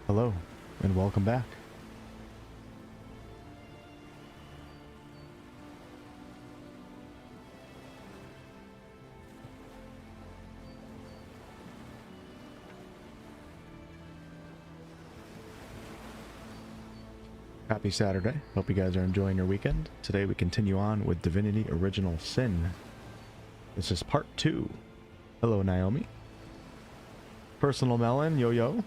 Hello, and welcome back. Happy Saturday. Hope you guys are enjoying your weekend. Today we continue on with Divinity Original Sin. This is part 2. Hello, Naomi. Personal Melon, yo-yo.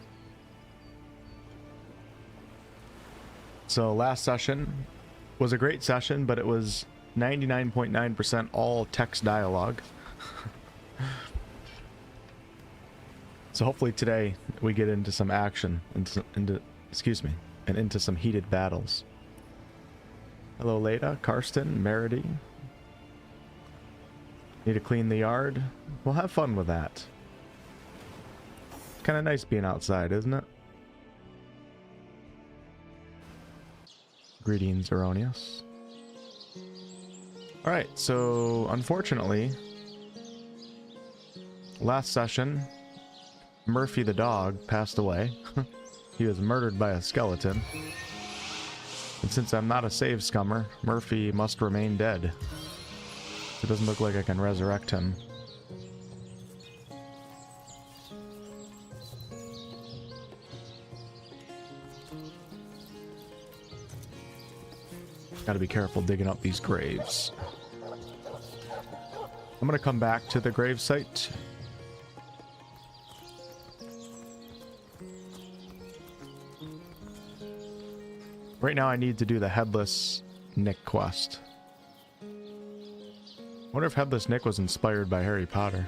So last session was a great session, but it was 99.9% all text dialogue. So hopefully today we get into some action, into some heated battles. Hello, Leda, Karsten, Meredy. Need to clean the yard? We'll have fun with that. Kind of nice being outside, isn't it? Greetings, Erroneous. Alright, so unfortunately, last session, Murphy the dog passed away. He was murdered by a skeleton. And since I'm not a save scummer, Murphy must remain dead. It doesn't look like I can resurrect him. Gotta be careful digging up these graves. I'm gonna come back to the grave site. Right now I need to do the Headless Nick quest. I wonder if Headless Nick was inspired by Harry Potter.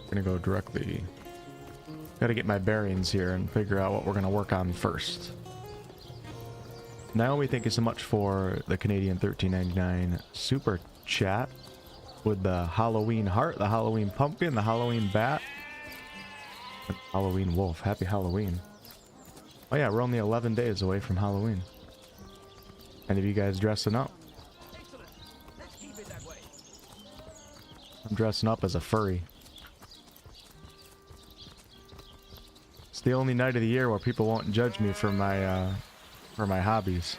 Gonna go directly. Gotta get my bearings here and figure out what we're gonna work on first. Naomi, thank you so much for the Canadian $13.99 super chat with the Halloween heart, the Halloween pumpkin, the Halloween bat, and Halloween wolf. Happy Halloween. Oh yeah, we're only 11 days away from Halloween. Any of you guys dressing up? I'm dressing up as a furry. It's the only night of the year where people won't judge me for my hobbies.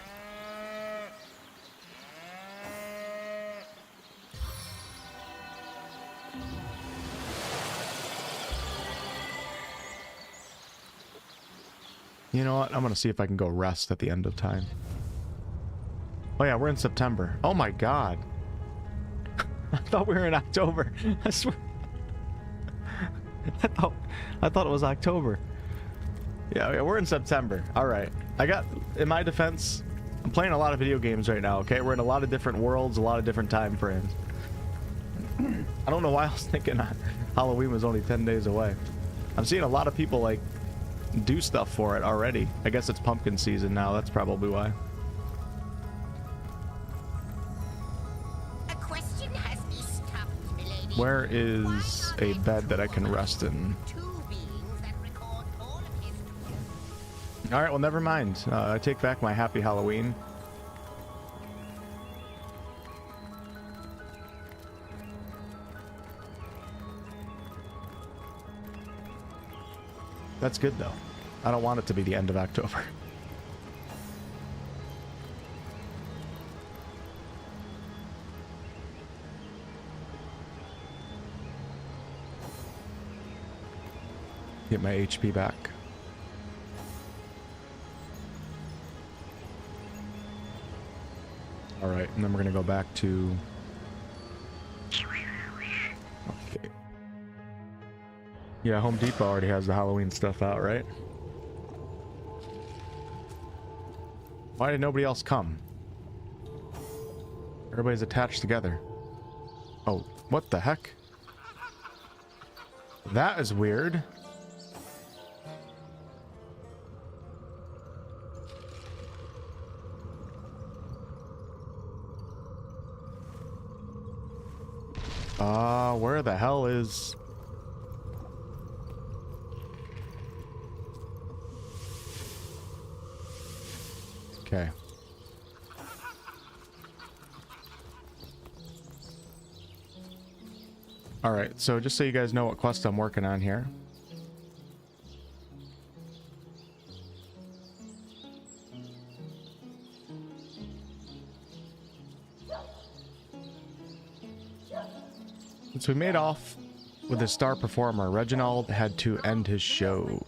You know what? I'm gonna see if I can go rest at the end of time. Oh yeah, we're in September. Oh my god. I thought we were in October. I swear. I thought it was October. Yeah, we're in September. Alright. I got, in my defense, I'm playing a lot of video games right now, okay? We're in a lot of different worlds, a lot of different time frames. I don't know why I was thinking Halloween was only 10 days away. I'm seeing a lot of people, like, do stuff for it already. I guess it's pumpkin season now, that's probably why. A question has me stumped, milady. Where is a bed that I can rest in? Alright, well, never mind. I take back my happy Halloween. That's good, though. I don't want it to be the end of October. Get my HP back. Alright, and then we're gonna go back to... Okay. Yeah, Home Depot already has the Halloween stuff out, right? Why did nobody else come? Everybody's attached together. Oh, what the heck? That is weird. Where the hell is... Okay. Alright, so just so you guys know what quest I'm working on here. Since we made off with his star performer, Reginald had to end his show.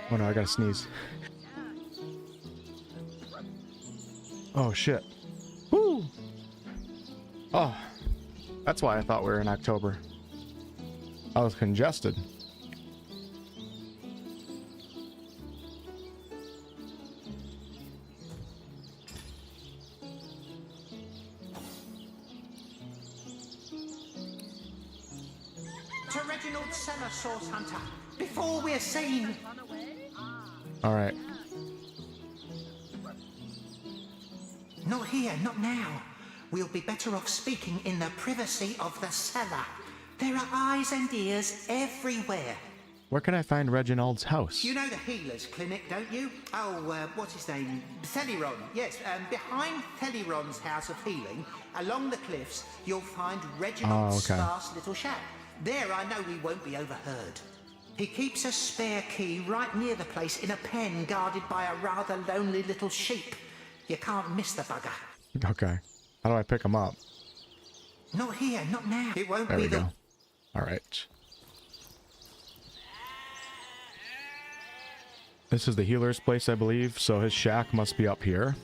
Oh no, I gotta sneeze. Oh shit. Woo! Oh, that's why I thought we were in October. I was congested. To Reginald's cellar, Source Hunter, before we're seen. All right. Not here, not now. We'll be better off speaking in the privacy of the cellar. There are eyes and ears everywhere. Where can I find Reginald's house? You know the healer's clinic, don't you? Oh, what's his name? Theliron. Yes, behind Theliron's house of healing, along the cliffs, you'll find Reginald's sparse little shack. There I know we won't be overheard. He keeps a spare key right near the place in a pen guarded by a rather lonely little sheep. You can't miss the bugger. Okay. How do I pick him up? Not here, not now. It won't There be we go. All right. This is the healer's place, I believe, so his shack must be up here.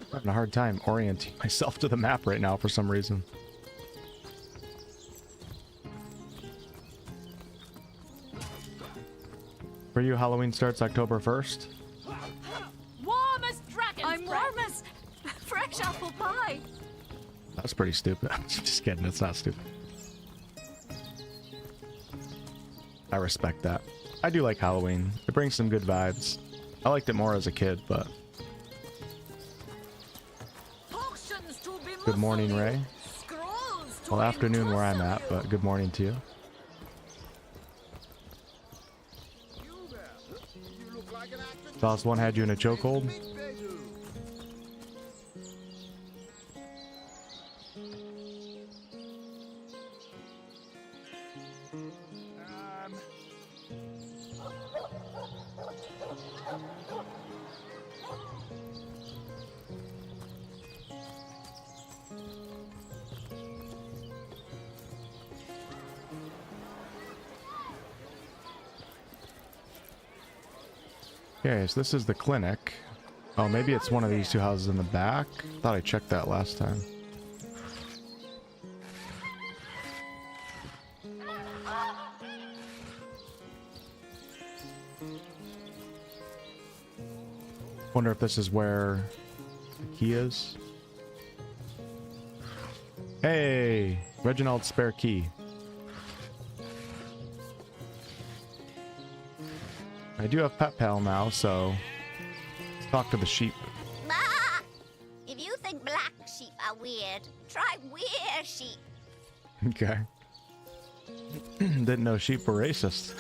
I'm having a hard time orienting myself to the map right now for some reason. For you, Halloween starts October 1st. Warm as dragon. I'm warm as fresh apple pie. That's pretty stupid. Just kidding, it's not stupid. I respect that. I do like Halloween. It brings some good vibes. I liked it more as a kid, but... Good morning, Ray. Well, afternoon where I'm at, but good morning to you. Boss one had you in a chokehold. Okay, so this is the clinic. Oh, maybe it's one of these two houses in the back. Thought I checked that last time. Wonder if this is where the key is. Hey, Reginald's spare key. I do have Pet Pal now, so let's talk to the sheep. Bah! If you think black sheep are weird, try weird sheep. Okay. Didn't know sheep were racist.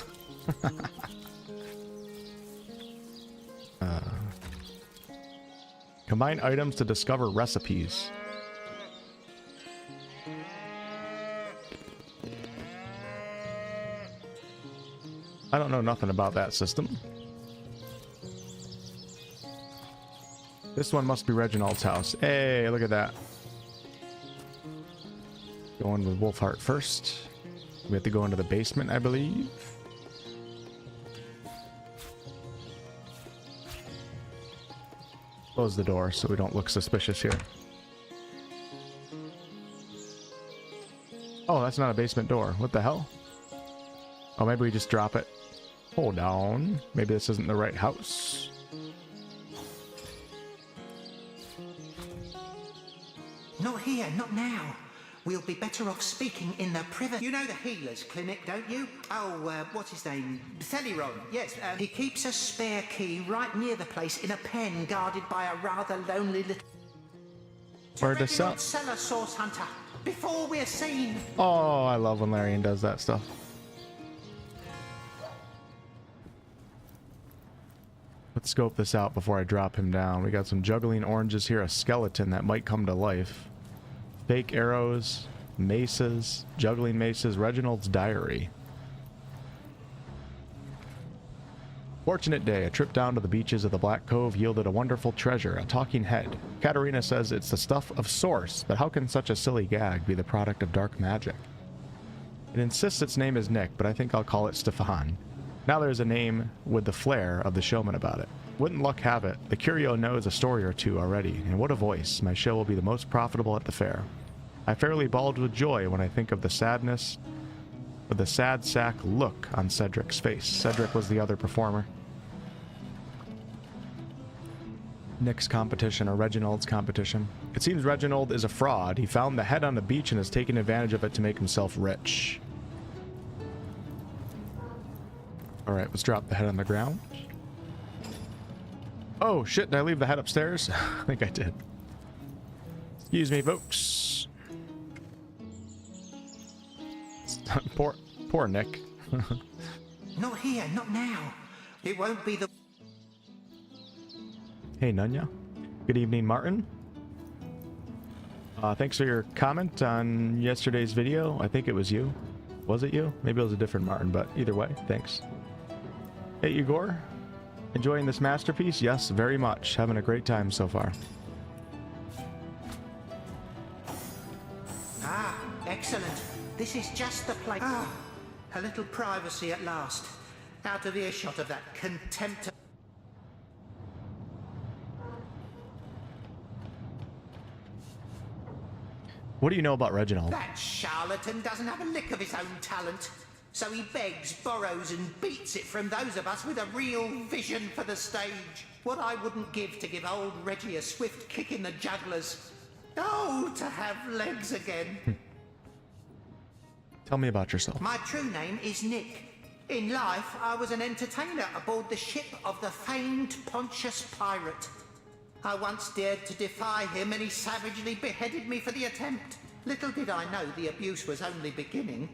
Combine items to discover recipes. I don't know nothing about that system. This one must be Reginald's house. Hey, look at that. Going with Wolfheart first. We have to go into the basement, I believe. Close the door so we don't look suspicious here. Oh, that's not a basement door. What the hell? Oh, maybe we just drop it. Hold on. Maybe this isn't the right house. Not here, not now. We'll be better off speaking in the privacy. You know the healer's clinic, don't you? Oh, what's his name? Theliron. Yes, he keeps a spare key right near the place in a pen guarded by a rather lonely little... Where to sell? Cellar source hunter. Before we're seen. Oh, I love when Larian does that stuff. Let's scope this out before I drop him down. We got some juggling oranges here, a skeleton that might come to life. Fake arrows, maces, juggling maces, Reginald's diary. Fortunate day, a trip down to the beaches of the Black Cove yielded a wonderful treasure, a talking head. Katarina says it's the stuff of Source, but how can such a silly gag be the product of dark magic? It insists its name is Nick, but I think I'll call it Stefan. Now there's a name with the flair of the showman about it. Wouldn't luck have it, the curio knows a story or two already, and what a voice. My show will be the most profitable at the fair. I fairly bawled with joy when I think of the sadness, with the sad sack look on Cedric's face. Cedric was the other performer. Nick's competition, or Reginald's competition. It seems Reginald is a fraud. He found the head on the beach and has taken advantage of it to make himself rich. Alright, let's drop the head on the ground. Oh shit, did I leave the head upstairs? I think I did. Excuse me, folks. Poor Nick. Not here, not now. It won't be the... Hey, Nunya. Good evening, Martin. Thanks for your comment on yesterday's video. I think it was you. Was it you? Maybe it was a different Martin, but either way, thanks. Hey, Igor. Enjoying this masterpiece? Yes, very much. Having a great time so far. Ah, excellent. This is just the place. Ah, a little privacy at last. Out of earshot of that contempt. What do you know about Reginald? That charlatan doesn't have a lick of his own talent. So he begs, borrows, and beats it from those of us with a real vision for the stage. What I wouldn't give to give old Reggie a swift kick in the jugglers. Oh, to have legs again. Tell me about yourself. My true name is Nick. In life, I was an entertainer aboard the ship of the famed Pontius Pirate. I once dared to defy him, and he savagely beheaded me for the attempt. Little did I know the abuse was only beginning.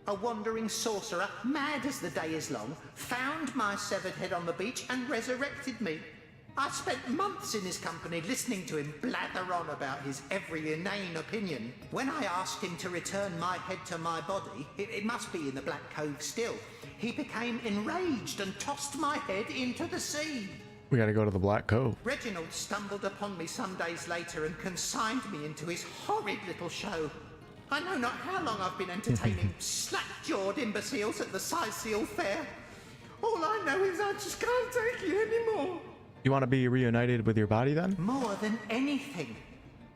A wandering sorcerer, mad as the day is long, found my severed head on the beach and resurrected me. I spent months in his company listening to him blather on about his every inane opinion. When I asked him to return my head to my body, it must be in the Black Cove still, he became enraged and tossed my head into the sea. We gotta go to the Black Cove. Reginald stumbled upon me some days later and consigned me into his horrid little show. I know not how long I've been entertaining slack-jawed imbeciles at the Seal Fair. All I know is I just can't take it anymore. You want to be reunited with your body then? More than anything.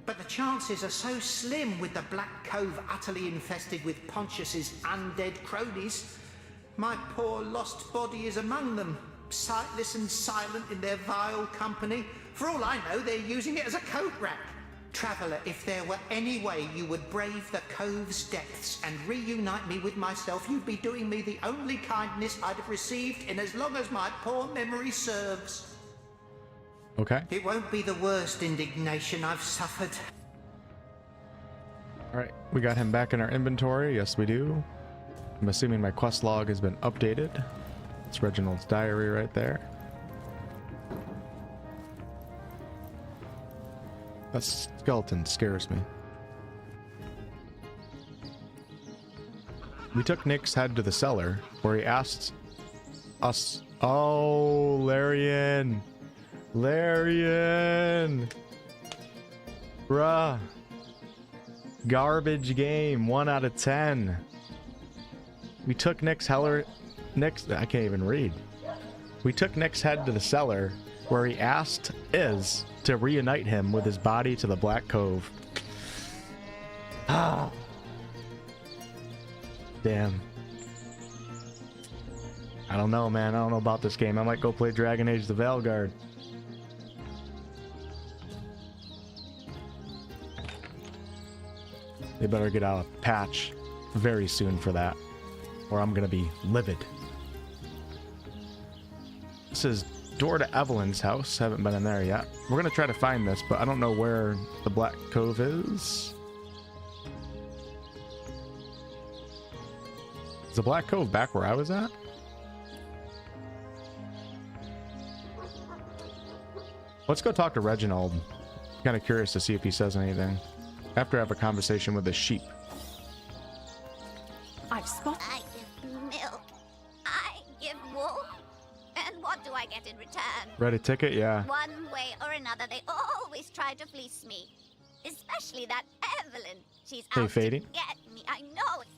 But the chances are so slim with the Black Cove utterly infested with Pontius's undead cronies. My poor lost body is among them, sightless and silent in their vile company. For all I know, they're using it as a coat rack. Traveller, if there were any way you would brave the cove's depths and reunite me with myself, you'd be doing me the only kindness I'd have received in as long as my poor memory serves. Okay. It won't be the worst indignation I've suffered. Alright, we got him back in our inventory. Yes, we do. I'm assuming my quest log has been updated. It's Reginald's diary right there. That skeleton scares me. We took Nick's head to the cellar, where he asked us... Oh, Larian! Larian! Bruh. Garbage game, 1 out of 10. We took Nick's I can't even read. We took Nick's head to the cellar, where he asked Iz to reunite him with his body to the Black Cove. Ah. Damn. I don't know, man. I don't know about this game. I might go play Dragon Age the Veilguard. They better get out a patch very soon for that, or I'm gonna be livid. This is door to Evelyn's house. Haven't been in there yet. We're gonna try to find this, but I don't know where the Black Cove is. Is the Black Cove back where I was at? Let's go talk to Reginald. Kind of curious to see if he says anything. After I have a conversation with the sheep. I've spotted. I give milk. I give wool. And what do I get in return? Read a ticket? Yeah. One way or another, they always try to fleece me. Especially that Evelyn. She's Hey, out Fady. to get me. I know it.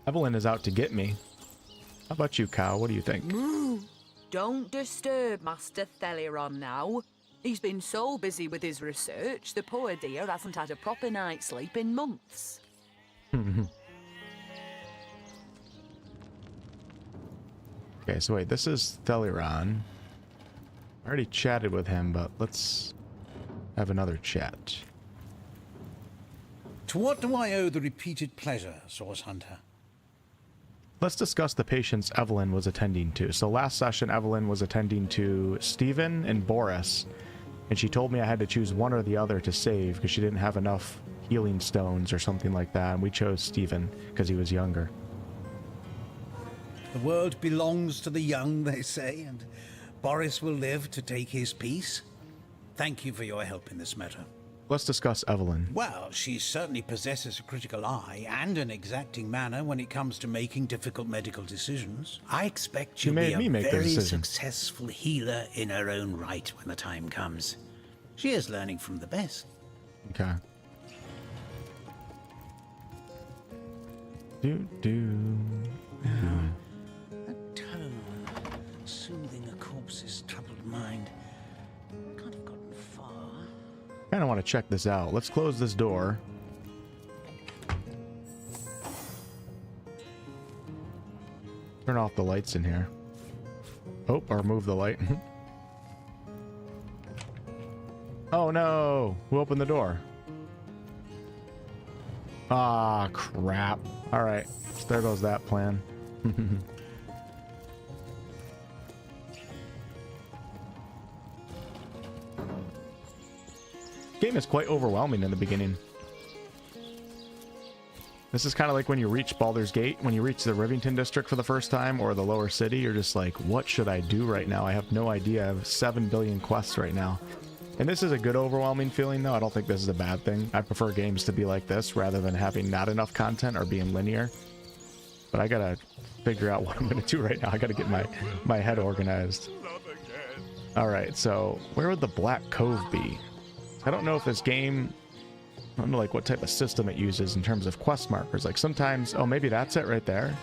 Evelyn is out to get me. How about you, Cow? What do you think? Moo! Don't disturb Master Theliron now. He's been so busy with his research, the poor dear hasn't had a proper night's sleep in months. Okay, so wait, this is Theliron. I already chatted with him, but let's have another chat. To what do I owe the repeated pleasure, Source Hunter? Let's discuss the patients Evelyn was attending to. So last session, Evelyn was attending to Steven and Boris, and she told me I had to choose one or the other to save because she didn't have enough healing stones or something like that, and we chose Steven because he was younger. The world belongs to the young, they say, and Boris will live to take his piece. Thank you for your help in this matter. Let's discuss Evelyn. Well, she certainly possesses a critical eye and an exacting manner when it comes to making difficult medical decisions. I expect she'll be a very successful healer in her own right when the time comes. She is learning from the best. Okay. A tone soothing a corpse's troubled mind. Can't have gotten far. Kind of want to check this out. Let's close this door. Turn off the lights in here. Oh, or move the light. Oh no! Who opened the door? Ah, crap. Alright, so there goes that plan. Game is quite overwhelming in the beginning. This is kind of like when you reach Baldur's Gate, when you reach the Rivington district for the first time, or the lower city, you're just like, what should I do right now? I have no idea. I have 7 billion quests right now. And this is a good overwhelming feeling, though. I don't think this is a bad thing. I prefer games to be like this rather than having not enough content or being linear. But I gotta figure out what I'm gonna do right now. I gotta get my head organized. Alright, so where would the Black Cove be? I don't know if this game, I don't know like what type of system it uses in terms of quest markers. Like sometimes, oh, maybe that's it right there.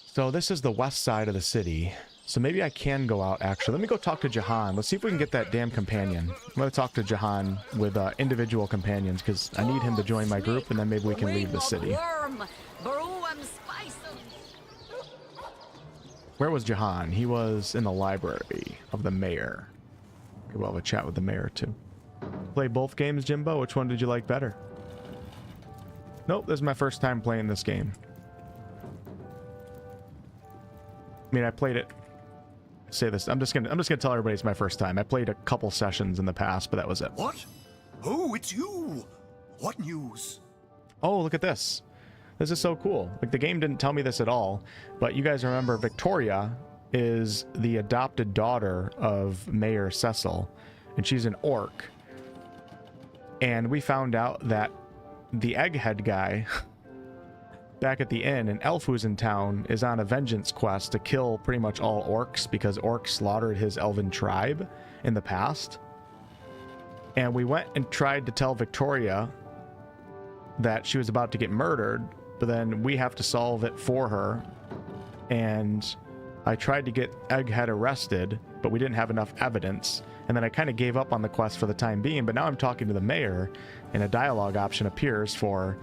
So this is the west side of the city. So maybe I can go out actually. Let me go talk to Jahan. Let's see if we can get that damn companion. I'm going to talk to Jahan with individual companions because I need him to join my group and then maybe we can leave the city. Where was Jahan? He was in the library of the mayor. Okay, we'll have a chat with the mayor too. Play both games, Jimbo? Which one did you like better? Nope, this is my first time playing this game. I mean, I played it. Say this. I'm just gonna tell everybody it's my first time. I played a couple sessions in the past, but that was it. What? Oh, it's you. What news? Oh, look at this. This is so cool. Like the game didn't tell me this at all, but you guys remember Victoria is the adopted daughter of Mayor Cecil, and she's an orc. And we found out that the egghead guy back at the inn, an elf who's in town, is on a vengeance quest to kill pretty much all orcs because orcs slaughtered his elven tribe in the past. And we went and tried to tell Victoria that she was about to get murdered, but then we have to solve it for her. And I tried to get Egghead arrested, but we didn't have enough evidence. And then I kind of gave up on the quest for the time being, but now I'm talking to the mayor, and a dialogue option appears for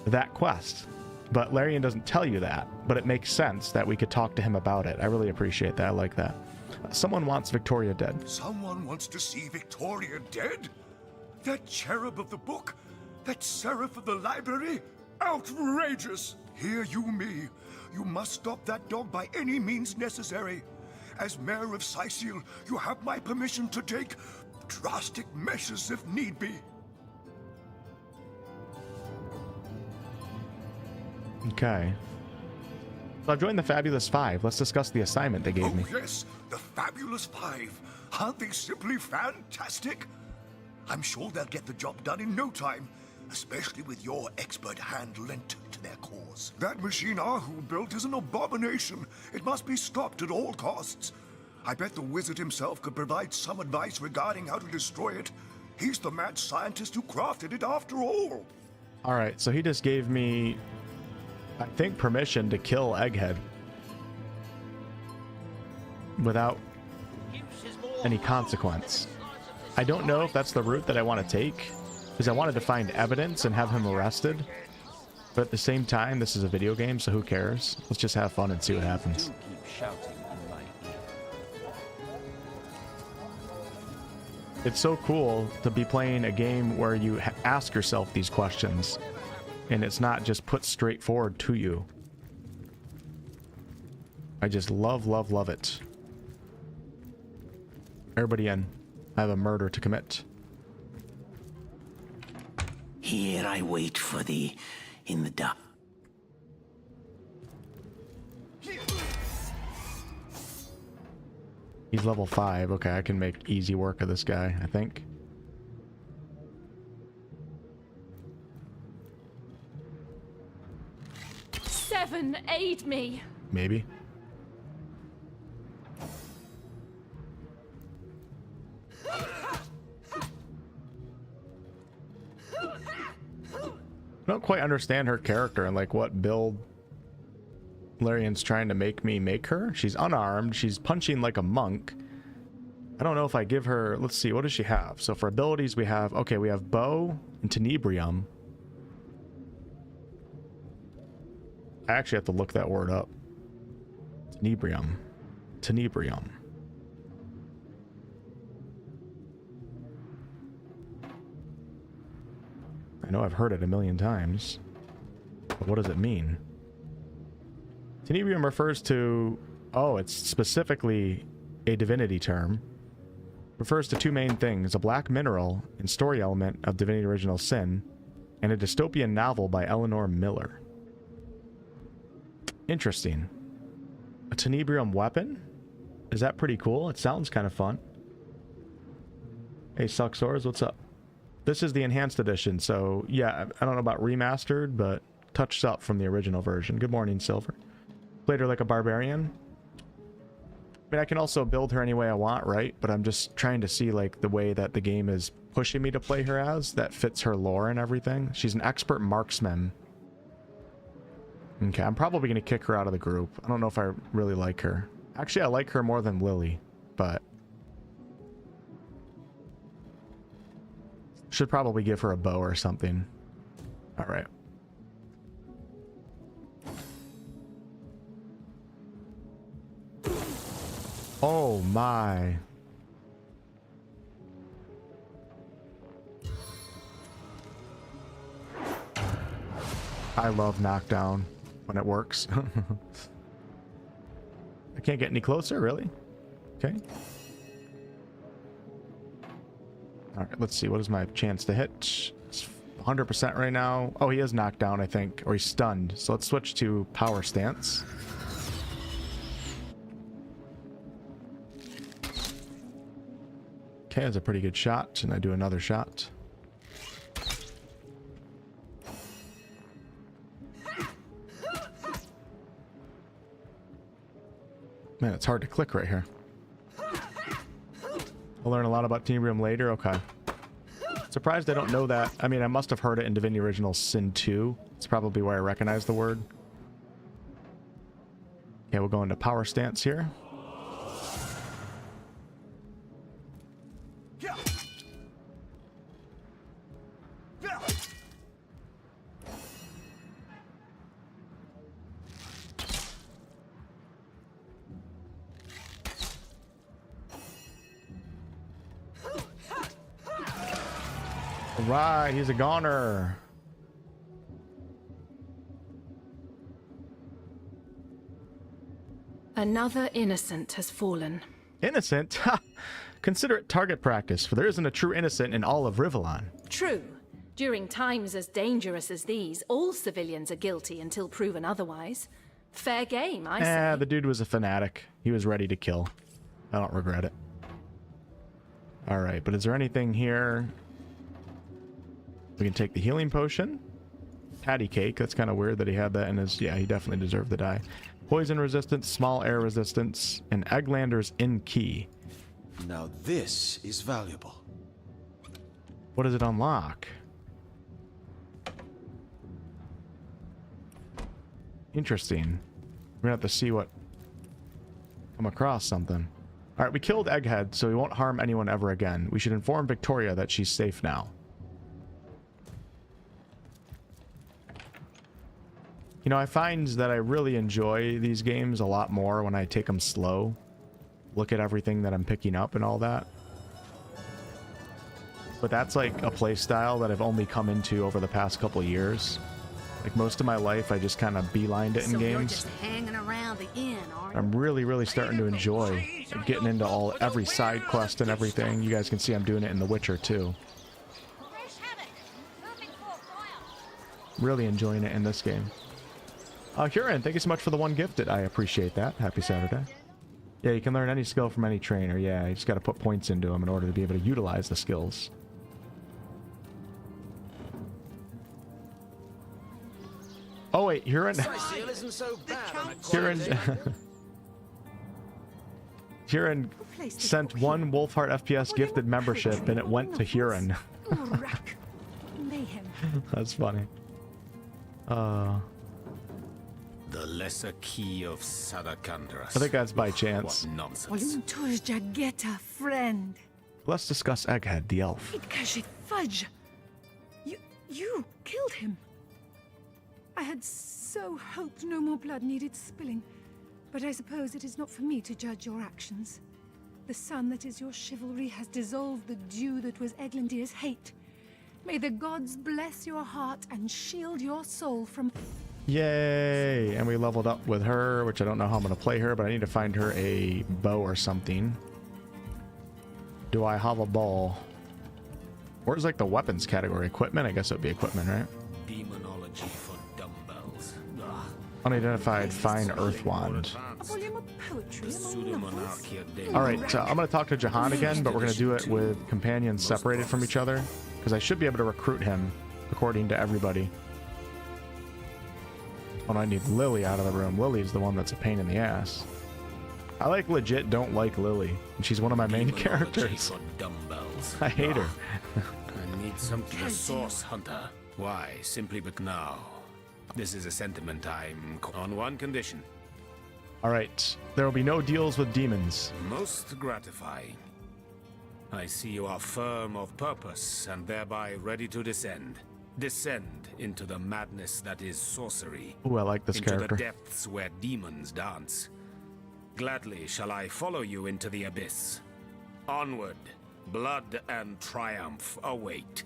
that quest. But Larian doesn't tell you that, but it makes sense that we could talk to him about it. I really appreciate that. I like that. Someone wants Victoria dead. Someone wants to see Victoria dead? That cherub of the book? That seraph of the library? Outrageous! Here you me, You must stop that dog by any means necessary. As mayor of Sicil, you have my permission to take drastic measures if need be. Okay. So I've joined the Fabulous Five. Let's discuss the assignment they gave me. Oh yes, the Fabulous Five. Aren't they simply fantastic? I'm sure they'll get the job done in no time, especially with your expert hand lent to their cause. That machine Ahu built is an abomination. It must be stopped at all costs. I bet the wizard himself could provide some advice regarding how to destroy it. He's the mad scientist who crafted it after all. All right, so he just gave me, I think, permission to kill Egghead without any consequence. I don't know if that's the route that I want to take, because I wanted to find evidence and have him arrested. But at the same time, this is a video game, so who cares? Let's just have fun and see what happens. It's so cool to be playing a game where you ask yourself these questions, and it's not just put straight forward to you. I just love, love, love it. Everybody in. I have a murder to commit. Here I wait for thee in the dark. He's level 5. Okay, I can make easy work of this guy, I think. Seven, aid me. Maybe. I don't quite understand her character and like what build Larian's trying to make me make her. She's unarmed. She's punching like a monk. I don't know if I give her... Let's see, what does she have? So for abilities we have... Okay, we have bow and tenebrium. I actually have to look that word up. Tenebrium. Tenebrium. I know I've heard it a million times, but what does it mean? Tenebrium refers to... Oh, it's specifically a divinity term. Refers to two main things, a black mineral and story element of Divinity Original Sin, and a dystopian novel by Eleanor Miller. Interesting. A tenebrium weapon? Is that pretty cool? It sounds kind of fun. Hey, Suxors, what's up? This is the enhanced edition, so yeah, I don't know about remastered, but touched up from the original version. Good morning, Silver. Played her like a barbarian. I mean, I can also build her any way I want, right? But I'm just trying to see like the way that the game is pushing me to play her as, that fits her lore and everything. She's an expert marksman. Okay, I'm probably going to kick her out of the group. I don't know if I really like her. Actually, I like her more than Lily, but... Should probably give her a bow or something. Alright. Oh my. I love knockdown when it works. I can't get any closer, really? Okay. Alright, let's see. What is my chance to hit? It's 100% right now. Oh, he is knocked down, I think. Or he's stunned. So let's switch to power stance. Okay, that's a pretty good shot. And I do another shot. Man, it's hard to click right here. I'll learn a lot about Tenebrium later. Okay. Surprised I don't know that. I mean, I must have heard it in Divinity Original Sin 2. It's probably where I recognize the word. Okay, we'll go into power stance here. Right, he's a goner. Another innocent has fallen. Innocent? Ha! Consider it target practice, for there isn't a true innocent in all of Rivellon. True. During times as dangerous as these, all civilians are guilty until proven otherwise. Fair game, I say. The dude was a fanatic. He was ready to kill. I don't regret it. Alright, but is there anything here? We can take the healing potion. Patty cake. That's kind of weird that he had that in his... Yeah, he definitely deserved to die. Poison resistance, small air resistance, and Egglander's in key. Now this is valuable. What does it unlock? Interesting. We're gonna have to see what... Come across something. Alright, we killed Egghead, so we won't harm anyone ever again. We should inform Victoria that she's safe now. You know, I find that I really enjoy these games a lot more when I take them slow. Look at everything that I'm picking up and all that. But that's like a play style that I've only come into over the past couple of years. Like most of my life, I just kind of beelined it in So games. you're just hanging around the inn, aren't you? I'm really starting to enjoy getting into every side quest and everything. You guys can see I'm doing it in The Witcher too. Really enjoying it in this game. Huron, thank you so much for the one gifted. I appreciate that. Happy Saturday. Yeah, you can learn any skill from any trainer. Yeah, you just got to put points into them in order to be able to utilize the skills. Oh wait, Huron. Huron. Huron sent one WolfheartFPS gifted membership, and it went to Huron. That's funny. The lesser key of Sadakandras. I think that's by chance. What nonsense. friend. Let's discuss Egghead, the elf. Fudge. You killed him. I had so hoped no more blood needed spilling, but I suppose it is not for me to judge your actions. The sun that is your chivalry has dissolved the dew that was Eglandir's hate. May the gods bless your heart and shield your soul from... Yay! And we leveled up with her, which I don't know how I'm going to play her, but I need to find her a bow or something. Do I have a bow? Where's like the weapons category? Equipment? I guess it would be equipment, right? Demonology for dumbbells. Unidentified fine earth wand. A volume of poetry among novels. Alright, I'm going to talk to Jahan again, but we're going to do it with companions separated from each other, because I should be able to recruit him, according to everybody. Oh, I need Lily out of the room. Lily's the one that's a pain in the ass. I legit don't like Lily, and she's one of my main characters. I hate her. I need something to source, Hunter. Why? Simply but now. This is a sentiment I'm on one condition. Alright, there will be no deals with demons. Most gratifying. I see you are firm of purpose and thereby ready to descend. Descend into the madness that is sorcery. Ooh, I like this character. Into the depths where demons dance. Gladly shall I follow you into the abyss. Onward, blood and triumph await.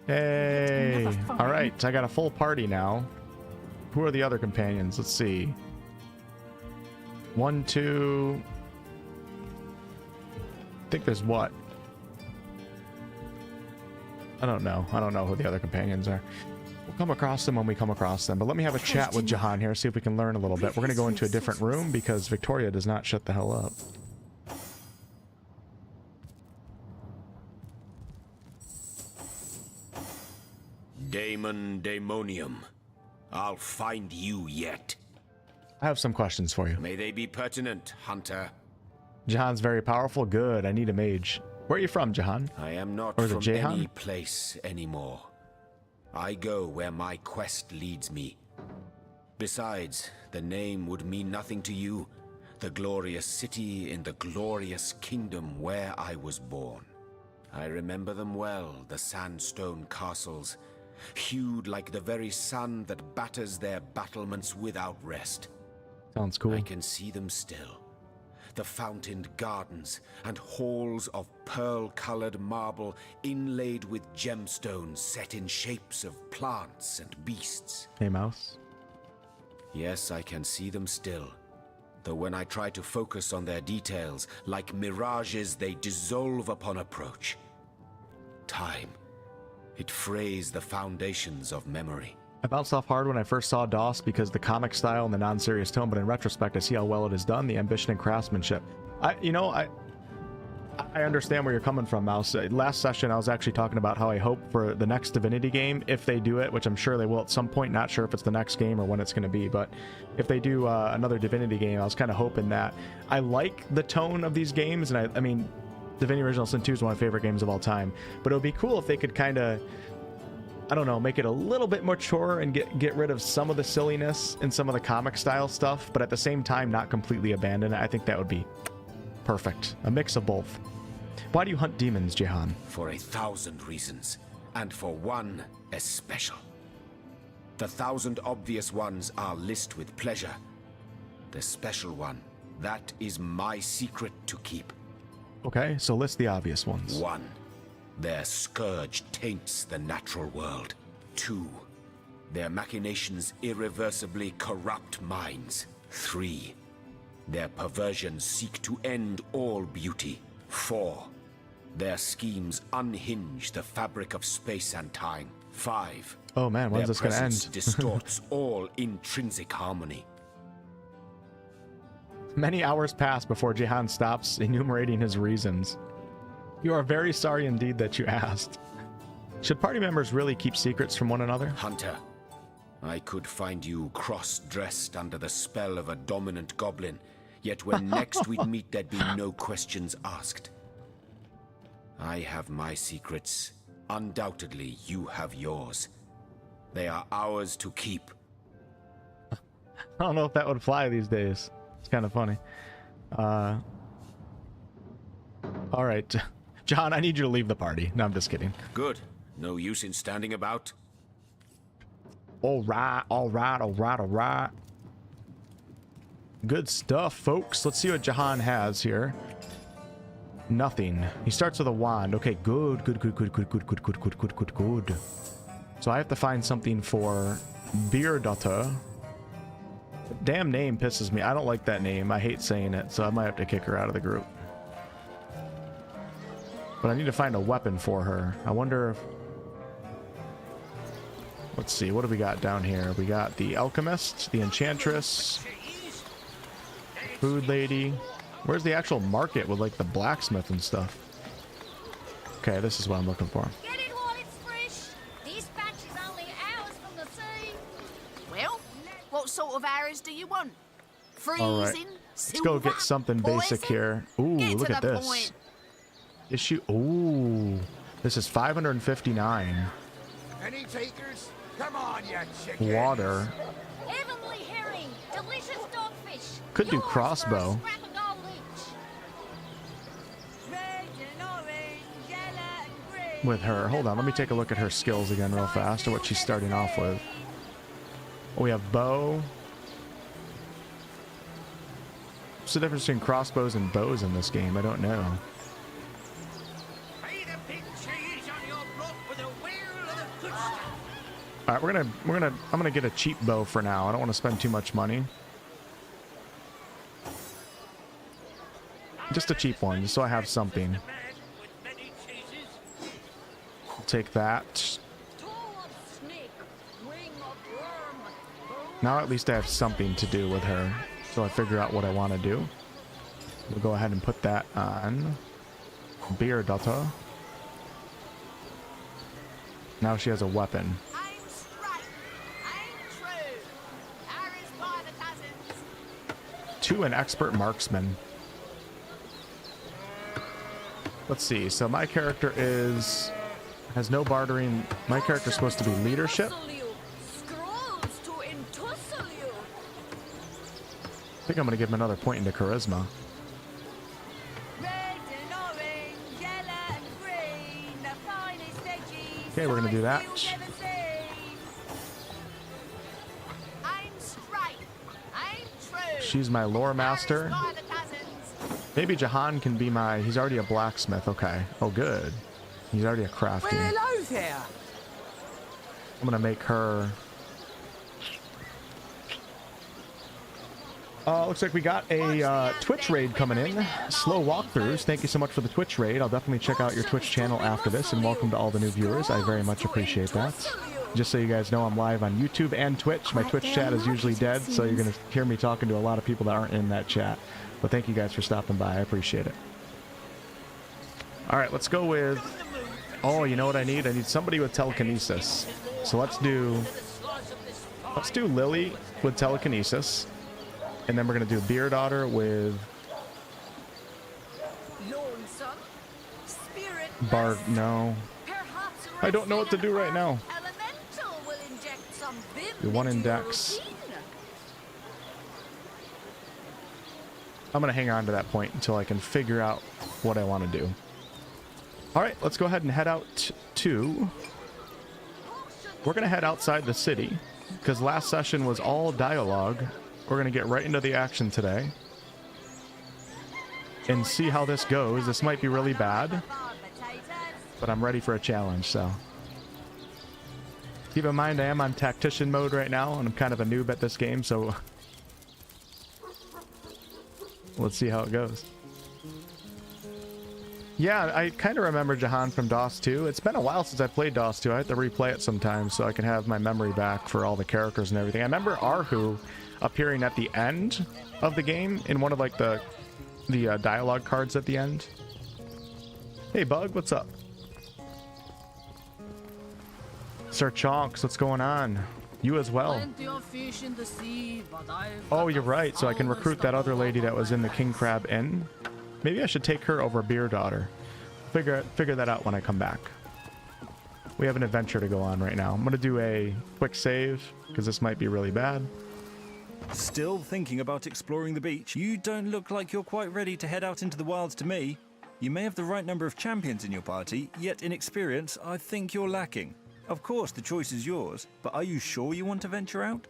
Hey! Alright, I got a full party now. Who are the other companions? Let's see. 1, 2... I think there's what? I don't know. I don't know who the other companions are. We'll come across them when we come across them. But let me have a chat with Jahan here, see if we can learn a little bit. We're going to go into a different room because Victoria does not shut the hell up. Daemon Daemonium. I'll find you yet. I have some questions for you. May they be pertinent, Hunter. Jahan's very powerful. Good. I need a mage. Where are you from, Jahan? I am not from any place anymore. I go where my quest leads me. Besides, the name would mean nothing to you. The glorious city in the glorious kingdom where I was born. I remember them well, the sandstone castles, hued like the very sun that batters their battlements without rest. Sounds cool. I can see them still. The fountained gardens and halls of pearl-colored marble inlaid with gemstones set in shapes of plants and beasts. Hey, Mouse. Yes, I can see them still. though when I try to focus on their details, like mirages, they dissolve upon approach. Time. It frays the foundations of memory. I bounced off hard when I first saw DOS because the comic style and the non-serious tone, but in retrospect, I see how well it is done, the ambition and craftsmanship. I understand where you're coming from, Mouse. Last session, I was actually talking about how I hope for the next Divinity game, if they do it, which I'm sure they will at some point, not sure if it's the next game or when it's going to be, but if they do another Divinity game, I was kind of hoping that. I like the tone of these games, and I mean, Divinity Original Sin 2 is one of my favorite games of all time, but it would be cool if they could kind of, I don't know, make it a little bit mature and get rid of some of the silliness and some of the comic style stuff, but at the same time not completely abandon it. I think that would be perfect. A mix of both. Why do you hunt demons, Jehan? For 1,000 reasons, and for one especial. The 1,000 obvious ones are list with pleasure. The special one, that is my secret to keep. Okay, so list the obvious ones. 1. Their scourge taints the natural world. 2. Their machinations irreversibly corrupt minds. 3. Their perversions seek to end all beauty. 4. Their schemes unhinge the fabric of space and time. 5. Oh man, when's this gonna end? Distorts all intrinsic harmony. Many hours pass before Jehan stops enumerating his reasons. You are very sorry indeed that you asked. Should party members really keep secrets from one another? Hunter, I could find you cross-dressed under the spell of a dominant goblin, yet when next we'd meet there'd be no questions asked. I have my secrets. Undoubtedly, you have yours. They are ours to keep. I don't know if that would fly these days. It's kind of funny. Alright. John, I need you to leave the party. No, I'm just kidding. Good. No use in standing about. Alright. Good stuff, folks. Let's see what Jahan has here. Nothing. He starts with a wand. Okay, good. So I have to find something for Beardata. Damn name pisses me. I don't like that name. I hate saying it, so I might have to kick her out of the group. But I need to find a weapon for her. I wonder if... Let's see, what do we got down here? We got the Alchemist, the Enchantress, Food Lady. Where's the actual market with, like, the blacksmith and stuff? Okay, this is what I'm looking for. Get it while it's fresh. This batch is only hours from the sea. Well, what sort of arrows do you want? Freezing? All right, let's go get something basic here. Ooh, look at this. Point. Issue. Ooh, this is 559. Any takers? Come on, you chicken. Water. Heavenly herring, delicious dogfish. Could do crossbow. With her. Hold on, let me take a look at her skills again real fast, or what she's starting off with. Oh, we have bow. What's the difference between crossbows and bows in this game? I don't know. All right, I'm gonna get a cheap bow for now. I don't want to spend too much money. Just a cheap one, just so I have something. I'll take that. Now at least I have something to do with her, so I figure out what I want to do. We'll go ahead and put that on. Beardata. Now she has a weapon. To an expert marksman. Let's see. So my character has no bartering. My character's supposed to be leadership. I think I'm gonna give him another point into charisma. Okay, we're gonna do that. She's my lore master. Maybe Jahan can be my... He's already a blacksmith. Okay. Oh, good. He's already a crafty. Well, hello there. I'm gonna make her... Looks like we got a Twitch raid coming in. Slow walkthroughs. Thank you so much for the Twitch raid. I'll definitely check out your Twitch channel after this, and welcome to all the new viewers. I very much appreciate that. Just so you guys know, I'm live on YouTube and Twitch. My Twitch chat is usually dead, so you're going to hear me talking to a lot of people that aren't in that chat. But thank you guys for stopping by. I appreciate it. All right, let's go with... Oh, you know what I need? I need somebody with telekinesis. So let's do Lily with telekinesis. And then we're going to do Beer Daughter with... Bard, no. I don't know what to do right now. Do one in Dex. I'm going to hang on to that point until I can figure out what I want to do. Alright, let's go ahead and head out to... We're going to head outside the city, because last session was all dialogue. We're going to get right into the action today and see how this goes. This might be really bad, but I'm ready for a challenge, so. Keep in mind, I am on Tactician mode right now, and I'm kind of a noob at this game, so let's see how it goes. Yeah, I kind of remember Jahan from DOS 2. It's been a while since I played DOS 2. I have to replay it sometimes so I can have my memory back for all the characters and everything. I remember Arhu appearing at the end of the game in one of like the dialogue cards at the end. Hey Bug, what's up? Sir Chonks, what's going on? You as well. Oh, you're right. So I can recruit that other lady that was in the King Crab Inn. Maybe I should take her over Beer Daughter. Figure that out when I come back. We have an adventure to go on right now. I'm going to do a quick save because this might be really bad. Still thinking about exploring the beach? You don't look like you're quite ready to head out into the wilds to me. You may have the right number of champions in your party, yet in experience, I think you're lacking. Of course, the choice is yours, but are you sure you want to venture out?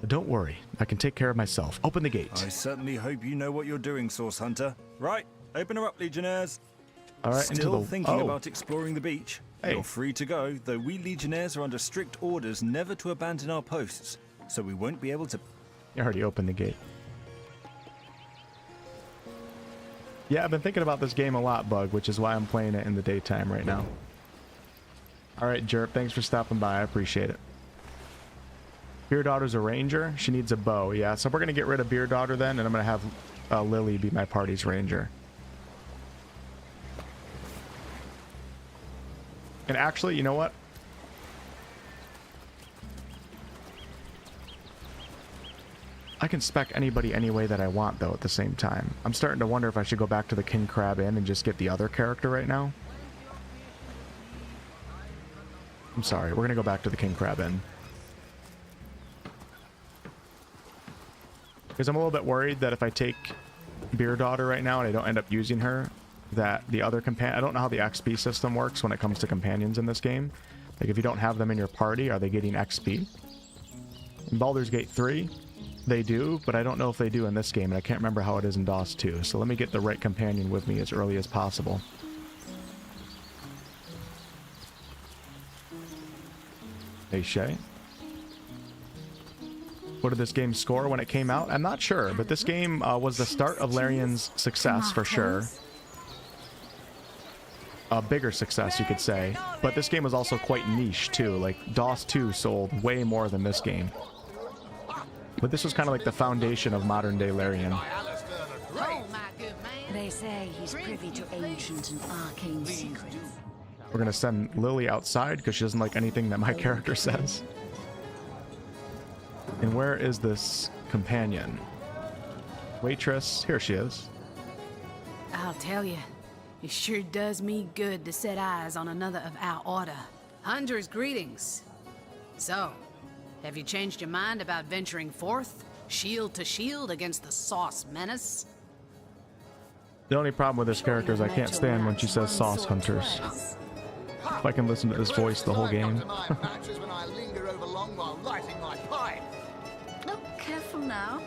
Don't worry, I can take care of myself. Open the gate. I certainly hope you know what you're doing, Source Hunter. Right, open her up, Legionnaires. All right, Still thinking about exploring the beach? Hey. You're free to go, though we Legionnaires are under strict orders never to abandon our posts, so we won't be able to... You already opened the gate. Yeah, I've been thinking about this game a lot, Bug, which is why I'm playing it in the daytime right now. All right, Jerp, thanks for stopping by. I appreciate it. Beer Daughter's a ranger. She needs a bow. Yeah, so we're going to get rid of Beer Daughter then, and I'm going to have Lily be my party's ranger. And actually, you know what? I can spec anybody any way that I want, though, at the same time. I'm starting to wonder if I should go back to the King Crab Inn and just get the other character right now. I'm sorry, we're going to go back to the King Crab Inn. Because I'm a little bit worried that if I take Beer Daughter right now and I don't end up using her, that the other companion... I don't know how the XP system works when it comes to companions in this game. Like, if you don't have them in your party, are they getting XP? In Baldur's Gate 3, they do, but I don't know if they do in this game, and I can't remember how it is in DOS 2. So let me get the right companion with me as early as possible. Hey, Shay. What did this game score when it came out? I'm not sure, but this game was the start of Larian's success for sure. A bigger success, you could say. But this game was also quite niche, too. Like, DOS 2 sold way more than this game. But this was kind of like the foundation of modern-day Larian. They say he's privy to ancient and arcane secrets. We're going to send Lily outside because she doesn't like anything that my character says. And where is this companion? Waitress. Here she is. I'll tell you, it sure does me good to set eyes on another of our order. Hunter's greetings. So, have you changed your mind about venturing forth, shield to shield against the Sauce Menace? The only problem with this character is I can't stand when she says Sauce Hunters. If I can listen to this voice the whole game. Look, careful now.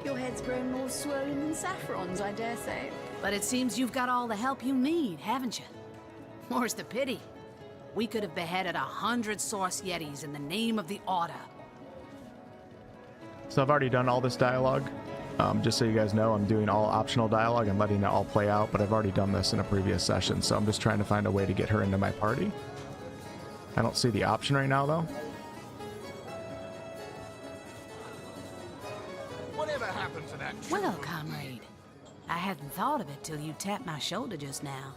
Your head's grown more swollen than Saffron's, I dare say. But it seems you've got all the help you need, haven't you? More's the pity. We could have beheaded 100 Source Yetis in the name of the Order. So I've already done all this dialogue. Just so you guys know, I'm doing all optional dialogue and letting it all play out, but I've already done this in a previous session, so I'm just trying to find a way to get her into my party. I don't see the option right now, though. Whatever happened to that? Well, comrade, I hadn't thought of it till you tapped my shoulder just now.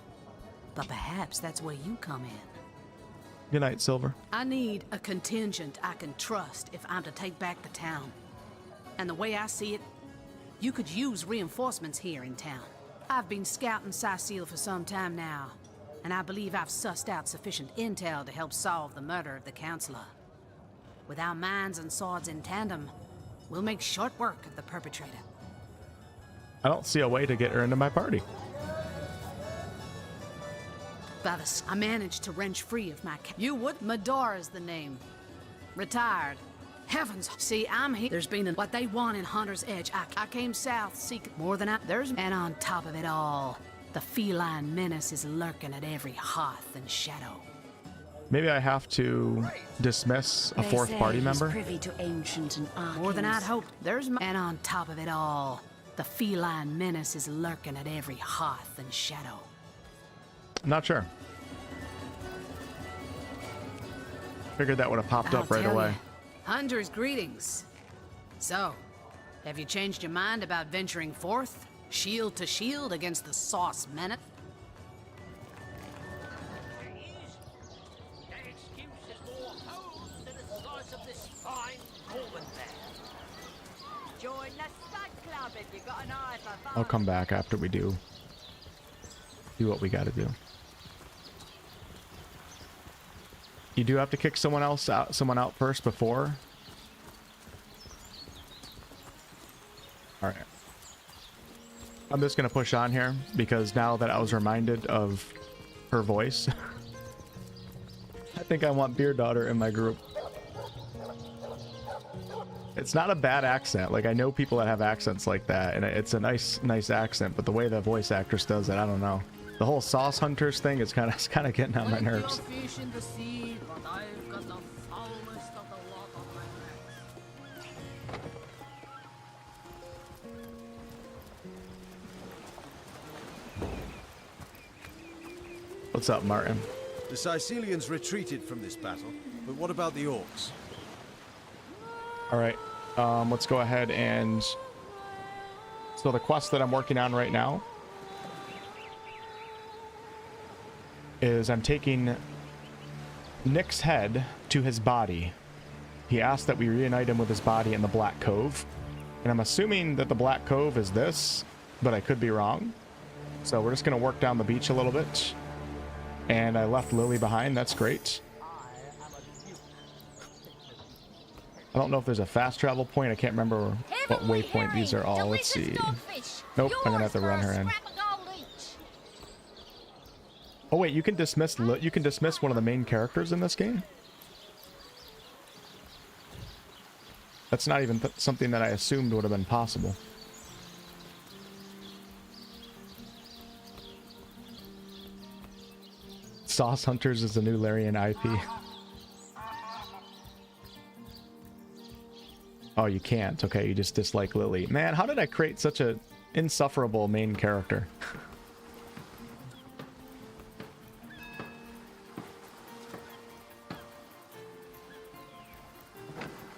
But perhaps that's where you come in. Good night, Silver. I need a contingent I can trust if I'm to take back the town. And the way I see it, you could use reinforcements here in town. I've been scouting Cecile for some time now, and I believe I've sussed out sufficient intel to help solve the murder of the Councillor. With our minds and swords in tandem, we'll make short work of the perpetrator. I don't see a way to get her into my party. I managed to wrench free of my You would? Medora's the name. Retired. Heavens, see, I'm here. There's been what they want in Hunter's Edge. I came south seeking more than And on top of it all, the feline menace is lurking at every hearth and shadow. Maybe I have to dismiss a fourth party member? Privy to ancient and more than I'd hoped. And on top of it all, the feline menace is lurking at every hearth and shadow. I'm not sure. Figured that would have popped up right away. Hunter's greetings. So, have you changed your mind about venturing forth, shield to shield, against the sauce menace? I'll come back after we do what we gotta do. You do have to kick someone out first before. All right. I'm just gonna push on here because now that I was reminded of her voice, I think I want Beer Daughter in my group. It's not a bad accent. Like, I know people that have accents like that, and it's a nice accent, but the way the voice actress does it, I don't know. The whole Sauce Hunters thing is kind of getting on my nerves. What's up, Martin? The Sicilians retreated from this battle, but what about the orcs? All right, let's go ahead and... So the quest that I'm working on right now is I'm taking Nick's head to his body. He asked that we reunite him with his body in the Black Cove. And I'm assuming that the Black Cove is this, but I could be wrong. So we're just going to work down the beach a little bit. And I left Lily behind. That's great. I don't know if there's a fast travel point. I can't remember what waypoint these are all. Let's see. Nope, I'm going to have to run her in. Oh wait, you can dismiss one of the main characters in this game? That's not even something that I assumed would have been possible. Sauce Hunters is the new Larian IP. Oh, you can't. Okay, you just dislike Lily. Man, how did I create such a insufferable main character?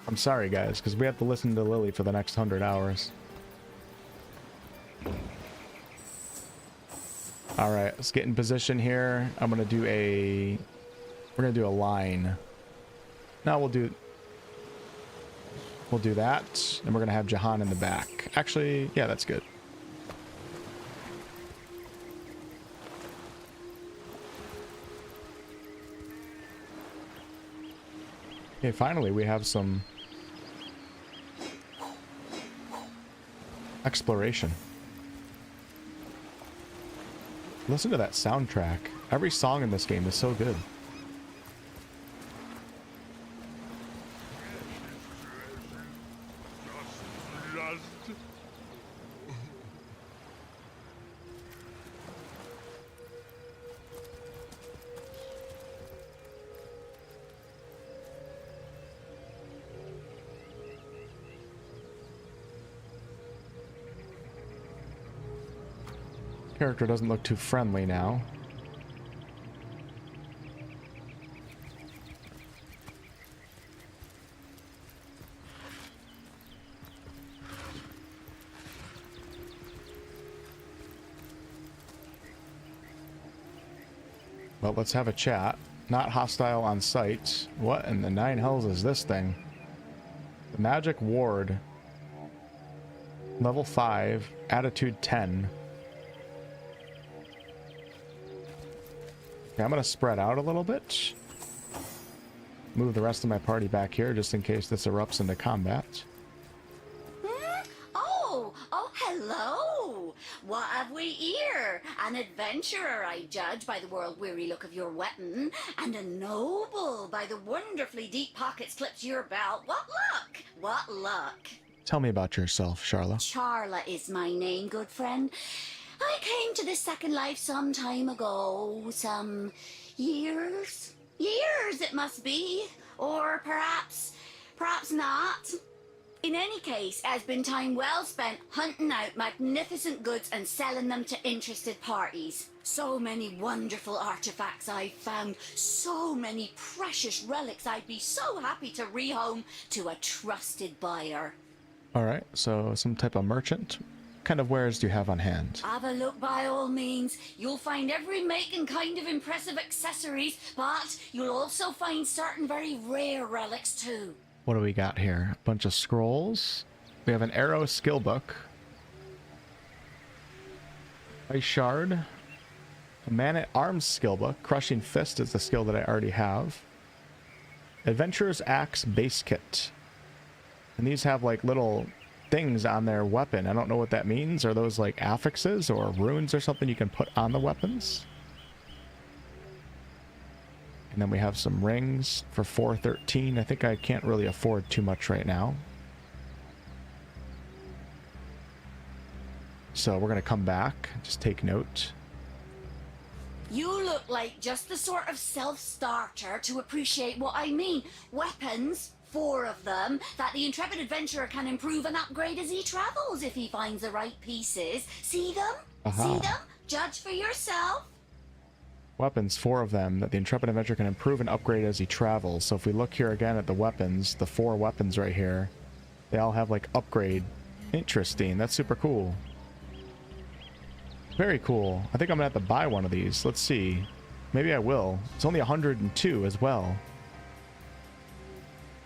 I'm sorry, guys, because we have to listen to Lily for the next 100 hours. All right, let's get in position here. I'm gonna do a... We're gonna do a line. Now we'll do that, and we're gonna have Jahan in the back. Actually, yeah, that's good. Okay, finally we have some exploration. Listen to that soundtrack. Every song in this game is so good. Character doesn't look too friendly now. Well, let's have a chat. Not hostile on sight. What in the nine hells is this thing? The magic ward. Level 5. Attitude 10. Okay, I'm going to spread out a little bit. Move the rest of my party back here just in case this erupts into combat. Oh, hello! What have we here? An adventurer, I judge, by the world-weary look of your weapon, and a noble by the wonderfully deep pockets clipped to your belt. What luck! What luck! Tell me about yourself, Charla. Charla is my name, good friend. I came to this second life some time ago. Some years? Years it must be. Or perhaps not. In any case, it has been time well spent hunting out magnificent goods and selling them to interested parties. So many wonderful artifacts I've found, so many precious relics I'd be so happy to rehome to a trusted buyer. Alright, so some type of merchant. What kind of wares do you have on hand? Have a look by all means. You'll find every make and kind of impressive accessories, but you'll also find certain very rare relics too. What do we got here? A bunch of scrolls. We have an arrow skill book. Ice shard. A man-at-arms skill book. Crushing fist is the skill that I already have. Adventurer's axe base kit. And these have like little things on their weapon. I don't know what that means. Are those like affixes or runes or something you can put on the weapons? And then we have some rings for 413. I think I can't really afford too much right now. So we're going to come back. Just take note. You look like just the sort of self-starter to appreciate what I mean. Weapons, 4 of them, that the intrepid adventurer can improve and upgrade as he travels if he finds the right pieces. See them? See them? Judge for yourself. Weapons, 4 of them, that the intrepid adventurer can improve and upgrade as he travels. So if we look here again at the weapons, the 4 weapons right here, they all have like upgrade. Interesting. That's super cool. Very cool. I think I'm gonna have to buy one of these. Let's see. Maybe I will. It's only 102 as well.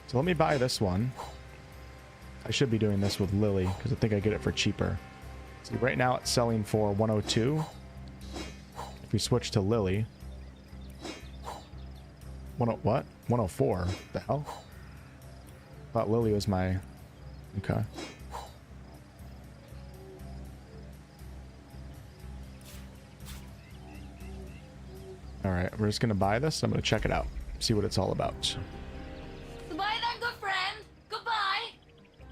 So let me buy this one. I should be doing this with Lily because I think I get it for cheaper. See, right now it's selling for 102. If we switch to Lily, what? 104? The hell? Thought Lily was my... Okay. Alright, we're just gonna buy this. I'm gonna check it out. See what it's all about. Goodbye then, good friend. Goodbye.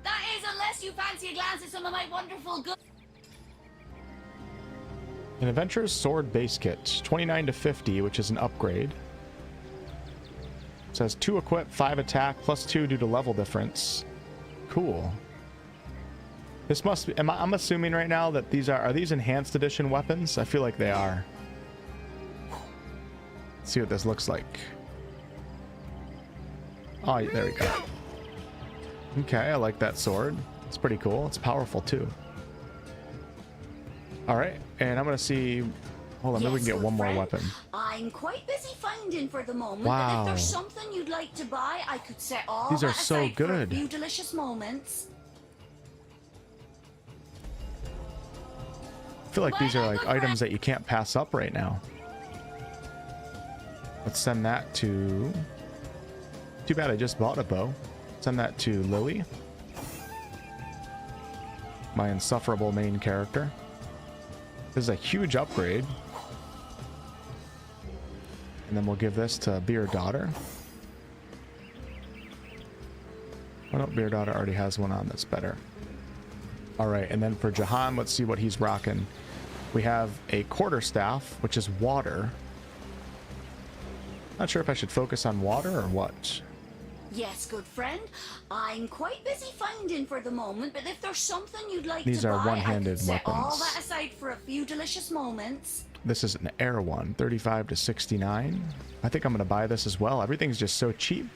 That is, unless you fancy a glance at some of my wonderful goods. An Adventurer's Sword base kit, 29 to 50, which is an upgrade. It says 2 equip, 5 attack, plus 2 due to level difference. Cool. This must be... I'm assuming right now that these are these enhanced edition weapons? I feel like they are. Let's see what this looks like. Oh, there we go. Okay, I like that sword. It's pretty cool. It's powerful too. Alright, and I'm gonna see... Hold on, maybe we can get one more weapon. I'm quite busy finding for the moment, wow. But if there's something you'd like to buy, I could set all these are that so aside good. For a few delicious moments. I feel like these are like items that you can't pass up right now. Let's send that to... Too bad I just bought a bow. Send that to Lily. My insufferable main character. This is a huge upgrade. And then we'll give this to Beer Daughter. Oh no, Beer Daughter already has one on that's better. Alright, and then for Jahan, let's see what he's rocking. We have a quarterstaff, which is water. Not sure if I should focus on water or what. Yes, good friend. I'm quite busy finding for the moment, but if there's something you'd like These to are buy, I one-handed can set all weapons. that aside for a few delicious moments. This is an air one, 35 to 69. I think I'm going to buy this as well. Everything's just so cheap.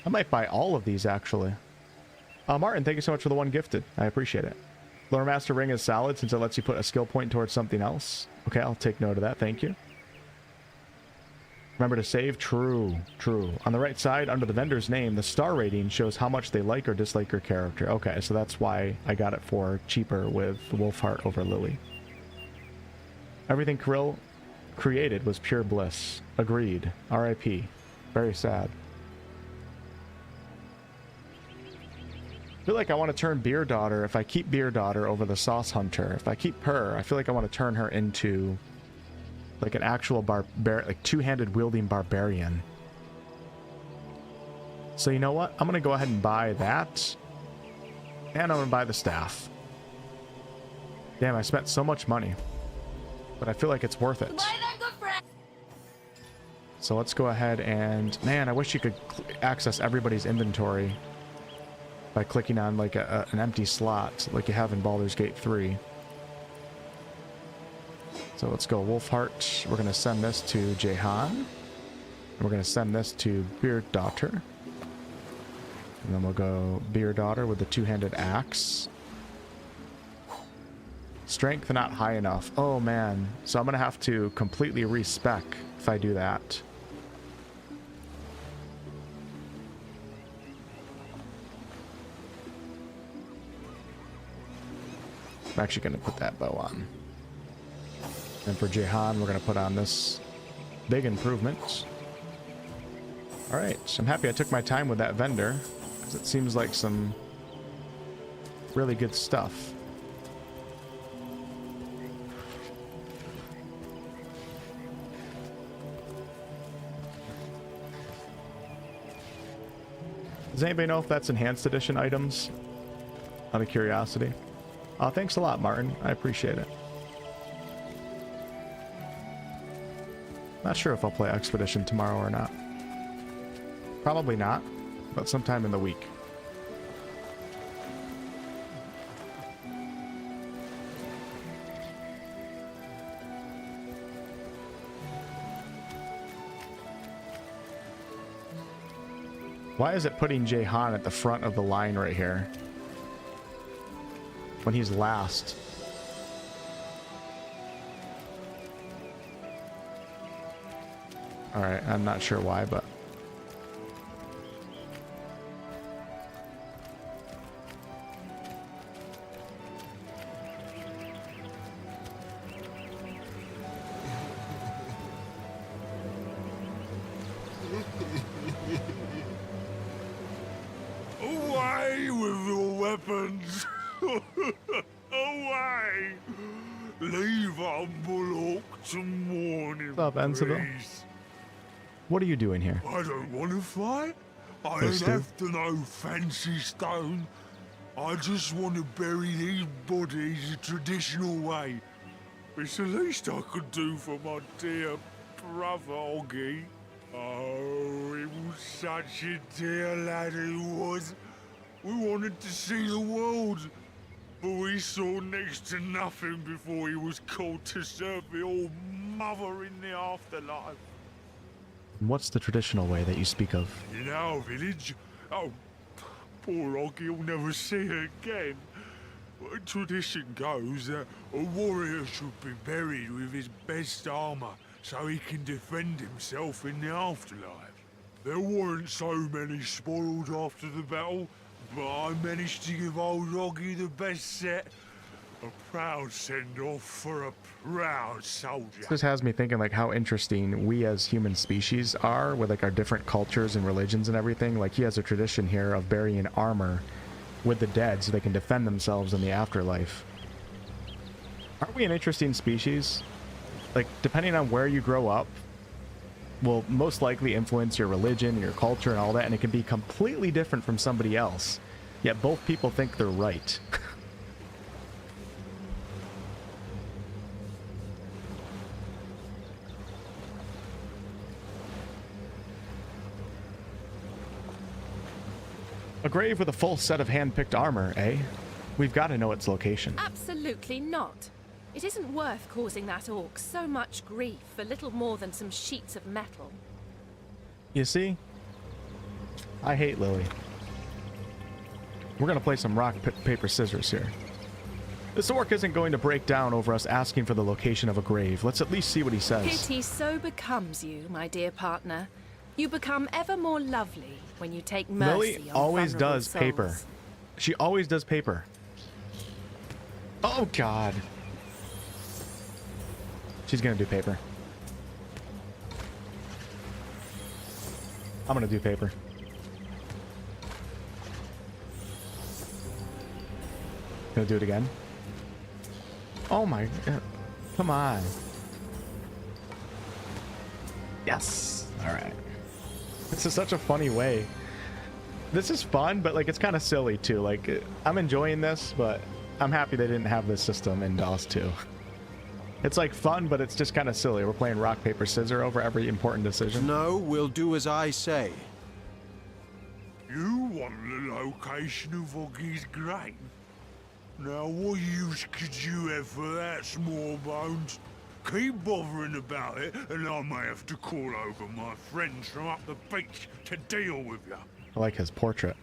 I might buy all of these, actually. Martin, thank you so much for the one gifted. I appreciate it. Lore Master Ring is solid since it lets you put a skill point towards something else. Okay, I'll take note of that. Thank you. Remember to save? True, true. On the right side, under the vendor's name, the star rating shows how much they like or dislike your character. Okay, so that's why I got it for cheaper with Wolfheart over Lily. Everything Kirill created was pure bliss. Agreed. R.I.P. Very sad. I feel like I want to turn Beer Daughter, if I keep Beer Daughter over the Sauce Hunter, if I keep her, I feel like I want to turn her into like an actual like two-handed wielding barbarian. So you know what? I'm going to go ahead and buy that. And I'm going to buy the staff. Damn, I spent so much money. But I feel like it's worth it. So let's go ahead and... Man, I wish you could access everybody's inventory by clicking on like an empty slot like you have in Baldur's Gate 3. So let's go Wolfheart. We're going to send this to Jehan. And we're going to send this to Beard Daughter. And then we'll go Beard Daughter with the two-handed axe. Strength not high enough. Oh man. So I'm going to have to completely respec if I do that. I'm actually going to put that bow on. And for Jehan, we're going to put on this big improvement. Alright, so I'm happy I took my time with that vendor, because it seems like some really good stuff. Does anybody know if that's enhanced edition items? Out of curiosity. Thanks a lot, Martin. I appreciate it. Not sure if I'll play Expedition tomorrow or not. Probably not, but sometime in the week. Why is it putting Jehan at the front of the line right here? When he's last. Alright, I'm not sure why, but... Away with your weapons! Away! Leave humble Orc to morning, What's up, Ensibil? What are you doing here? I don't want to fight. I Hey, don't Stu. have to know fancy stone. I just want to bury these bodies the traditional way. It's the least I could do for my dear brother Oggy. Oh, he was such a dear lad he was. We wanted to see the world, but we saw next to nothing before he was called to serve the All Mother in the afterlife. What's the traditional way that you speak of? In our village, oh, poor Oggy will never see it again. Tradition goes that a warrior should be buried with his best armor so he can defend himself in the afterlife. There weren't so many spoiled after the battle, but I managed to give old Oggy the best set. A proud send-off for a proud soldier. This has me thinking like how interesting we as human species are with like our different cultures and religions and everything. Like he has a tradition here of burying armor with the dead so they can defend themselves in the afterlife. Aren't we an interesting species? Like depending on where you grow up will most likely influence your religion, your culture and all that, and it can be completely different from somebody else. Yet both people think they're right. A grave with a full set of hand-picked armor, eh? We've got to know its location. Absolutely not. It isn't worth causing that orc so much grief for little more than some sheets of metal. You see? I hate Lily. We're gonna play some rock, paper, scissors here. This orc isn't going to break down over us asking for the location of a grave. Let's at least see what he says. Pity so becomes you, my dear partner. You become ever more lovely when you take mercy Lily on always vulnerable does souls. paper. She always does paper. Oh God. She's gonna do paper. I'm gonna do paper. Gonna do it again. Oh my God. Come on. Yes. All right. This is such a funny way. This is fun, but like it's kind of silly too. Like I'm enjoying this, but I'm happy they didn't have this system in DOS 2. It's like fun, but it's just kind of silly. We're playing rock, paper, scissors over every important decision. No, we'll do as I say. You want the location of Oggy's grave? Now, what use could you have for that, small bones? Keep bothering about it, and I may have to call over my friends from up the beach to deal with you. I like his portrait.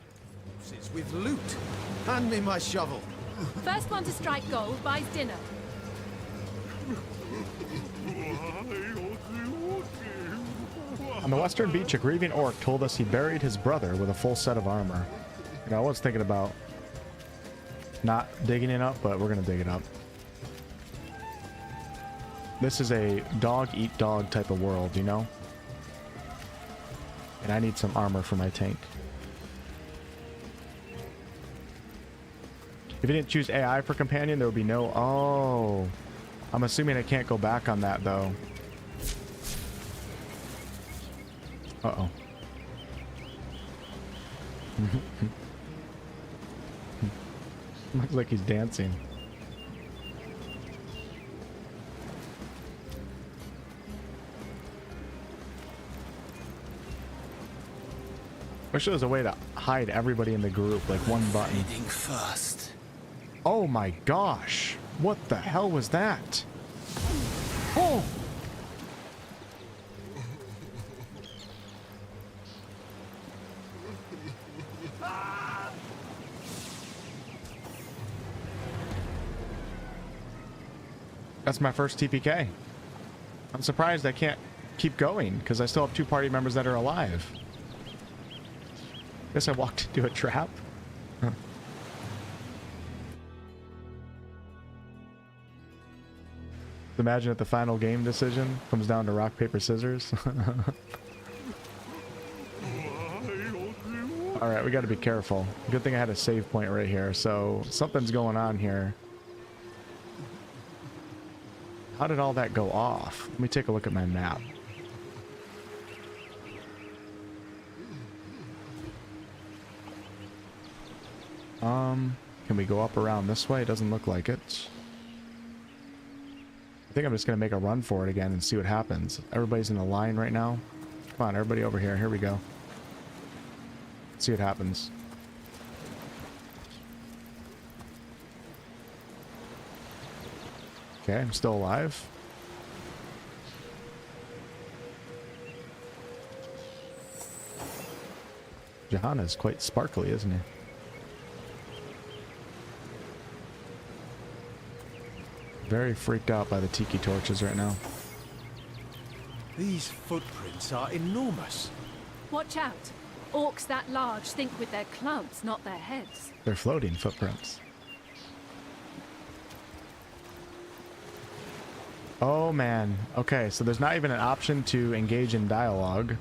It's with loot. Hand me my shovel. First one to strike gold buys dinner. On the western beach, a grieving orc told us he buried his brother with a full set of armor. You know, I was thinking about not digging it up, but we're gonna dig it up. This is a dog-eat-dog type of world, you know? And I need some armor for my tank. If you didn't choose AI for companion, there would be no... Oh. I'm assuming I can't go back on that, though. Uh-oh. Looks like he's dancing. Wish there was a way to hide everybody in the group, like one button. First. Oh my gosh! What the hell was that? Oh! That's my first TPK. I'm surprised I can't keep going because I still have 2 party members that are alive. Guess I walked into a trap. Huh. Imagine if the final game decision comes down to rock, paper, scissors. Alright, we gotta be careful. Good thing I had a save point right here, so something's going on here. How did all that go off? Let me take a look at my map. Can we go up around this way? It doesn't look like it. I think I'm just gonna make a run for it again and see what happens. Everybody's in a line right now. Come on, everybody over here. Here we go. Let's see what happens. Okay, I'm still alive. Johanna is quite sparkly, isn't he? Very freaked out by the tiki torches right now. These footprints are enormous. Watch out. Orcs that large think with their clubs, not their heads. They're floating footprints. Oh man. Okay, so there's not even an option to engage in dialogue.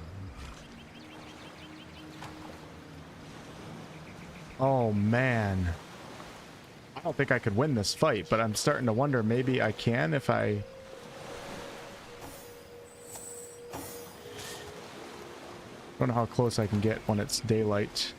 Oh man. I don't think I could win this fight, but I'm starting to wonder maybe I can if I... Don't know how close I can get when it's daylight.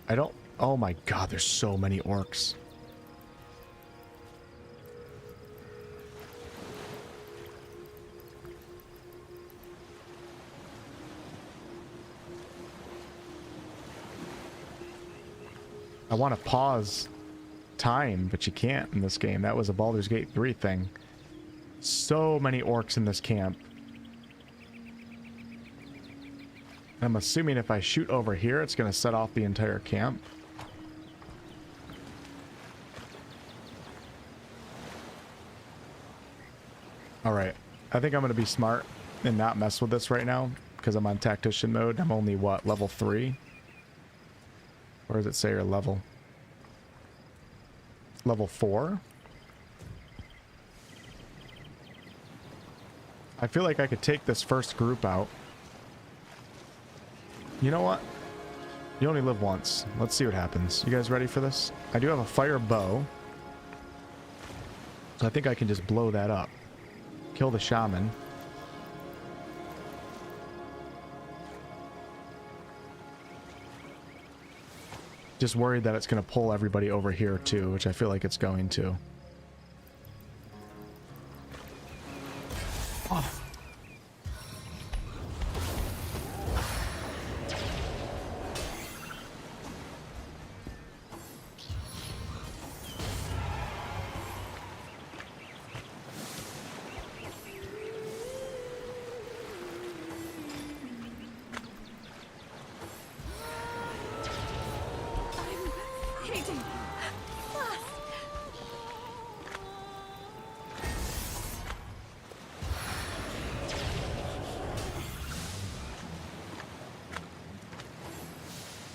I don't... Oh my god, there's so many orcs. I want to pause time, but you can't in this game. That was a Baldur's Gate 3 thing. So many orcs in this camp. I'm assuming if I shoot over here, it's going to set off the entire camp. Alright. I think I'm going to be smart and not mess with this right now, because I'm on Tactician mode. I'm only, what, level 3? Or does it say your level? Level 4? I feel like I could take this first group out. You know what? You only live once. Let's see what happens. You guys ready for this? I do have a fire bow. So I think I can just blow that up. Kill the shaman. Just worried that it's going to pull everybody over here too, which I feel like it's going to. Oh.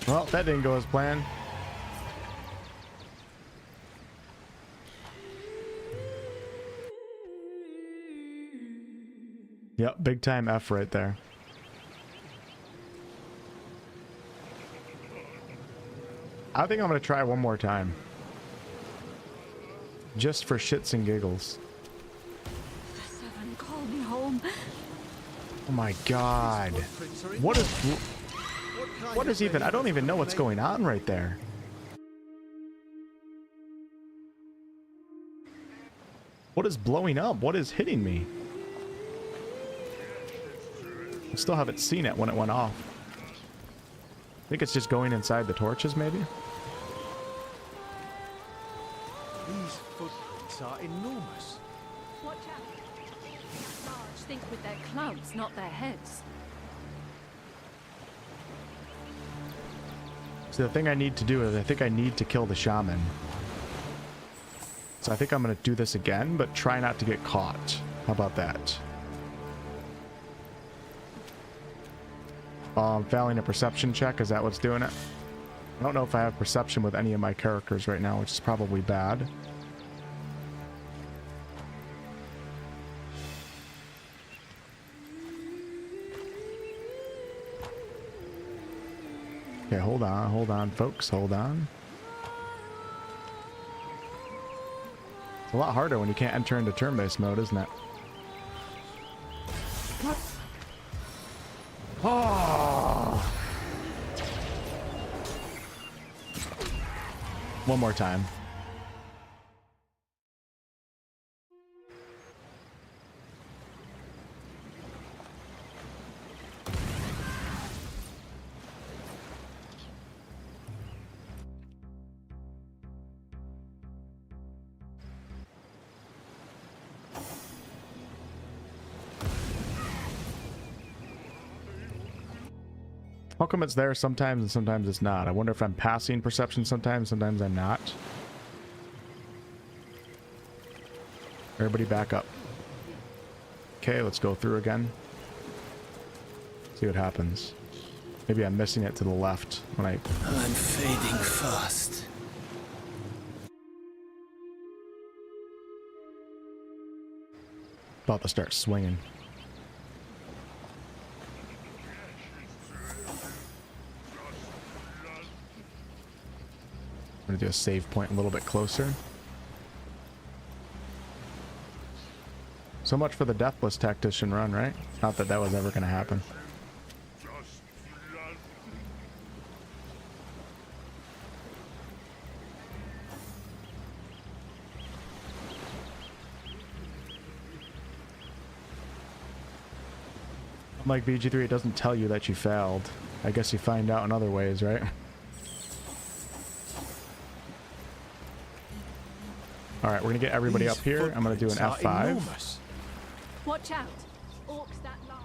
Well, that didn't go as planned. Yep, big time F right there. I think I'm going to try one more time. Just for shits and giggles. Seven, call me home. Oh my god. What is... What is even... I don't even know what's going on right there. What is blowing up? What is hitting me? I still haven't seen it when it went off. I think it's just going inside the torches, maybe? These footprints are enormous. Watch out. Large think with their clubs, not their heads. So the thing I need to do is I think I need to kill the shaman. So I think I'm going to do this again, but try not to get caught. How about that? Failing a perception check, is that what's doing it? I don't know if I have perception with any of my characters right now, which is probably bad. Okay, hold on, folks, hold on. It's a lot harder when you can't enter into turn-based mode, isn't it? What? Oh! One more time. How come it's there sometimes and sometimes it's not? I wonder if I'm passing perception sometimes I'm not. Everybody back up. Okay, let's go through again. See what happens. Maybe I'm missing it to the left when I'm fading fast. About to start swinging. I'm gonna do a save point a little bit closer. So much for the deathless tactician run, right? Not that that was ever gonna happen. Like BG3, it doesn't tell you that you failed. I guess you find out in other ways, right? Alright, we're gonna get everybody up here. I'm gonna do an F5. Enormous. Watch out. Orcs that large.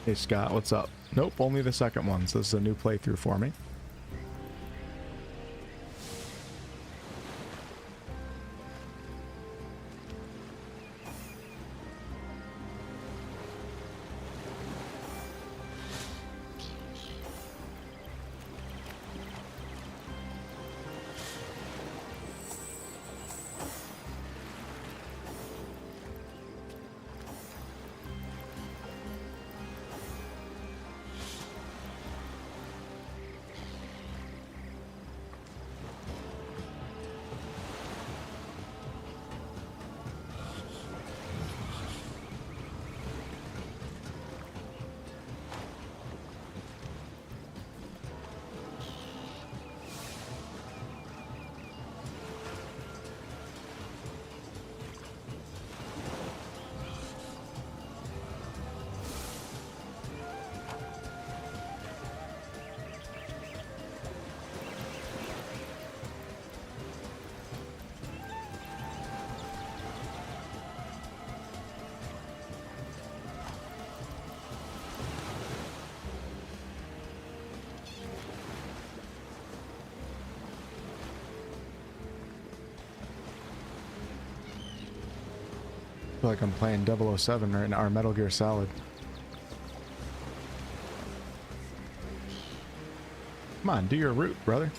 Hey Scott, what's up? Nope, only the second one, so this is a new playthrough for me. I feel like I'm playing 007 right now, or Metal Gear Solid. Come on, do your route, brother.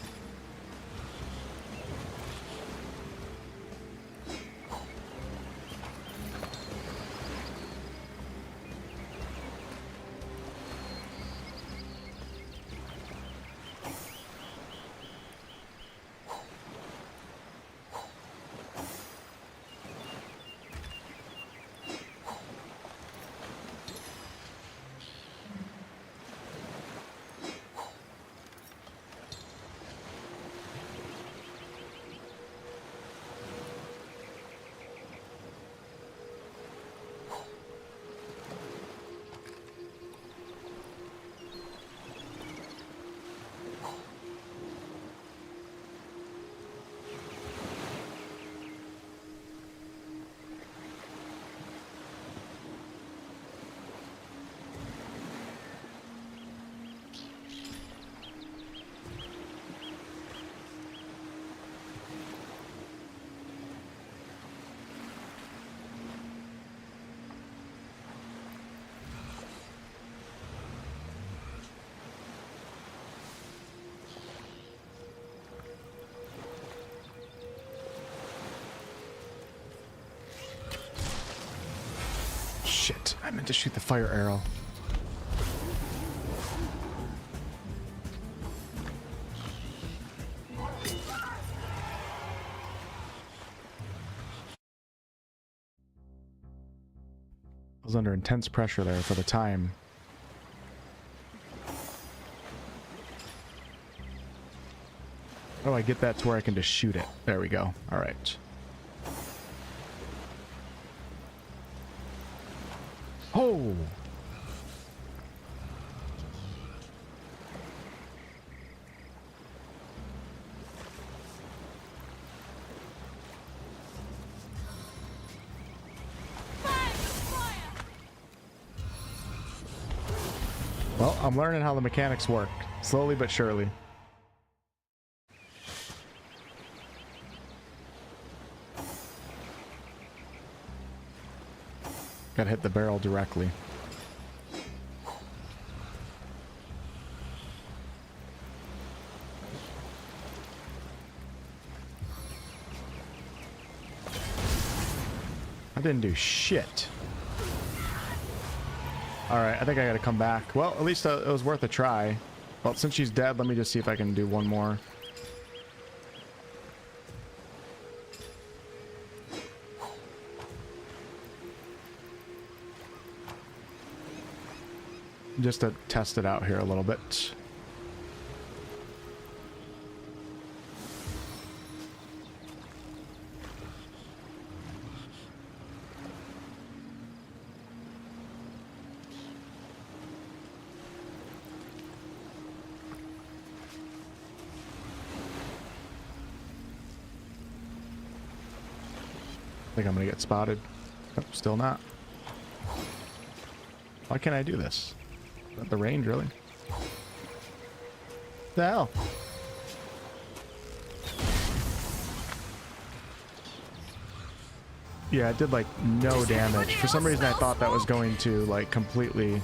Shit, I meant to shoot the fire arrow. I was under intense pressure there for the time. How do I get that to where I can just shoot it? There we go. All right. Oh! Well, I'm learning how the mechanics work, slowly but surely. Gotta hit the barrel directly. I didn't do shit. Alright, I think I gotta come back. Well, at least it was worth a try. Well, since she's dead, let me just see if I can do one more. Just to test it out here a little bit. I think I'm gonna get spotted. Nope, still not. Why can't I do this? Is that the range, really? The hell? Yeah, it did like no damage. For some reason I thought that was going to like completely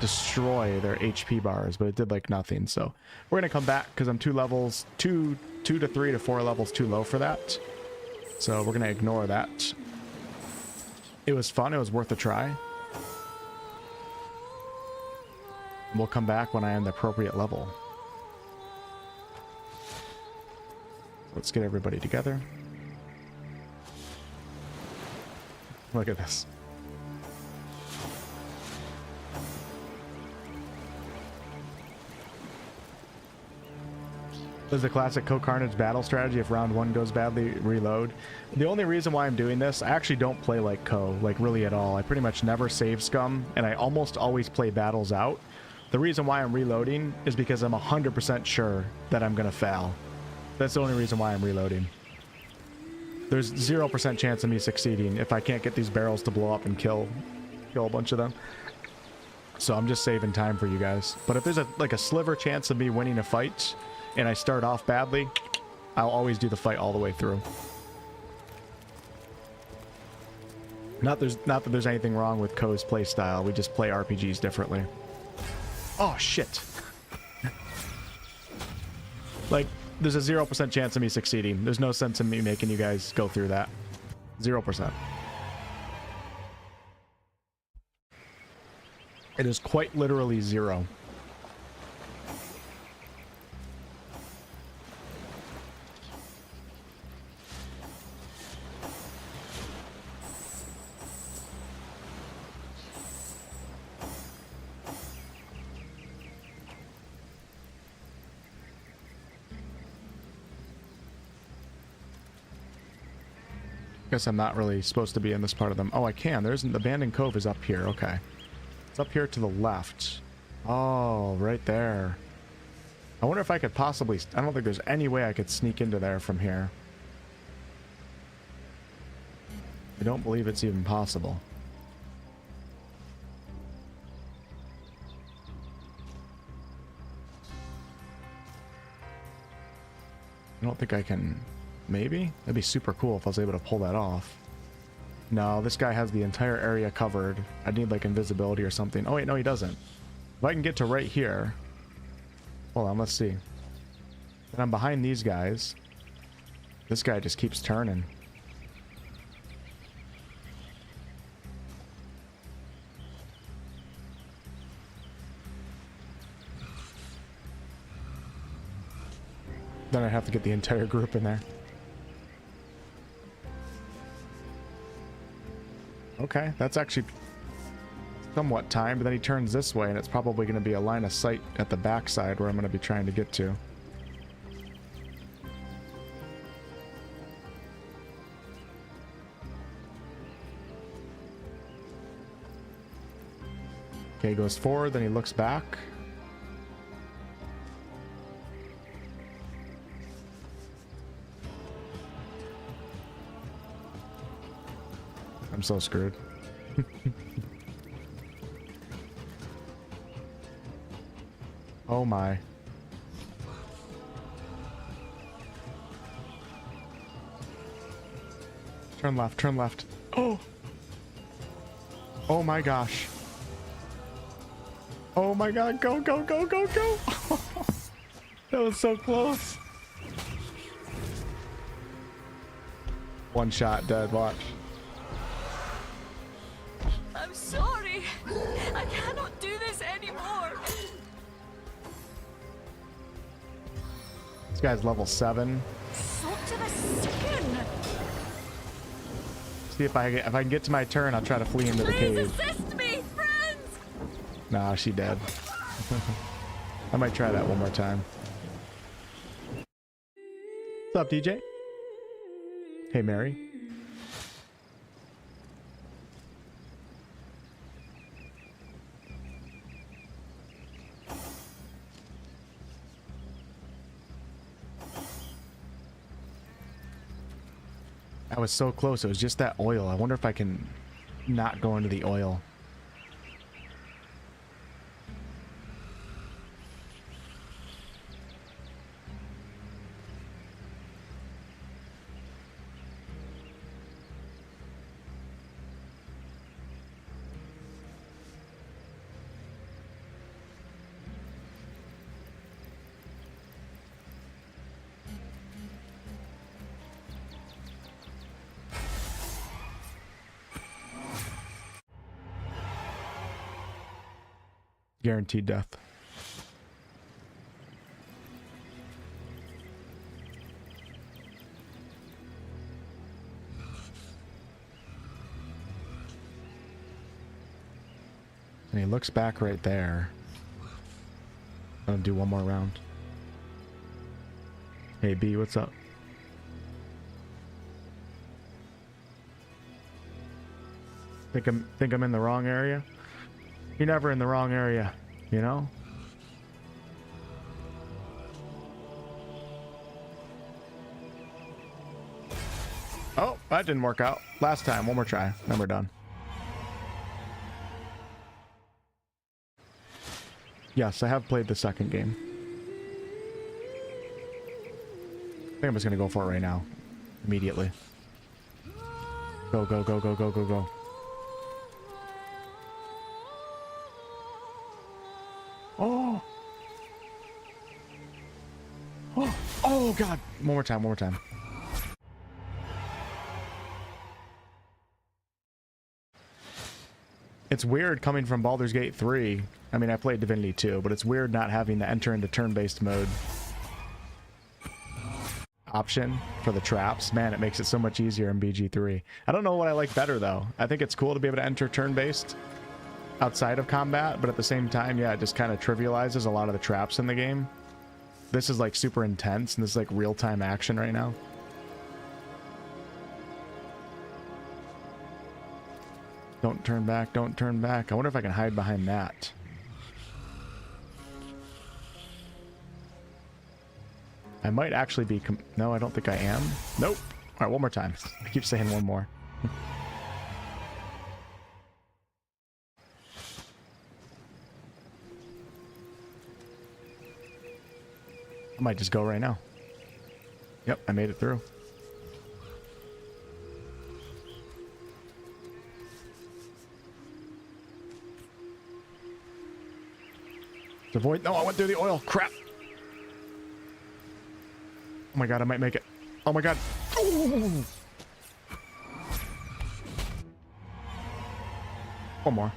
destroy their HP bars, but it did like nothing. So we're gonna come back because I'm 2 to 3 to 4 levels too low for that. So we're gonna ignore that. It was fun, it was worth a try. We'll come back when I am the appropriate level. Let's get everybody together. Look at this. This is the classic Co-Carnage battle strategy. If round 1 goes badly, reload. The only reason why I'm doing this, I actually don't play like Co, like really at all. I pretty much never save scum, and I almost always play battles out. The reason why I'm reloading is because I'm 100% sure that I'm gonna fail. That's the only reason why I'm reloading. There's 0% chance of me succeeding if I can't get these barrels to blow up and kill a bunch of them. So I'm just saving time for you guys. But if there's like a sliver chance of me winning a fight, and I start off badly, I'll always do the fight all the way through. Not that there's anything wrong with Ko's playstyle, we just play RPGs differently. Oh shit! Like, there's a 0% chance of me succeeding. There's no sense in me making you guys go through that. 0%. It is quite literally 0. Guess I'm not really supposed to be in this part of them. Oh, I can. There's the abandoned cove is up here. Okay. It's up here to the left. Oh, right there. I wonder if I could possibly... I don't think there's any way I could sneak into there from here. I don't believe it's even possible. I don't think I can... Maybe? That'd be super cool if I was able to pull that off. No, this guy has the entire area covered. I'd need like invisibility or something. Oh wait, no he doesn't. If I can get to right here... Hold on, let's see. And I'm behind these guys. This guy just keeps turning. Then I'd have to get the entire group in there. Okay, that's actually somewhat timed, but then he turns this way and it's probably going to be a line of sight at the backside where I'm going to be trying to get to. Okay, he goes forward, then he looks back. I'm so screwed. Oh my. Turn left, turn left. Oh! Oh my gosh. Oh my god, go, go, go, go, go! That was so close. One shot, dead, watch. I'm I'm sorry. I cannot do this anymore. This guy's level 7. Sort of a skin. See if I can get to my turn, I'll try to flee into the cave. Assist me, friends. Nah, she dead. I might try that one more time. What's up, DJ? Hey, Mary. I was so close. It was just that oil. I wonder if I can not go into the oil. Guaranteed death. And he looks back right there. I'm gonna do one more round. Hey B, what's up? Think I'm in the wrong area? You're never in the wrong area, you know? Oh, that didn't work out. Last time, one more try. Then we're done. Yes, I have played the second game. I think I'm just gonna go for it right now. Immediately. Go, go, go, go, go, go, go. Oh! Oh! Oh, God! One more time, one more time. It's weird coming from Baldur's Gate 3. I mean, I played Divinity 2, but it's weird not having the enter into turn-based mode option for the traps. Man, it makes it so much easier in BG3. I don't know what I like better, though. I think it's cool to be able to enter turn-based outside of combat, but at the same time, yeah, it just kind of trivializes a lot of the traps in the game. This is like super intense, and this is like real-time action right now. Don't turn back, don't turn back. I wonder if I can hide behind that. I might actually be no, I don't think I am. Nope. All right, one more time. I keep saying one more. I might just go right now. Yep, I made it through. Avoid. No, I went through the oil. Crap. Oh my God, I might make it. Oh my God. Ooh. One more.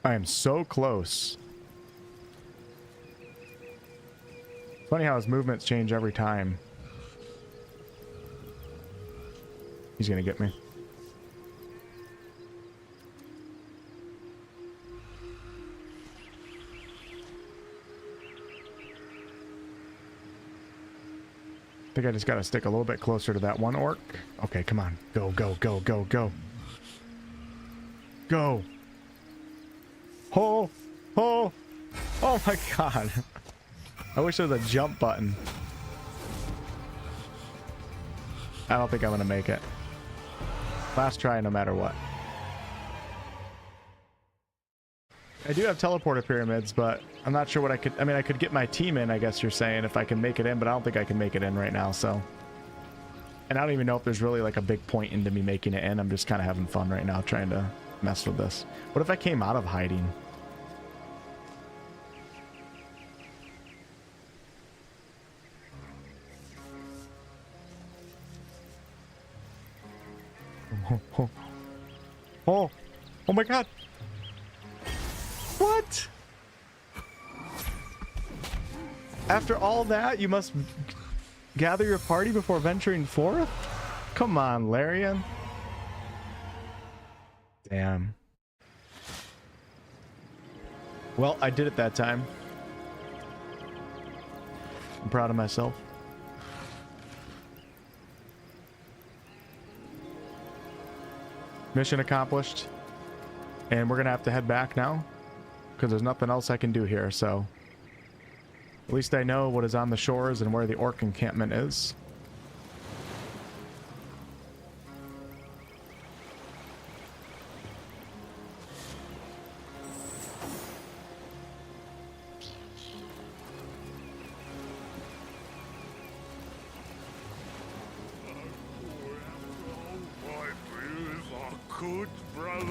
I am so close. Funny how his movements change every time. He's gonna get me. I think I just gotta stick a little bit closer to that one orc. Okay, come on. Go, go, go, go, go. Go. Oh, oh, oh my God. I wish there was a jump button. I don't think I'm gonna make it. Last try no matter what. I do have teleporter pyramids, but I'm not sure what I could... I mean, I could get my team in, I guess you're saying, if I can make it in, but I don't think I can make it in right now, so... And I don't even know if there's really like a big point into me making it in. I'm just kind of having fun right now, trying to mess with this. What if I came out of hiding? Oh my god. What? After all that, you must gather your party before venturing forth? Come on, Larian. Damn. Well, I did it that time. I'm proud of myself. Mission accomplished. And we're gonna have to head back now, because there's nothing else I can do here, so at least I know what is on the shores and where the orc encampment is. Good brother.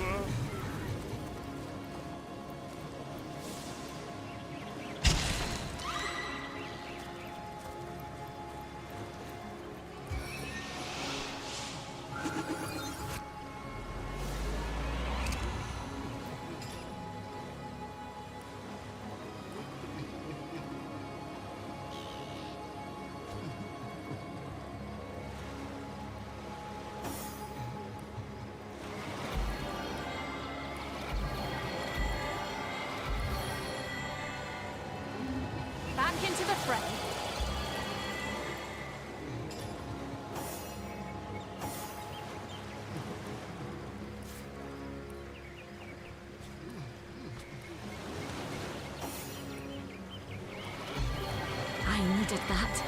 Into the fray. I needed that.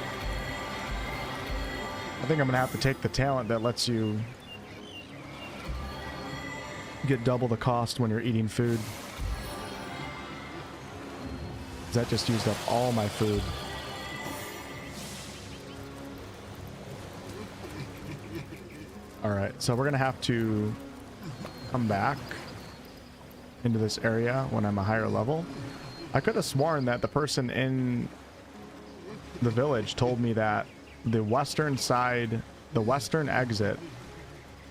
I think I'm gonna have to take the talent that lets you get double the cost when you're eating food. That just used up all my food. Alright, so we're gonna have to come back into this area when I'm a higher level. I could have sworn that the person in the village told me that the western side, the western exit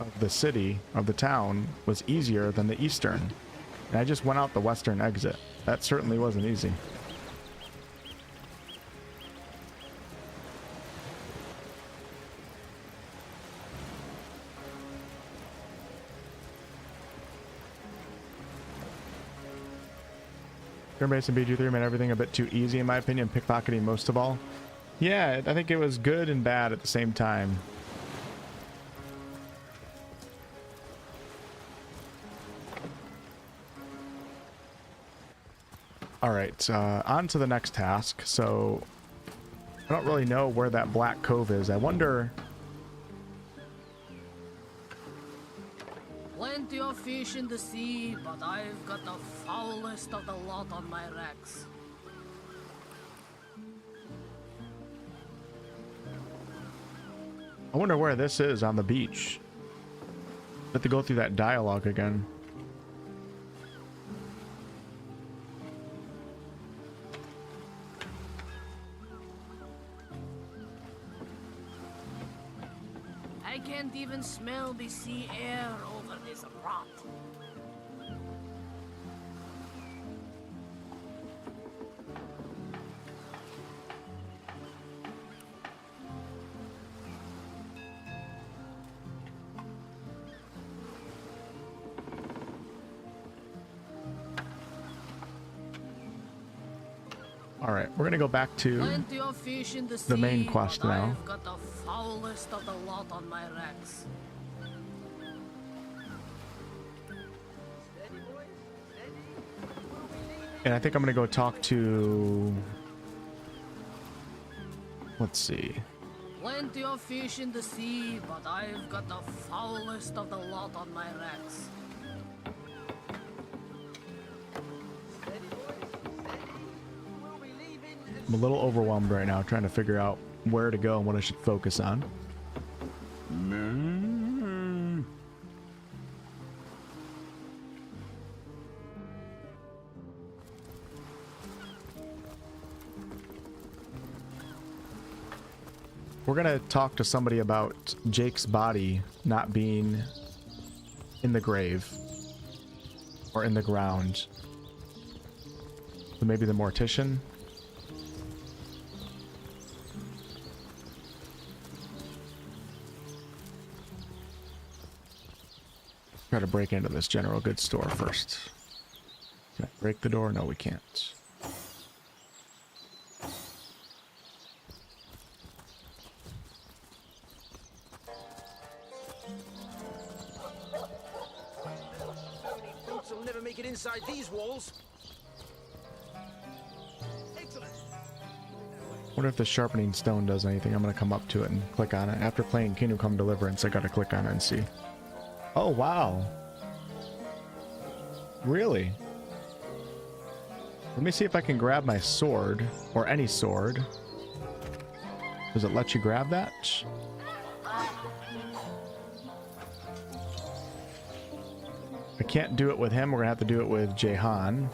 of the city, of the town, was easier than the eastern. And I just went out the western exit. That certainly wasn't easy. Base and BG3 made everything a bit too easy in my opinion, pickpocketing most of all. Yeah, I think it was good and bad at the same time. Alright, on to the next task. So, I don't really know where that black cove is. I wonder... Plenty of fish in the sea, but I've got the foulest of the lot on my racks. I wonder where this is on the beach. I have to go through that dialogue again. I can't even smell the sea air over this rot. Alright, we're gonna go back to the main quest now. I've got the foulest of the lot on my racks. And I think I'm gonna go talk to... Let's see. Plenty of fish in the sea, but I've got the foulest of the lot on my racks. I'm a little overwhelmed right now trying to figure out where to go and what I should focus on. We're gonna talk to somebody about Jake's body not being in the grave or in the ground. So maybe the mortician. Try to break into this general goods store first. Can I break the door? No, we can't. Folks will never make it inside these walls. Excellent. Wonder if the sharpening stone does anything. I'm gonna come up to it and click on it. After playing Kingdom Come Deliverance, I gotta click on it and see. Oh, wow. Really? Let me see if I can grab my sword, or any sword. Does it let you grab that? I can't do it with him. We're gonna have to do it with Jehan.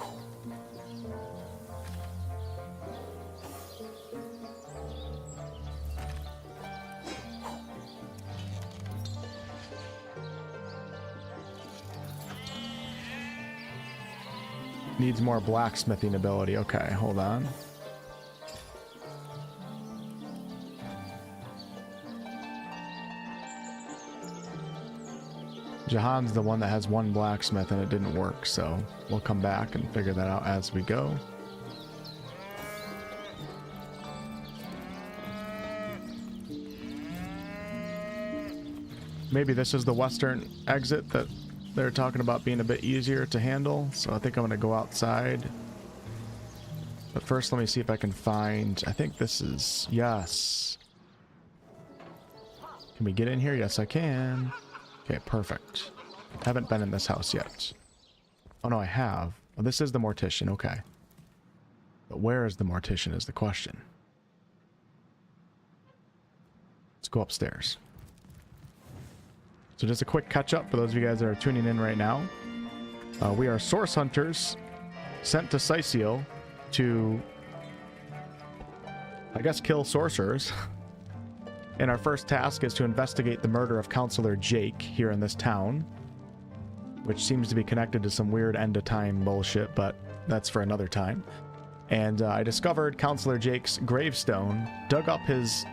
Needs more blacksmithing ability. Okay, hold on. Jahan's the one that has one blacksmith and it didn't work, so we'll come back and figure that out as we go. Maybe this is the western exit that they're talking about being a bit easier to handle, so I think I'm going to go outside. But first, let me see if I can find... I think this is... Yes. Can we get in here? Yes, I can. Okay, perfect. Haven't been in this house yet. Oh, no, I have. Oh, this is the mortician. Okay. But where is the mortician is the question. Let's go upstairs. So just a quick catch up for those of you guys that are tuning in right now. We are source hunters sent to Sicil to, I guess, kill sorcerers. And our first task is to investigate the murder of Counselor Jake here in this town, which seems to be connected to some weird end-of-time bullshit, but that's for another time. And I discovered Counselor Jake's gravestone, dug up his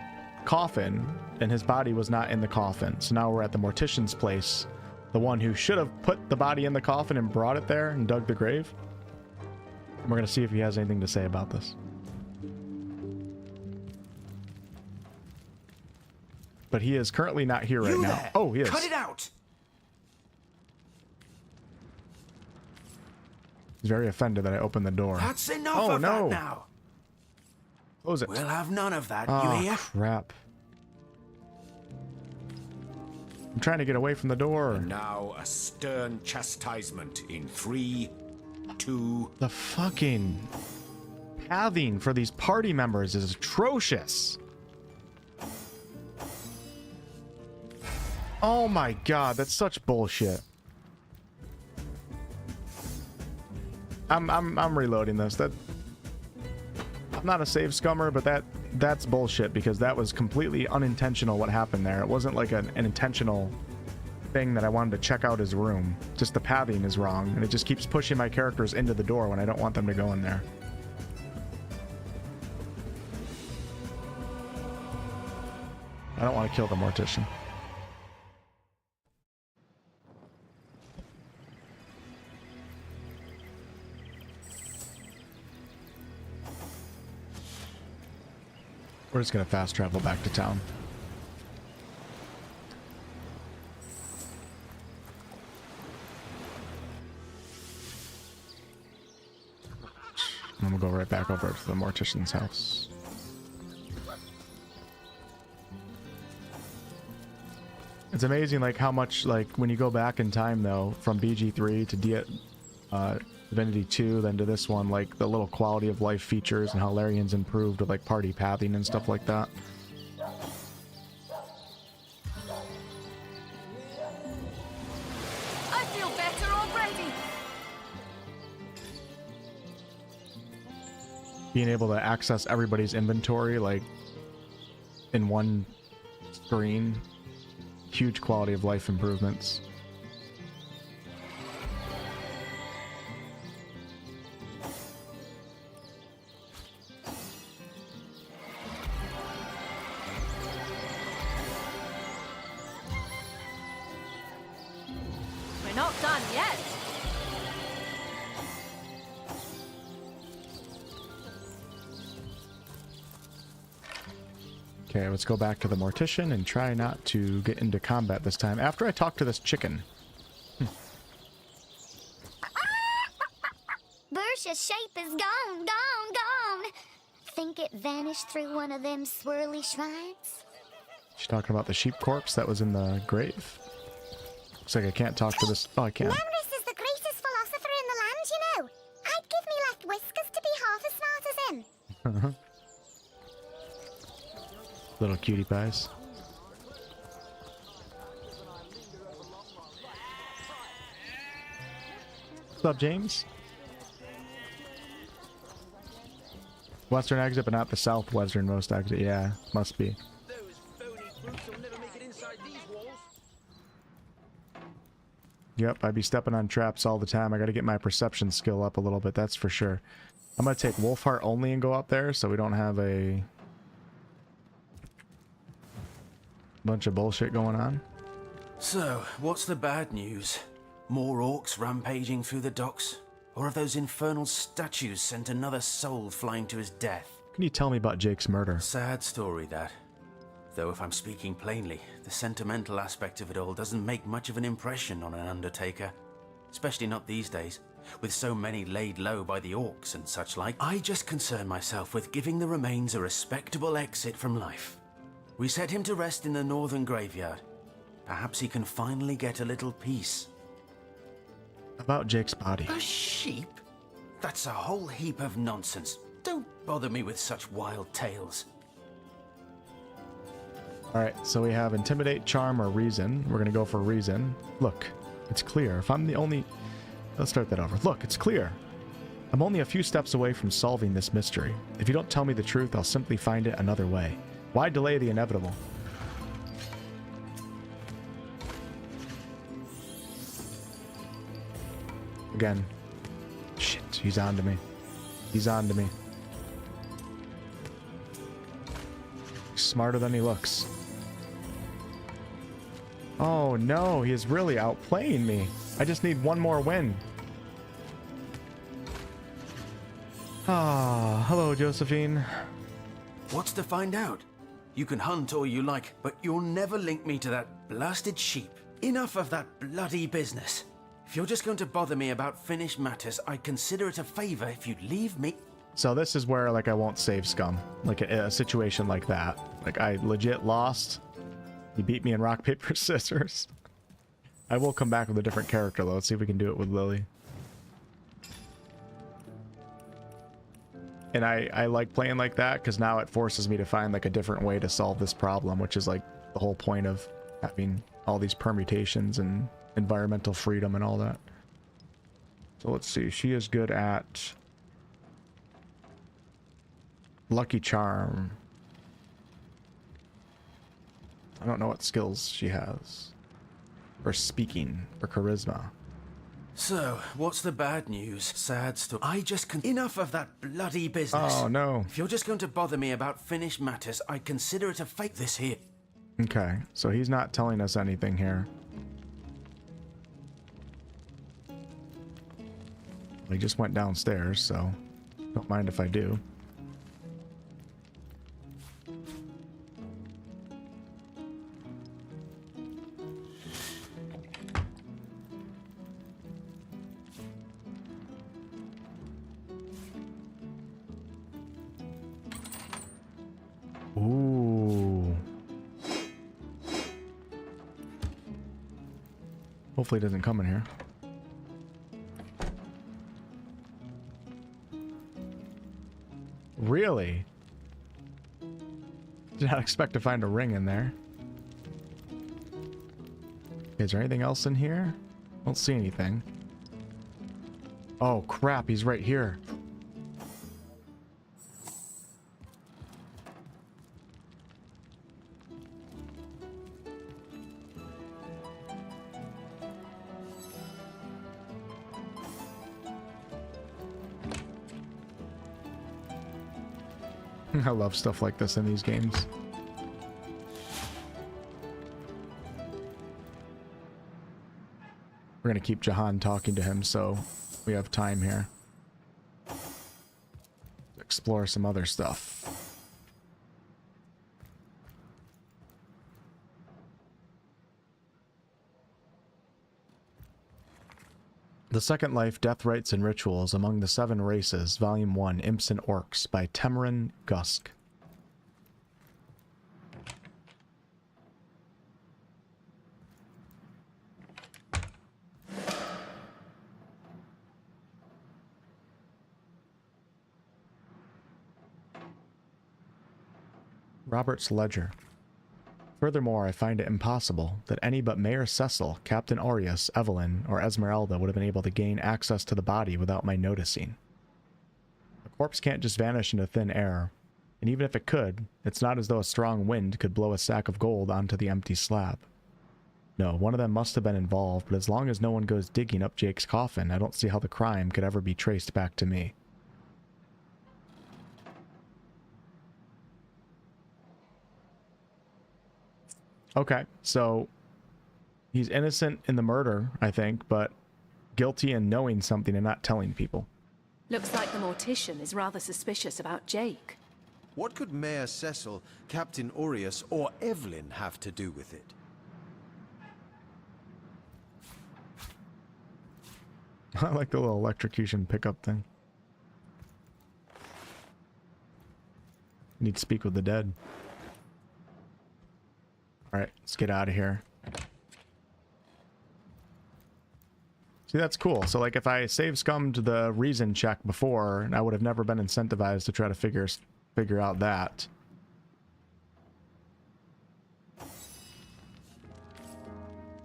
coffin, and his body was not in the coffin. So now we're at the mortician's place, the one who should have put the body in the coffin and brought it there and dug the grave. And we're going to see if he has anything to say about this. But he is currently not here right now. There. Oh, he is. Cut it out. He's very offended that I opened the door. That's enough of that now. Close it. We'll have none of that, Oh, you hear? crap. I'm trying to get away from the door. And now a stern chastisement in 3, 2... The fucking pathing for these party members is atrocious. Oh my god, that's such bullshit. I'm reloading this. I'm not a save scummer, but that's bullshit because that was completely unintentional what happened there. It wasn't like an intentional thing that I wanted to check out his room. Just the pathing is wrong, and it just keeps pushing my characters into the door when I don't want them to go in there. I don't want to kill the mortician. We're just gonna fast travel back to town. And we'll go right back over to the mortician's house. It's amazing, like how much, like when you go back in time though, from BG3 to Divinity 2, then to this one, like the little quality of life features and how Larian's improved with like party pathing and stuff like that. I feel better already. Being able to access everybody's inventory like in one screen. Huge quality of life improvements. We're not done yet. Okay, let's go back to the Mortician and try not to get into combat this time. After I talk to this chicken. Bursha's shape is gone, gone, gone. Think it vanished through one of them swirly shrines? She's talking about the sheep corpse that was in the grave. Looks like I can't talk to this. Oh, I can. Lemris is the greatest philosopher in the land, you know. I'd give me left whiskers to be half as smart as him. Little cutie pies. What's up, James? Western exit, but not the southwesternmost exit. Yeah, must be. Yep, I'd be stepping on traps all the time. I gotta get my perception skill up a little bit, that's for sure. I'm gonna take Wolfheart only and go up there so we don't have a bunch of bullshit going on. So, what's the bad news? More orcs rampaging through the docks? Or have those infernal statues sent another soul flying to his death? Can you tell me about Jake's murder? Sad story, that. Though if I'm speaking plainly, the sentimental aspect of it all doesn't make much of an impression on an undertaker. Especially not these days, with so many laid low by the orcs and such like. I just concern myself with giving the remains a respectable exit from life. We set him to rest in the northern graveyard. Perhaps he can finally get a little peace. About Jake's body. A sheep? That's a whole heap of nonsense. Don't bother me with such wild tales. Alright, so we have Intimidate, Charm, or Reason. We're gonna go for Reason. Look, it's clear. If I'm the only... Let's start that over. Look, it's clear. I'm only a few steps away from solving this mystery. If you don't tell me the truth, I'll simply find it another way. Why delay the inevitable? Again. Shit, he's on to me. He's on to me. He's smarter than he looks. Oh no, he is really outplaying me. I just need one more win. Ah, hello, Josephine. What's to find out? You can hunt all you like, but you'll never link me to that blasted sheep. Enough of that bloody business. If you're just going to bother me about finished matters, I'd consider it a favor if you'd leave me. So this is where, like, I won't save Scum. Like, a situation like that. Like, I legit lost. He beat me in rock, paper, scissors. I will come back with a different character, though. Let's see if we can do it with Lily. And I like playing like that, because now it forces me to find, like, a different way to solve this problem, which is, like, the whole point of having all these permutations and environmental freedom and all that. So let's see. She is good at Lucky Charm. I don't know what skills she has. Or speaking, or charisma. So, what's the bad news? Sad story. Enough of that bloody business. Oh no. If you're just going to bother me about finished matters, I'd consider it a fake this here. Okay, so he's not telling us anything here. He just went downstairs, so don't mind if I do. Ooh. Hopefully it doesn't come in here. Really? Did not expect to find a ring in there. Is there anything else in here? Don't see anything. Oh crap, he's right here. I love stuff like this in these games. We're gonna keep Jahan talking to him so we have time here to explore some other stuff. The Second Life, Death Rites and Rituals Among the Seven Races, Volume 1, Imps and Orcs by Temerin Gusk. Robert's Ledger. Furthermore, I find it impossible that any but Mayor Cecil, Captain Aureus, Evelyn, or Esmeralda would have been able to gain access to the body without my noticing. A corpse can't just vanish into thin air, and even if it could, it's not as though a strong wind could blow a sack of gold onto the empty slab. No, one of them must have been involved, but as long as no one goes digging up Jake's coffin, I don't see how the crime could ever be traced back to me. Okay, so he's innocent in the murder, I think, but guilty in knowing something and not telling people. Looks like the mortician is rather suspicious about Jake. What could Mayor Cecil, Captain Aureus, or Evelyn have to do with it? I like the little electrocution pickup thing. Need to speak with the dead. Alright, let's get out of here. See, that's cool. So, like, if I save scummed the reason check before, I would have never been incentivized to try to figure out that.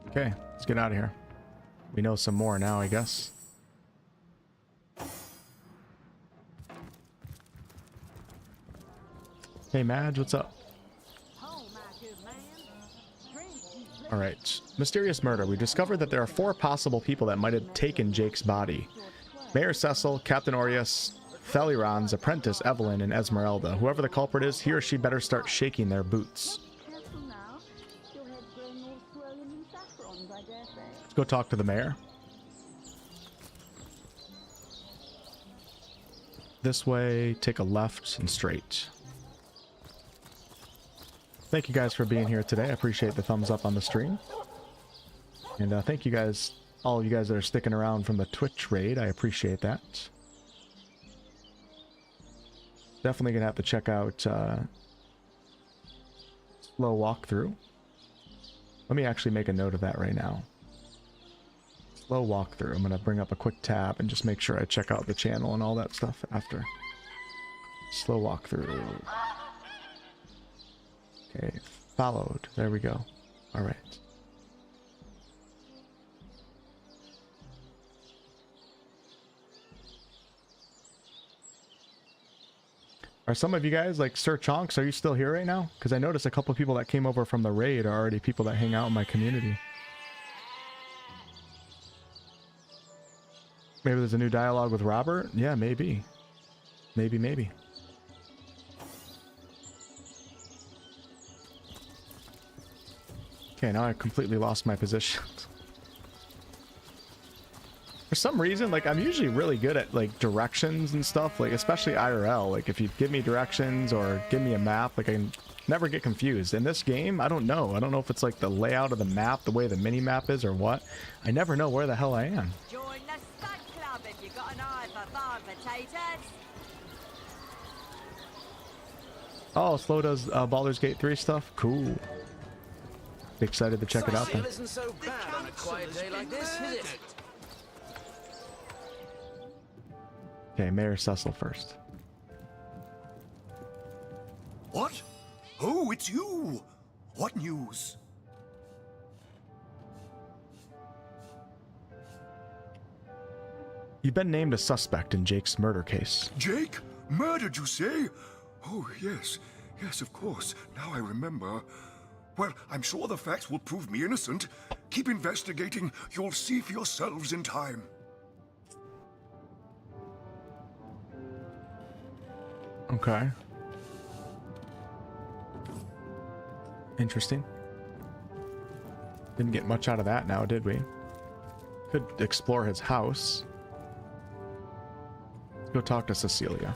Okay, let's get out of here. We know some more now, I guess. Hey, Madge, what's up? Alright, mysterious murder. We discovered that there are 4 possible people that might have taken Jake's body. Mayor Cecil, Captain Aureus, Theliron's apprentice Evelyn, and Esmeralda. Whoever the culprit is, he or she better start shaking their boots. Let's go talk to the mayor. This way, take a left and straight. Thank you guys for being here today. I appreciate the thumbs up on the stream. And thank you guys, all of you guys that are sticking around from the Twitch raid. I appreciate that. Definitely gonna have to check out slow walkthrough. Let me actually make a note of that right now. Slow walkthrough. I'm gonna bring up a quick tab and just make sure I check out the channel and all that stuff after. Slow walkthrough. Okay, followed. There we go. All right. Are some of you guys, like Sir Chonks, are you still here right now? Because I noticed a couple of people that came over from the raid are already people that hang out in my community. Maybe there's a new dialogue with Robert? Yeah, maybe. Maybe. Okay, now I completely lost my position. For some reason, like, I'm usually really good at, like, directions and stuff, like, especially IRL. Like, if you give me directions or give me a map, like, I can never get confused. In this game, I don't know. I don't know if it's, like, the layout of the map, the way the mini-map is, or what. I never know where the hell I am. Join the Stud Club if you got an eye for farm potatoes. Oh, Slow does Baldur's Gate 3 stuff? Cool. Excited to check it out then. Isn't so bad on a quiet day like this, is it? Okay, Mayor Cecil first. What? Oh, it's you! What news? You've been named a suspect in Jake's murder case. Jake? Murdered, you say? Oh, yes. Yes, of course. Now I remember. Well, I'm sure the facts will prove me innocent. Keep investigating. You'll see for yourselves in time. Okay. Interesting. Didn't get much out of that now, did we? Could explore his house. Let's go talk to Cecilia.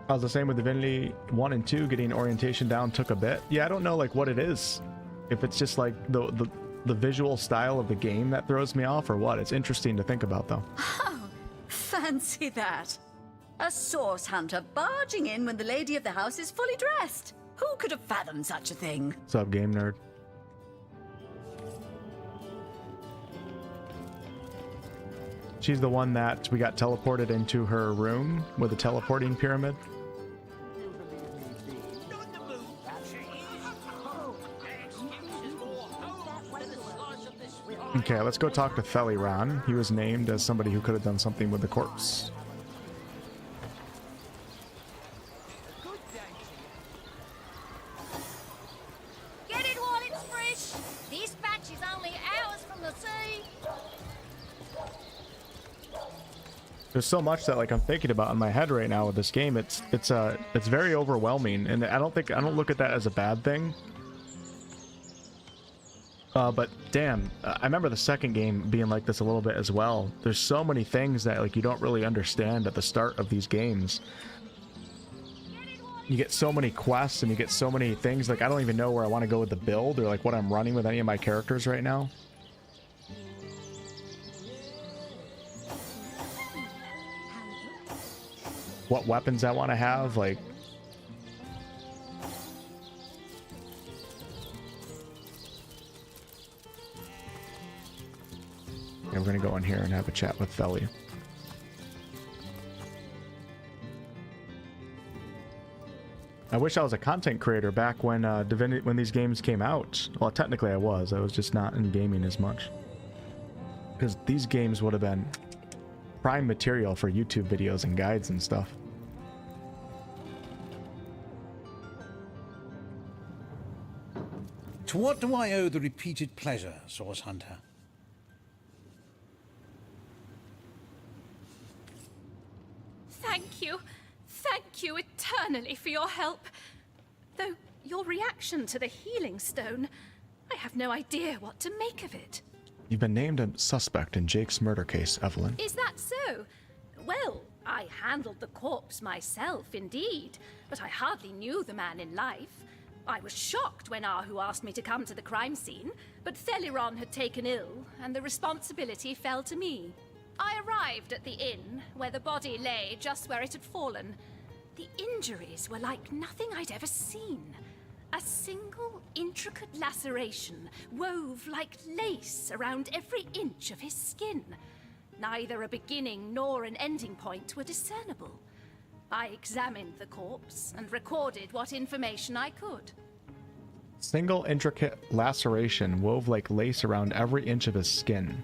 I was the same with Divinity 1 and 2. Getting orientation down took a bit. Yeah, I don't know like what it is. If it's just like the visual style of the game that throws me off or what. It's interesting to think about though. Oh, fancy that. A source hunter barging in when the lady of the house is fully dressed. Who could have fathomed such a thing? What's up, game nerd? She's the one that we got teleported into her room with a teleporting pyramid. Okay, let's go talk to Theliron. He was named as somebody who could have done something with the corpse. Get it while it's fresh. This batch is only hours from the sea. There's so much that like I'm thinking about in my head right now with this game. It's very overwhelming, and I don't look at that as a bad thing. But damn, I remember the second game being like this a little bit as well. There's so many things that like you don't really understand at the start of these games. You get so many quests and you get so many things, like I don't even know where I want to go with the build or like what I'm running with any of my characters right now. What weapons I want to have, like yeah, we're gonna go in here and have a chat with Theli. I wish I was a content creator back when Divinity, when these games came out. Well, technically I was just not in gaming as much. Because these games would have been prime material for YouTube videos and guides and stuff. To what do I owe the repeated pleasure, Source Hunter? Thank you eternally for your help. Though your reaction to the healing stone, I have no idea what to make of it. You've been named a suspect in Jake's murder case, Evelyn. Is that so? Well, I handled the corpse myself, indeed, but I hardly knew the man in life. I was shocked when Ahu asked me to come to the crime scene, but Theliron had taken ill, and the responsibility fell to me. I arrived at the inn, where the body lay just where it had fallen. The injuries were like nothing I'd ever seen. A single intricate laceration wove like lace around every inch of his skin. Neither a beginning nor an ending point were discernible. I examined the corpse and recorded what information I could. Single intricate laceration wove like lace around every inch of his skin.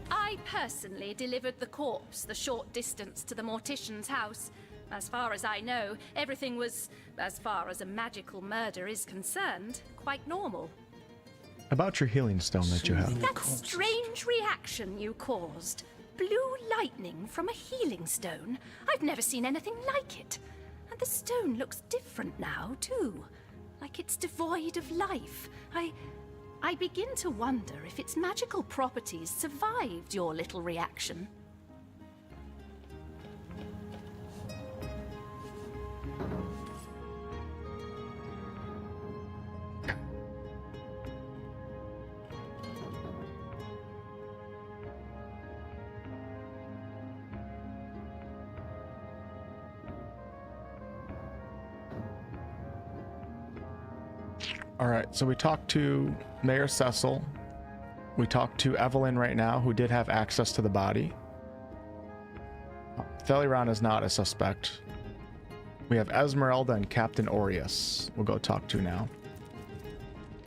I personally delivered the corpse the short distance to the mortician's house. As far as I know, everything was, as far as a magical murder is concerned, quite normal. About your healing stone that you have. That strange reaction you caused. Blue lightning from a healing stone. I've never seen anything like it. And the stone looks different now, too. Like it's devoid of life. I begin to wonder if its magical properties survived your little reaction. All right, so we talked to Mayor Cecil. We talked to Evelyn right now, who did have access to the body. Theliron is not a suspect. We have Esmeralda and Captain Aureus we'll go talk to now.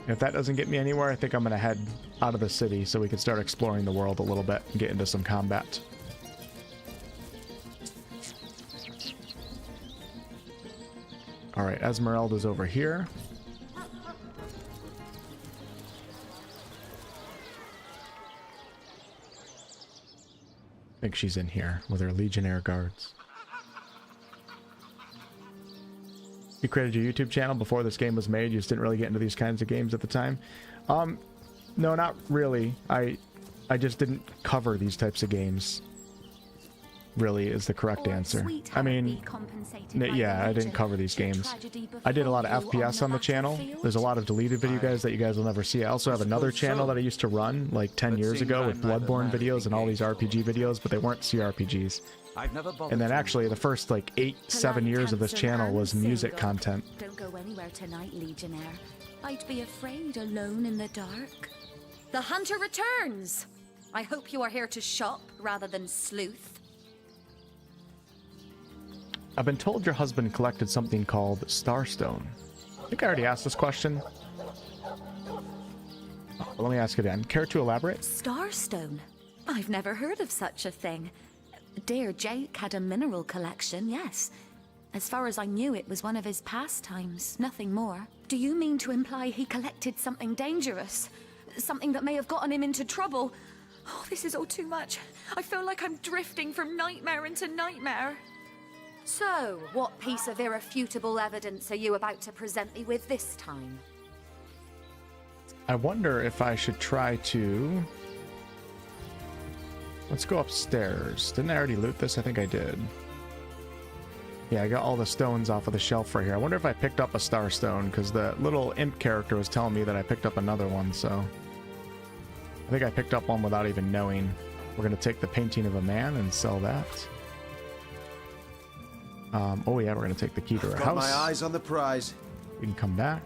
If that doesn't get me anywhere, I think I'm going to head out of the city so we can start exploring the world a little bit and get into some combat. All right, Esmeralda's over here. think she's in here with her Legionnaire guards. You created your YouTube channel before this game was made. You just didn't really get into these kinds of games at the time. No, not really. I just didn't cover these types of games. Really is the correct answer. I mean, yeah, I didn't cover these games. I did a lot of FPS on the channel. There's a lot of deleted video guys that you guys will never see. I also have another channel that I used to run like 10 years ago with Bloodborne videos and all these RPG videos, but they weren't CRPGs. And then actually the first like 8-7 years of this channel was music content. Don't go anywhere tonight, Legionnaire. I'd be afraid alone in the dark. The hunter returns! I hope you are here to shop rather than sleuth. I've been told your husband collected something called Starstone. I think I already asked this question. Let me ask it again. Care to elaborate? Starstone? I've never heard of such a thing. Dear Jake had a mineral collection, yes. As far as I knew, it was one of his pastimes, nothing more. Do you mean to imply he collected something dangerous? Something that may have gotten him into trouble? Oh, this is all too much. I feel like I'm drifting from nightmare into nightmare. So, what piece of irrefutable evidence are you about to present me with this time? I wonder if I should try to... Let's go upstairs. Didn't I already loot this? I think I did. Yeah, I got all the stones off of the shelf right here. I wonder if I picked up a Starstone, because the little imp character was telling me that I picked up another one, so... I think I picked up one without even knowing. We're going to take the painting of a man and sell that. Oh yeah, we're going to take the key to our house. Got my eyes on the prize. We can come back.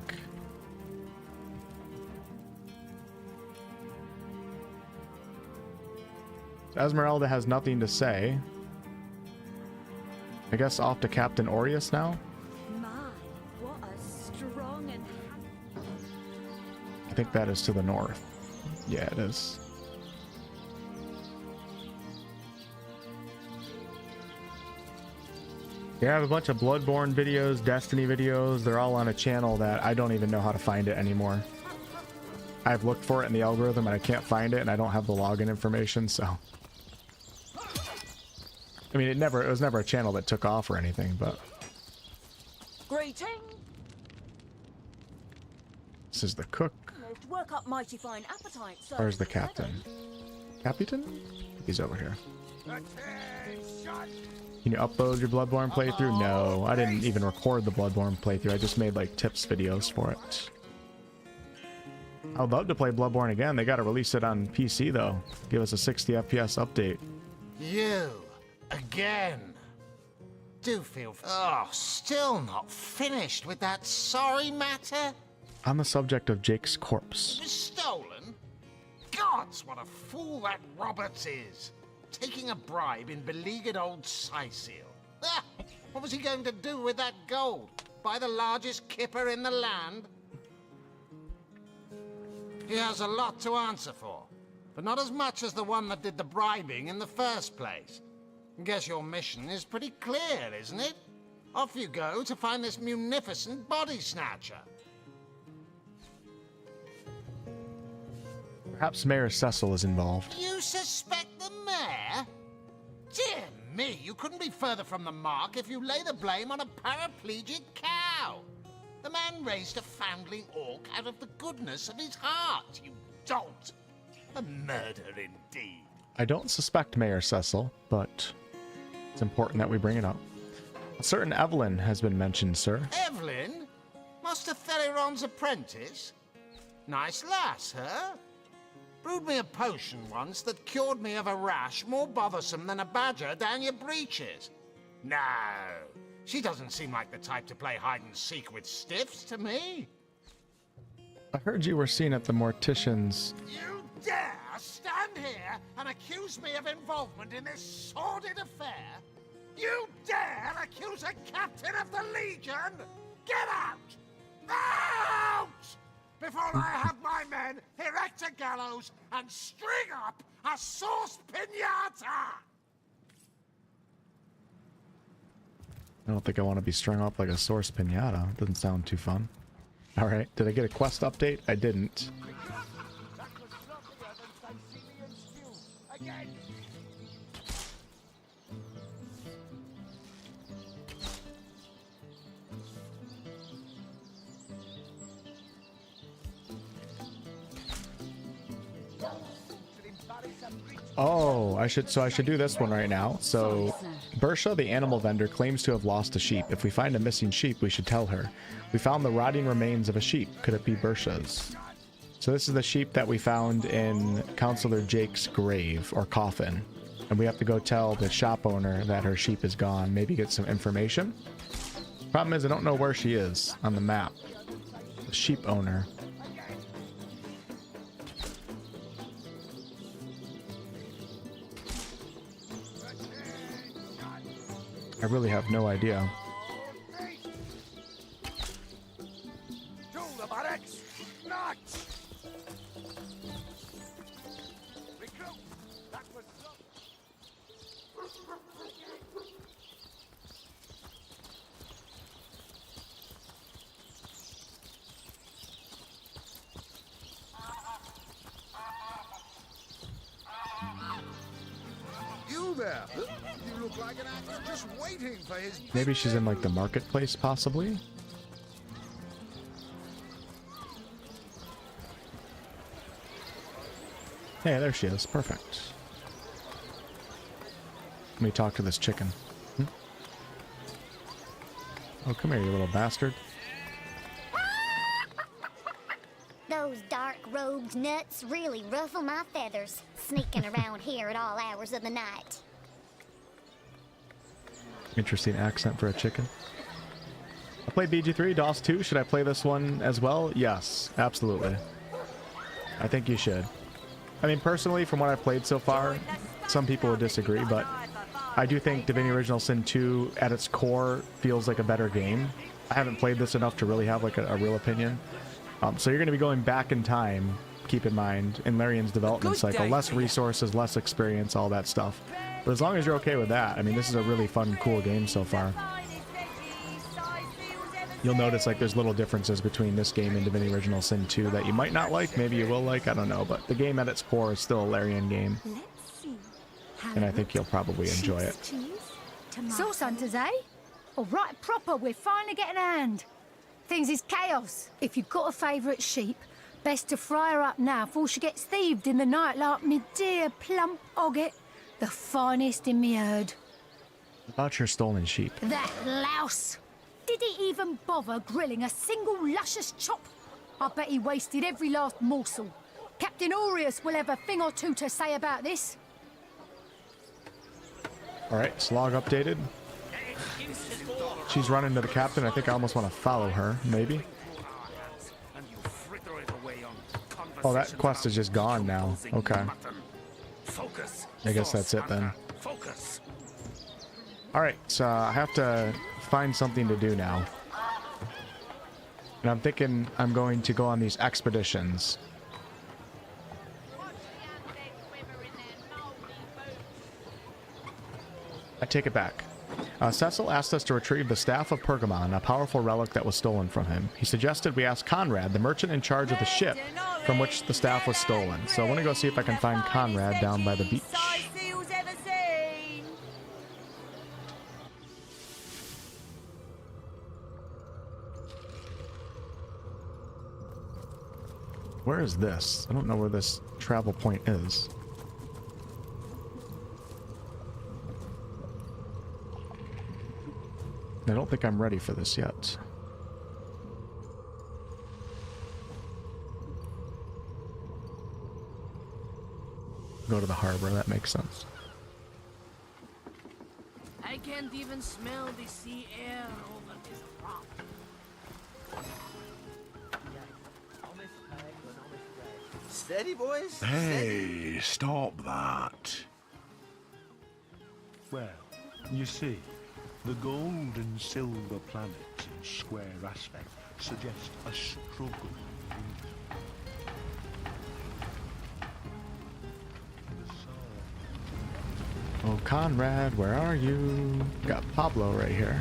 Esmeralda has nothing to say. I guess off to Captain Aureus now. My, what a strong and... I think that is to the north. Yeah, it is. Yeah, I have a bunch of Bloodborne videos, Destiny videos. They're all on a channel that I don't even know how to find it anymore. I've looked for it in the algorithm and I can't find it, and I don't have the login information, so... I mean, it was never a channel that took off or anything, but... Greeting. This is the cook. Work up mighty fine appetite, sir. Where's the captain? Captain? He's over here. Can you upload your Bloodborne playthrough? No, I didn't even record the Bloodborne playthrough. I just made like tips videos for it. I'd love to play Bloodborne again. They got to release it on PC though. Give us a 60 FPS update. You again? Do feel... Oh, still not finished with that sorry matter? On the subject of Jake's corpse. It was stolen? Gods, what a fool that Roberts is. Taking a bribe in beleaguered old Sicil. Ah, what was he going to do with that gold? Buy the largest kipper in the land? He has a lot to answer for, but not as much as the one that did the bribing in the first place. Guess your mission is pretty clear, isn't it? Off you go to find this munificent body snatcher. Perhaps Mayor Cecil is involved. You suspect the mayor? Dear me, you couldn't be further from the mark if you lay the blame on a paraplegic cow. The man raised a foundling orc out of the goodness of his heart, you dolt. A murder indeed. I don't suspect Mayor Cecil, but it's important that we bring it up. A certain Evelyn has been mentioned, sir. Evelyn? Master Theliron's apprentice? Nice lass, huh? Brewed me a potion once that cured me of a rash more bothersome than a badger down your breeches. No, she doesn't seem like the type to play hide-and-seek with stiffs to me. I heard you were seen at the Mortician's. You dare stand here and accuse me of involvement in this sordid affair? You dare accuse a captain of the Legion? Get out! Out! Before I have my men erect a gallows and string up a sauce pinata! I don't think I want to be strung up like a sauce pinata. Doesn't sound too fun. Alright, did I get a quest update? I didn't. Oh, I should do this one right now. So, Bersha, the animal vendor, claims to have lost a sheep. If we find a missing sheep, we should tell her. We found the rotting remains of a sheep. Could it be Bersha's? So this is the sheep that we found in Counselor Jake's grave or coffin. And we have to go tell the shop owner that her sheep is gone. Maybe get some information. Problem is, I don't know where she is on the map. The sheep owner. I really have no idea. You look like an actor just waiting for his... Maybe she's in like the marketplace, possibly. Hey, there she is. Perfect. Let me talk to this chicken. Oh, come here, you little bastard. Those dark robed nuts really ruffle my feathers, sneaking around here at all hours of the night. Interesting accent for a chicken. I played BG3, DOS 2. Should I play this one as well? Yes, absolutely. I think you should. I mean, personally, from what I've played so far, some people would disagree, but I do think Divinity Original Sin 2 at its core feels like a better game. I haven't played this enough to really have like a real opinion. So you're going to be going back in time, keep in mind, in Larian's development cycle. Less resources, less experience, all that stuff. But as long as you're okay with that, I mean, this is a really fun, cool game so far. You'll notice like there's little differences between this game and Divinity Original Sin 2 that you might not like, maybe you will like, I don't know. But the game at its core is still a Larian game. And I think you'll probably enjoy it. Source hunters, eh? All right, proper, we're finally getting a hand. Things is chaos. If you've got a favourite sheep, best to fry her up now before she gets thieved in the night like me dear plump Ogget, the finest in me herd. About your stolen sheep. That louse! Did he even bother grilling a single luscious chop? I bet he wasted every last morsel. Captain Aureus will have a thing or two to say about this. Alright, slog updated. She's running to the captain. I think I almost want to follow her, maybe. Oh, that quest is just gone now. Okay. I guess that's it then. Alright, so I have to find something to do now. And I'm thinking I'm going to go on these expeditions. I take it back. Cecil asked us to retrieve the Staff of Pergamon, a powerful relic that was stolen from him. He suggested we ask Conrad, the merchant in charge of the ship from which the staff was stolen. So I want to go see if I can find Conrad down by the beach. Where is this? I don't know where this travel point is. I don't think I'm ready for this yet. Go to the harbor, that makes sense. I can't even smell the sea air over this rock. Steady, boys. Hey, stop that. Well, you see, the gold and silver planets in square aspect suggest a struggle. Oh, Conrad, where are you? Got Pablo right here.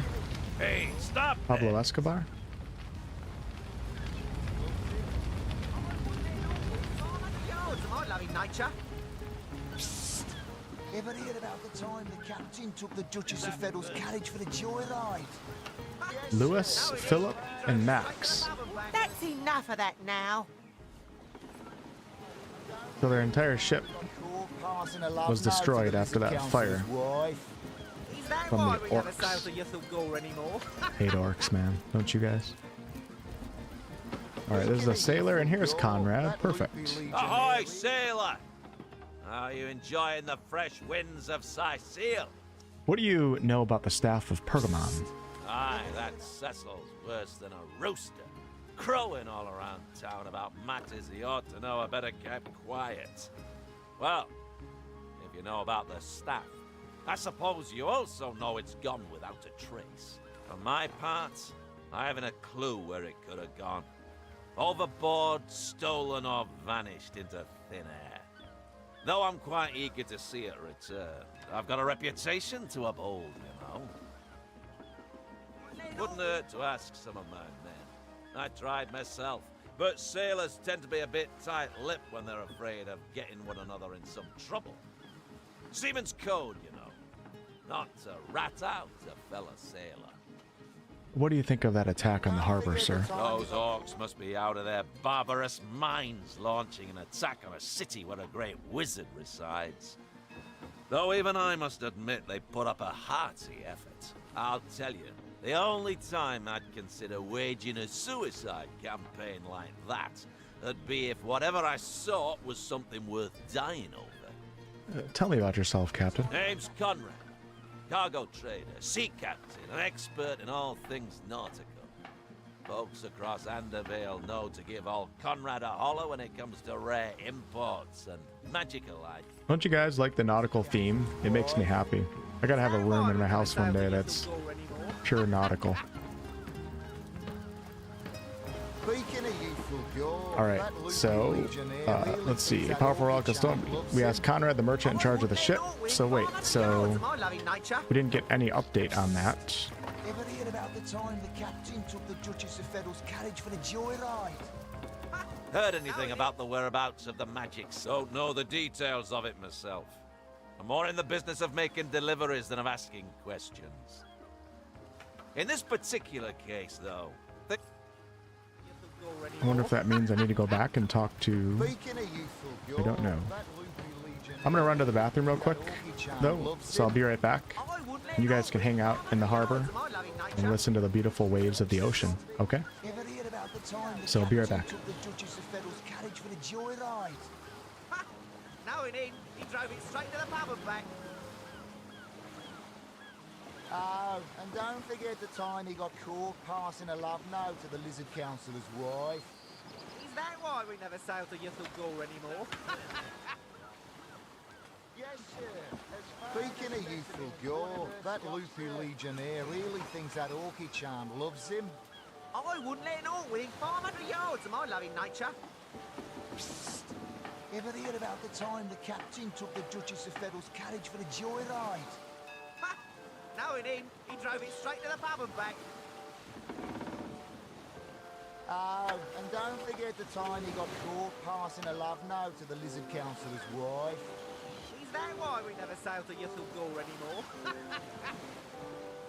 Hey, stop! Pablo Escobar? Psst. Ever hear about the time the captain took the Duchess of Federal's carriage for the joyride? Lewis, Philip, and Max. That's enough of that now. So their entire ship was destroyed after that fire from the orcs. Hate orcs, man. Don't you guys? Alright, this is the sailor, and here's Conrad. Perfect. Ahoy, sailor! Are you enjoying the fresh winds of Sicile? What do you know about the staff of Pergamon? Aye, that Cecil's worse than a rooster. Crowing all around town about matters he ought to know are better kept quiet. Well, if you know about the staff, I suppose you also know it's gone without a trace. For my part, I haven't a clue where it could have gone. Overboard, stolen, or vanished into thin air. Though I'm quite eager to see it return. I've got a reputation to uphold, you know. Wouldn't hurt to ask some of my men. I tried myself, but sailors tend to be a bit tight-lipped when they're afraid of getting one another in some trouble. Seaman's code, you know. Not to rat out a fellow sailor. What do you think of that attack on the harbor, sir? Those orcs must be out of their barbarous minds launching an attack on a city where a great wizard resides. Though even I must admit they put up a hearty effort. I'll tell you, the only time I'd consider waging a suicide campaign like that would be if whatever I sought was something worth dying over. Tell me about yourself, Captain. Name's Conrad. Cargo trader, sea captain, an expert in all things nautical. Folks across Andervale know to give old Conrad a holler when it comes to rare imports and magical items. Don't you guys like the nautical theme? It makes me happy. I gotta have a room in my house one day that's pure nautical. Alright, so, let's see. Powerful rock custodian. We asked Conrad, the merchant in charge of the ship. So wait, so we didn't get any update on that. Ever hear about the time the captain took the Duchess of Federal's carriage for a joyride? Heard anything about the whereabouts of the magic? Don't know the details of it myself. I'm more in the business of making deliveries than of asking questions. In this particular case, though, I wonder if that means I need to go back and talk to... I don't know. I'm gonna run to the bathroom real quick, though, so I'll be right back. And you guys can hang out in the harbor and listen to the beautiful waves of the ocean, okay? So I'll be right back. No, he didn't. He drove it straight to the pub and back. Oh, and don't forget the time he got caught passing a love note to the Lizard Councillor's wife. Is that why we never sail to Ythel Gore anymore? Yes, sir. Speaking of Ythel Gore, that loopy legionnaire really thinks that orchid charm loves him. I wouldn't let an orc within 500 yards of my loving nature. Psst. Ever hear about the time the captain took the Duchess of Federal's carriage for a joyride? No, he didn't. He drove it straight to the pub and back. Oh, and don't forget the time he got caught passing a love note to the Lizard Councillor's wife. Is that why we never sail to Ythel Gore anymore?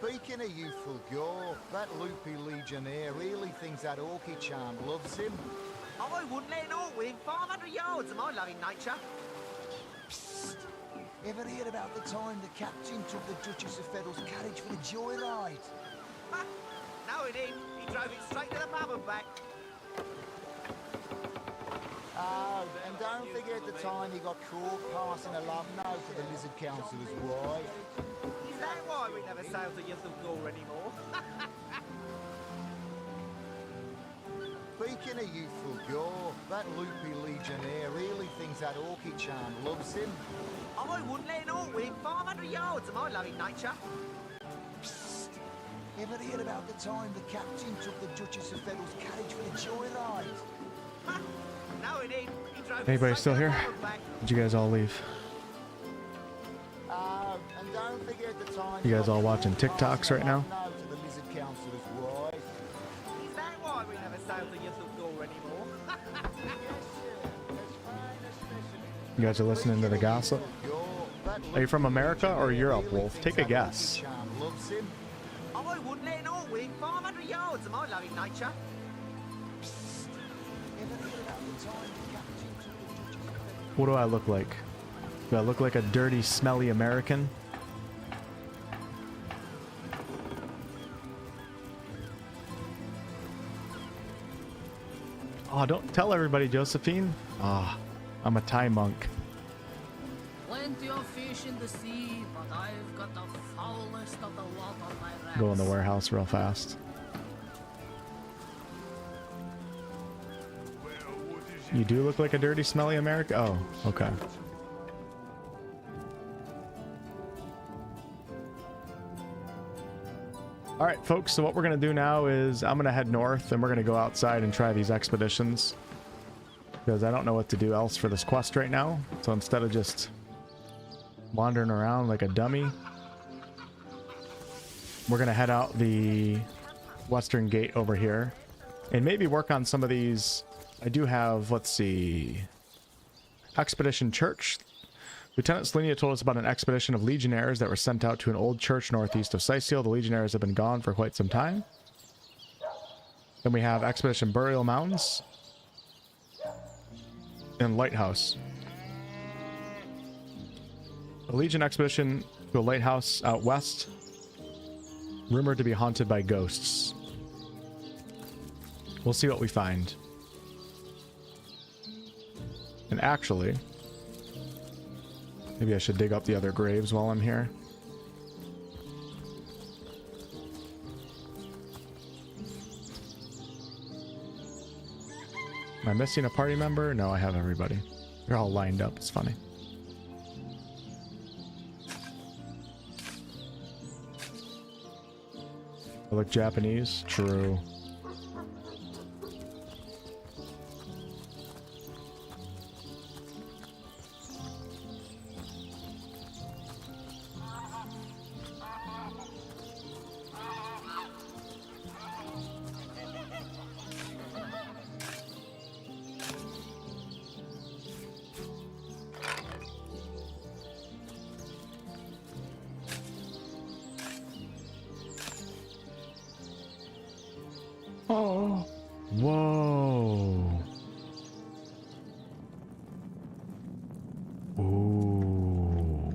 Speaking of Ythel Gore, that loopy legionnaire really thinks that orchid charm loves him. I wouldn't let an orc within 500 yards of my loving nature. Psst. Ever hear about the time the captain took the Duchess of Federal's carriage for a joyride? No, he didn't. He drove it straight to the pub and back. Oh, and don't forget the time he got caught passing a love note to the Lizard Councillor's wife. Is that why we never sail to Ythel Gore anymore? Speaking of Ythel Gore, that loopy legionnaire really thinks that orchid charm loves him. I wouldn't let an orc within 500 yards of my loving nature. Psst. Ever hear about the time the captain took the Duchess of Federal's carriage for a joyride? No, he didn't. He drove Anybody still here? Did you guys all leave? And don't forget the time You guys all watching TikToks right now? to the Lizard Councillor's wife. Is that why we never sail to Ythel Gore anymore? You guys are listening to the gossip? Are you from America or Europe, Wolf? Take a guess. I wouldn't let an orc within 500 yards of my loving nature. What do I look like? Do I look like a dirty, smelly American? Oh, don't tell everybody, Josephine. Ah, I'm a Thai monk. Plenty of fish in the sea, but I've got the foulest of the lot on my racks. Go in the warehouse real fast. You do look like a dirty, smelly American? Oh, okay. All right, folks, so what we're going to do now is I'm going to head north and we're going to go outside and try these expeditions because I don't know what to do else for this quest right now. So instead of just wandering around like a dummy, we're going to head out the western gate over here and maybe work on some of these. I do have, let's see, Expedition Church. Lieutenant Selenia told us about an expedition of legionnaires that were sent out to an old church northeast of Sicil. The legionnaires have been gone for quite some time. Then we have Expedition Burial Mounds and Lighthouse. A Legion expedition to a lighthouse out west, rumored to be haunted by ghosts. We'll see what we find. And actually, maybe I should dig up the other graves while I'm here. Am I missing a party member? No, I have everybody. They're all lined up. It's funny. I look Japanese? True. Oh, whoa. Ooh.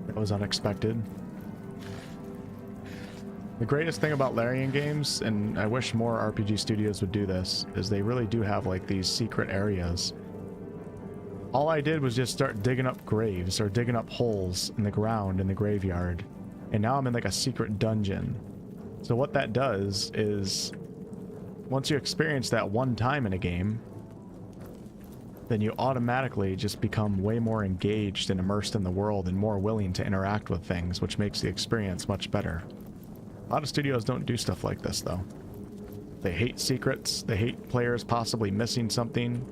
That was unexpected. The greatest thing about Larian games, and I wish more RPG studios would do this, is they really do have like these secret areas. All I did was just start digging up graves or digging up holes in the ground in the graveyard. And now I'm in like a secret dungeon. So what that does is once you experience that one time in a game, then you automatically just become way more engaged and immersed in the world and more willing to interact with things, which makes the experience much better. A lot of studios don't do stuff like this though. They hate secrets, they hate players possibly missing something.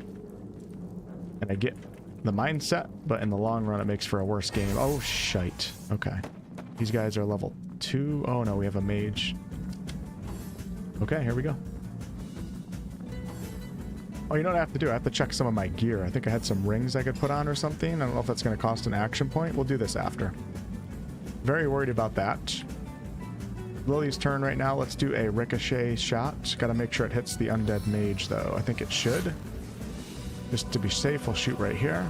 And I get the mindset, but in the long run it makes for a worse game. Oh, shite. Okay. These guys are level 2. Oh no, we have a mage. Okay, here we go. Oh, you know what I have to do? I have to check some of my gear. I think I had some rings I could put on or something. I don't know if that's going to cost an action point. We'll do this after. Very worried about that. Lily's turn right now. Let's do a ricochet shot. Got to make sure it hits the undead mage, though. I think it should. Just to be safe, we'll shoot right here.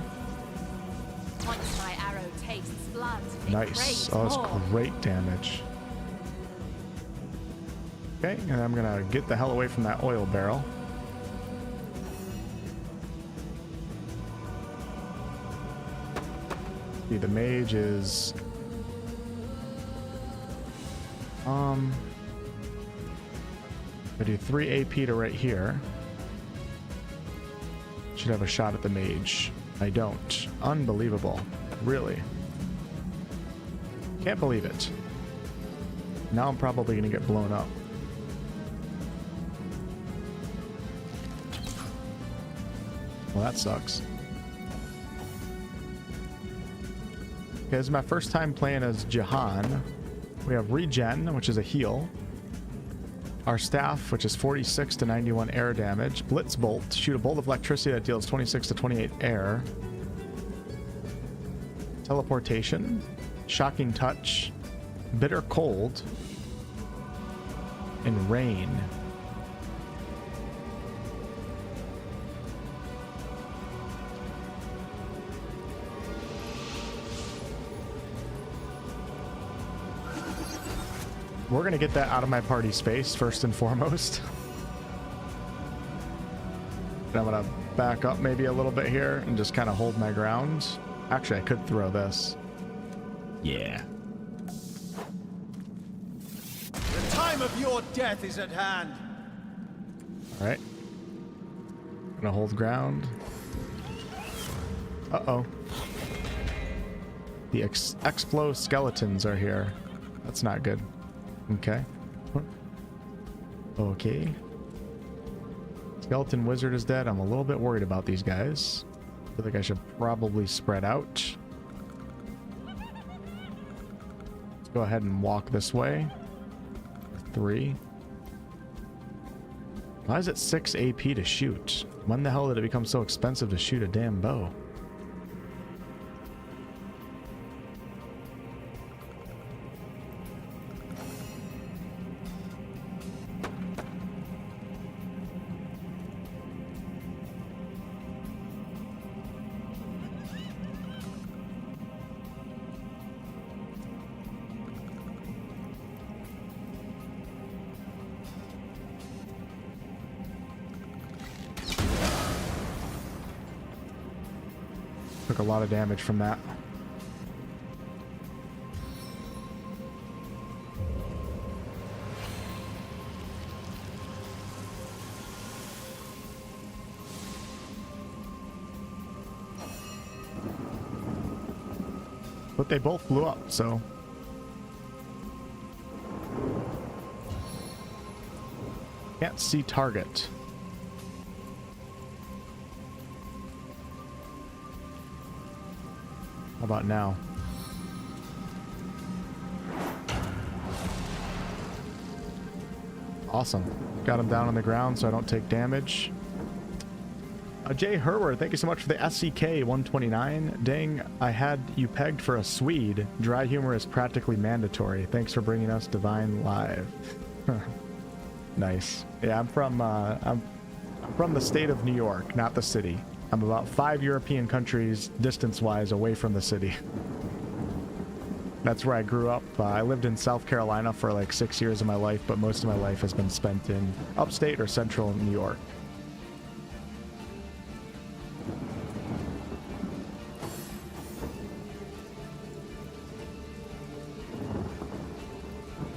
Once my arrow tastes blood, Nice. Oh, that's great damage. Okay, and I'm gonna get the hell away from that oil barrel. See, the mage is... I do 3 AP to right here. Should have a shot at the mage. I don't. Unbelievable. Really. Can't believe it. Now I'm probably going to get blown up. Well, that sucks. Okay, this is my first time playing as Jahan. We have Regen, which is a heal. Our staff, which is 46 to 91 air damage. Blitz Bolt, shoot a bolt of electricity that deals 26 to 28 air. Teleportation, Shocking Touch, Bitter Cold, and Rain. we're going to get that out of my party space first and foremost. And I'm going to back up maybe a little bit here and just kind of hold my ground. Actually, I could throw this. Yeah. The time of your death is at hand. All right. Gonna hold ground. Uh-oh. The Explo skeletons are here. That's not good. Okay. Okay. Skeleton wizard is dead. I'm a little bit worried about these guys. I feel like I should probably spread out. Let's go ahead and walk this way. 3. Why is it 6 AP to shoot? When the hell did it become so expensive to shoot a damn bow? Took a lot of damage from that. But they both blew up, so... Can't see target. How about now? Awesome. Got him down on the ground so I don't take damage. Jay Herward, thank you so much for the SCK 129. Dang, I had you pegged for a Swede. Dry humor is practically mandatory. Thanks for bringing us Divine live. Nice. Yeah, I'm from the state of New York, not the city. I'm about 5 European countries distance-wise away from the city. That's where I grew up. I lived in South Carolina for like 6 years of my life, but most of my life has been spent in upstate or central New York.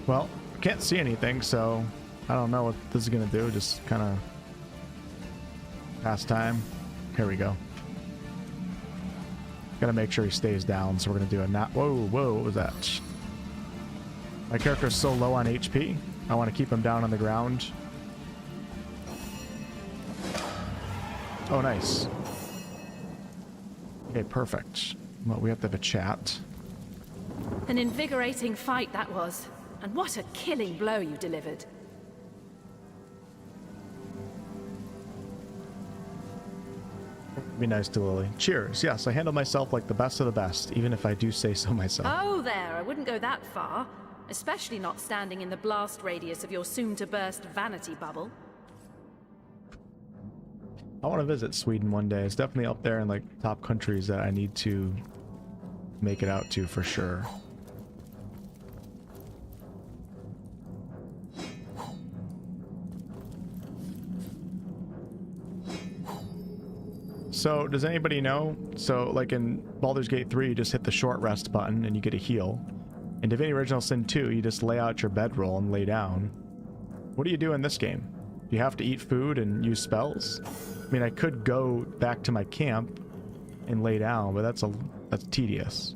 Well, can't see anything, so I don't know what this is going to do. Just kind of pass time. Here we go. Gotta make sure he stays down, so we're gonna do a not. Whoa, what was that? My character's so low on HP. I want to keep him down on the ground. Oh, nice. Okay, perfect. Well, we have to have a chat. An invigorating fight that was. And what a killing blow you delivered. Be nice to Lily. Cheers. Yes, I handle myself like the best of the best, even if I do say so myself. Oh, there. I wouldn't go that far. Especially not standing in the blast radius of your soon-to-burst vanity bubble. I want to visit Sweden one day. It's definitely up there in like top countries that I need to make it out to for sure. So, does anybody know? So, like in Baldur's Gate 3, you just hit the short rest button and you get a heal. In Divinity Original Sin 2, you just lay out your bedroll and lay down. What do you do in this game? Do you have to eat food and use spells? I mean, I could go back to my camp and lay down, but that's tedious.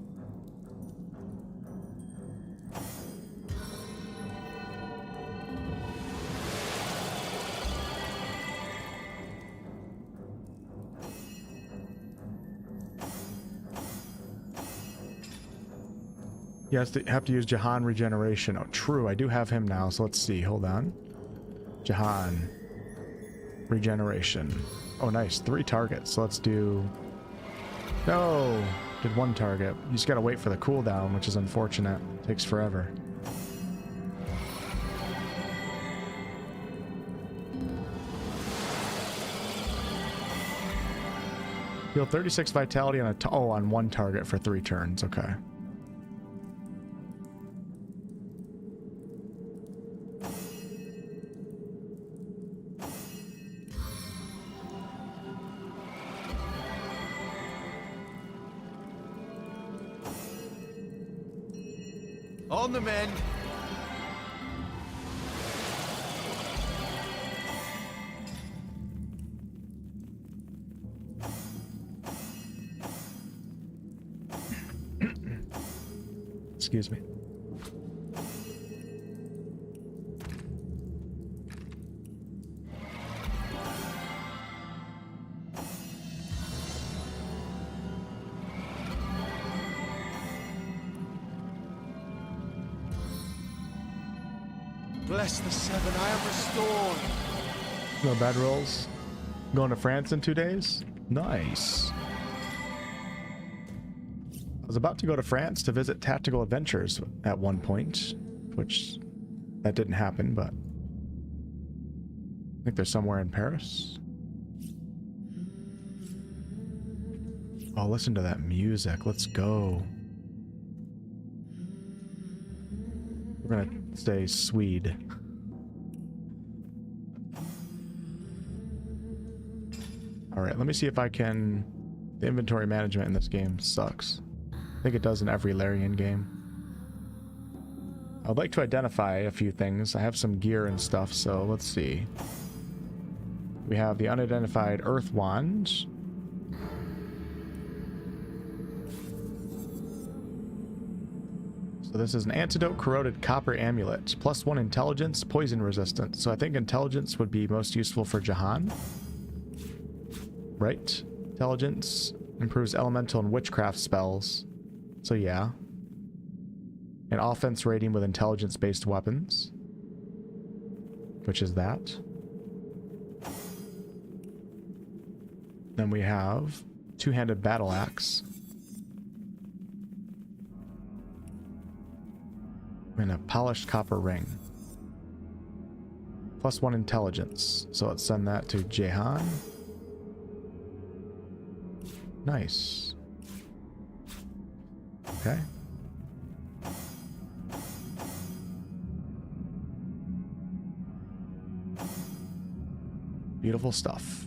You have to use Jahan regeneration. Oh, true. I do have him now, so let's see. Hold on. Jahan regeneration. Oh, nice. 3 targets. So let's do... No! Did 1 target. You just gotta wait for the cooldown, which is unfortunate. Takes forever. Heal 36 vitality on on 1 target for 3 turns. Okay. On the men. Excuse me. Bless the seven, I am restored. No bad rolls. Going to France in 2 days? Nice. I was about to go to France to visit Tactical Adventures at one point, which that didn't happen, but I think they're somewhere in Paris. Oh, listen to that music. Let's go. We're gonna stay Swede. Alright, let me see if I can... The inventory management in this game sucks. I think it does in every Larian game. I'd like to identify a few things. I have some gear and stuff, so let's see. We have the unidentified Earth Wand. So this is an antidote corroded copper amulet. +1 intelligence, poison resistance. So I think intelligence would be most useful for Jahan. Right? Intelligence improves elemental and witchcraft spells. So yeah. An offense rating with intelligence-based weapons. Which is that. Then we have two-handed battle axe. And a polished copper ring. +1 intelligence. So let's send that to Jahan. Nice. Okay. Beautiful stuff.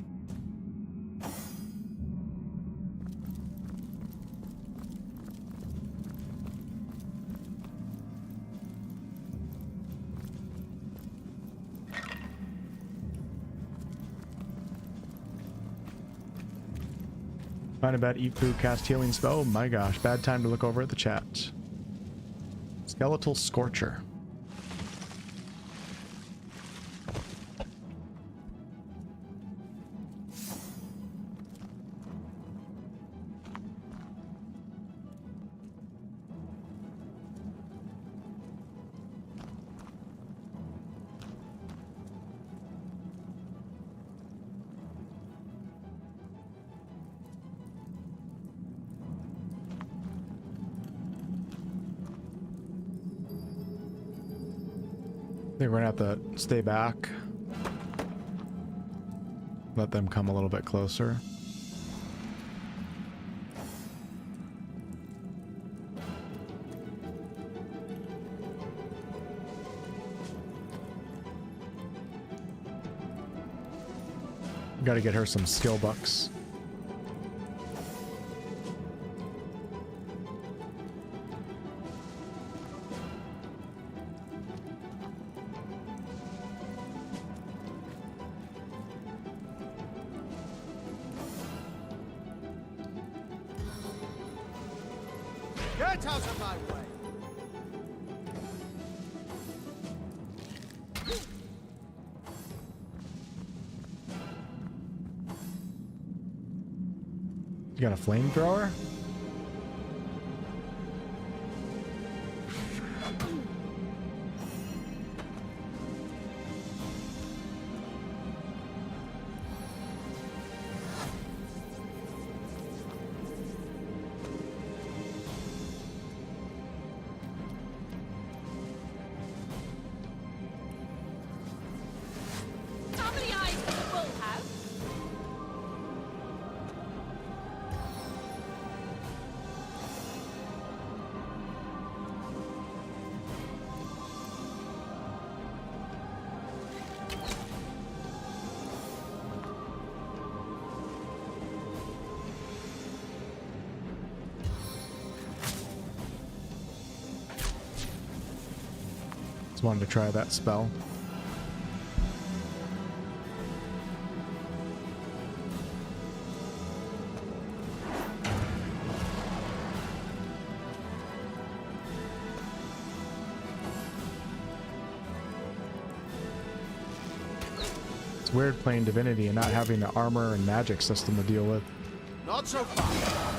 Find about Ifu cast healing spell. Oh my gosh, bad time to look over at the chat. Skeletal Scorcher. I think we're gonna have to stay back. Let them come a little bit closer. Gotta get her some skill bucks. Get out of my way! You got a flamethrower? How many eyes does a bull have? wanted to try that spell. It's weird playing Divinity and not having the armor and magic system to deal with. Not so fast.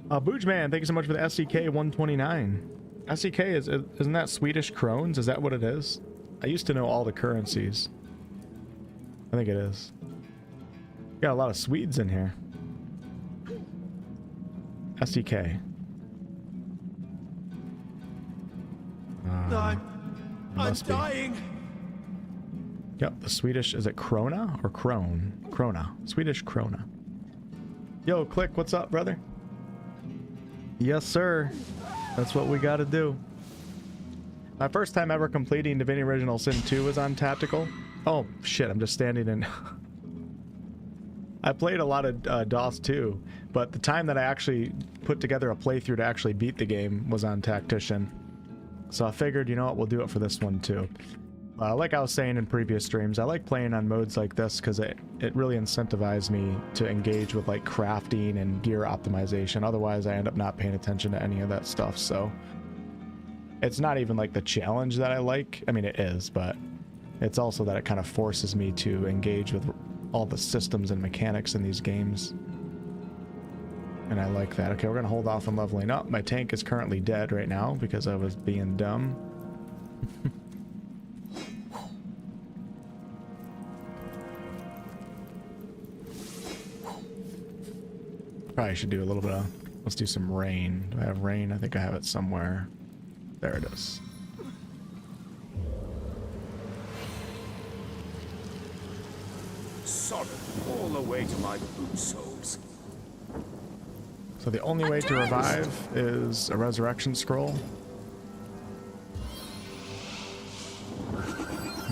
Boojman, thank you so much for the SDK 129. SDK isn't that Swedish krones? Is that what it is? I used to know all the currencies. I think it is. Got a lot of Swedes in here. SDK. I'm dying. Yep, the Swedish, is it krona or krone? Krona. Swedish krona. Yo, Click, what's up, brother? Yes, sir. That's what we gotta do. My first time ever completing Divinity Original Sin 2 was on Tactical. Oh, shit, I'm just standing in... I played a lot of DOS 2, but the time that I actually put together a playthrough to actually beat the game was on Tactician. So I figured, you know what, we'll do it for this one too. Like I was saying in previous streams, I like playing on modes like this because it really incentivized me to engage with like crafting and gear optimization. Otherwise, I end up not paying attention to any of that stuff. So it's not even like the challenge that I like. I mean, it is, but it's also that it kind of forces me to engage with all the systems and mechanics in these games. And I like that. Okay, we're gonna hold off on leveling up. My tank is currently dead right now because I was being dumb. Probably should do a little bit of... Let's do some rain. Do I have rain? I think I have it somewhere. There it is. Sorrow all the way to my boot soles. So the only way to revive is a resurrection scroll.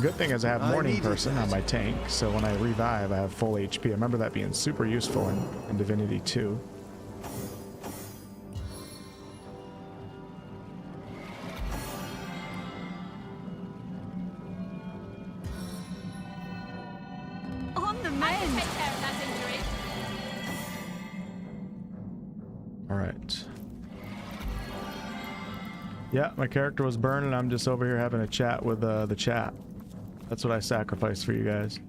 Good thing is I have Morning Person on my tank, so when I revive, I have full HP. I remember that being super useful in Divinity 2. On the mend. Take care of that injury. All right. Yeah, my character was burning. I'm just over here having a chat with the chat. That's what I sacrificed for you guys.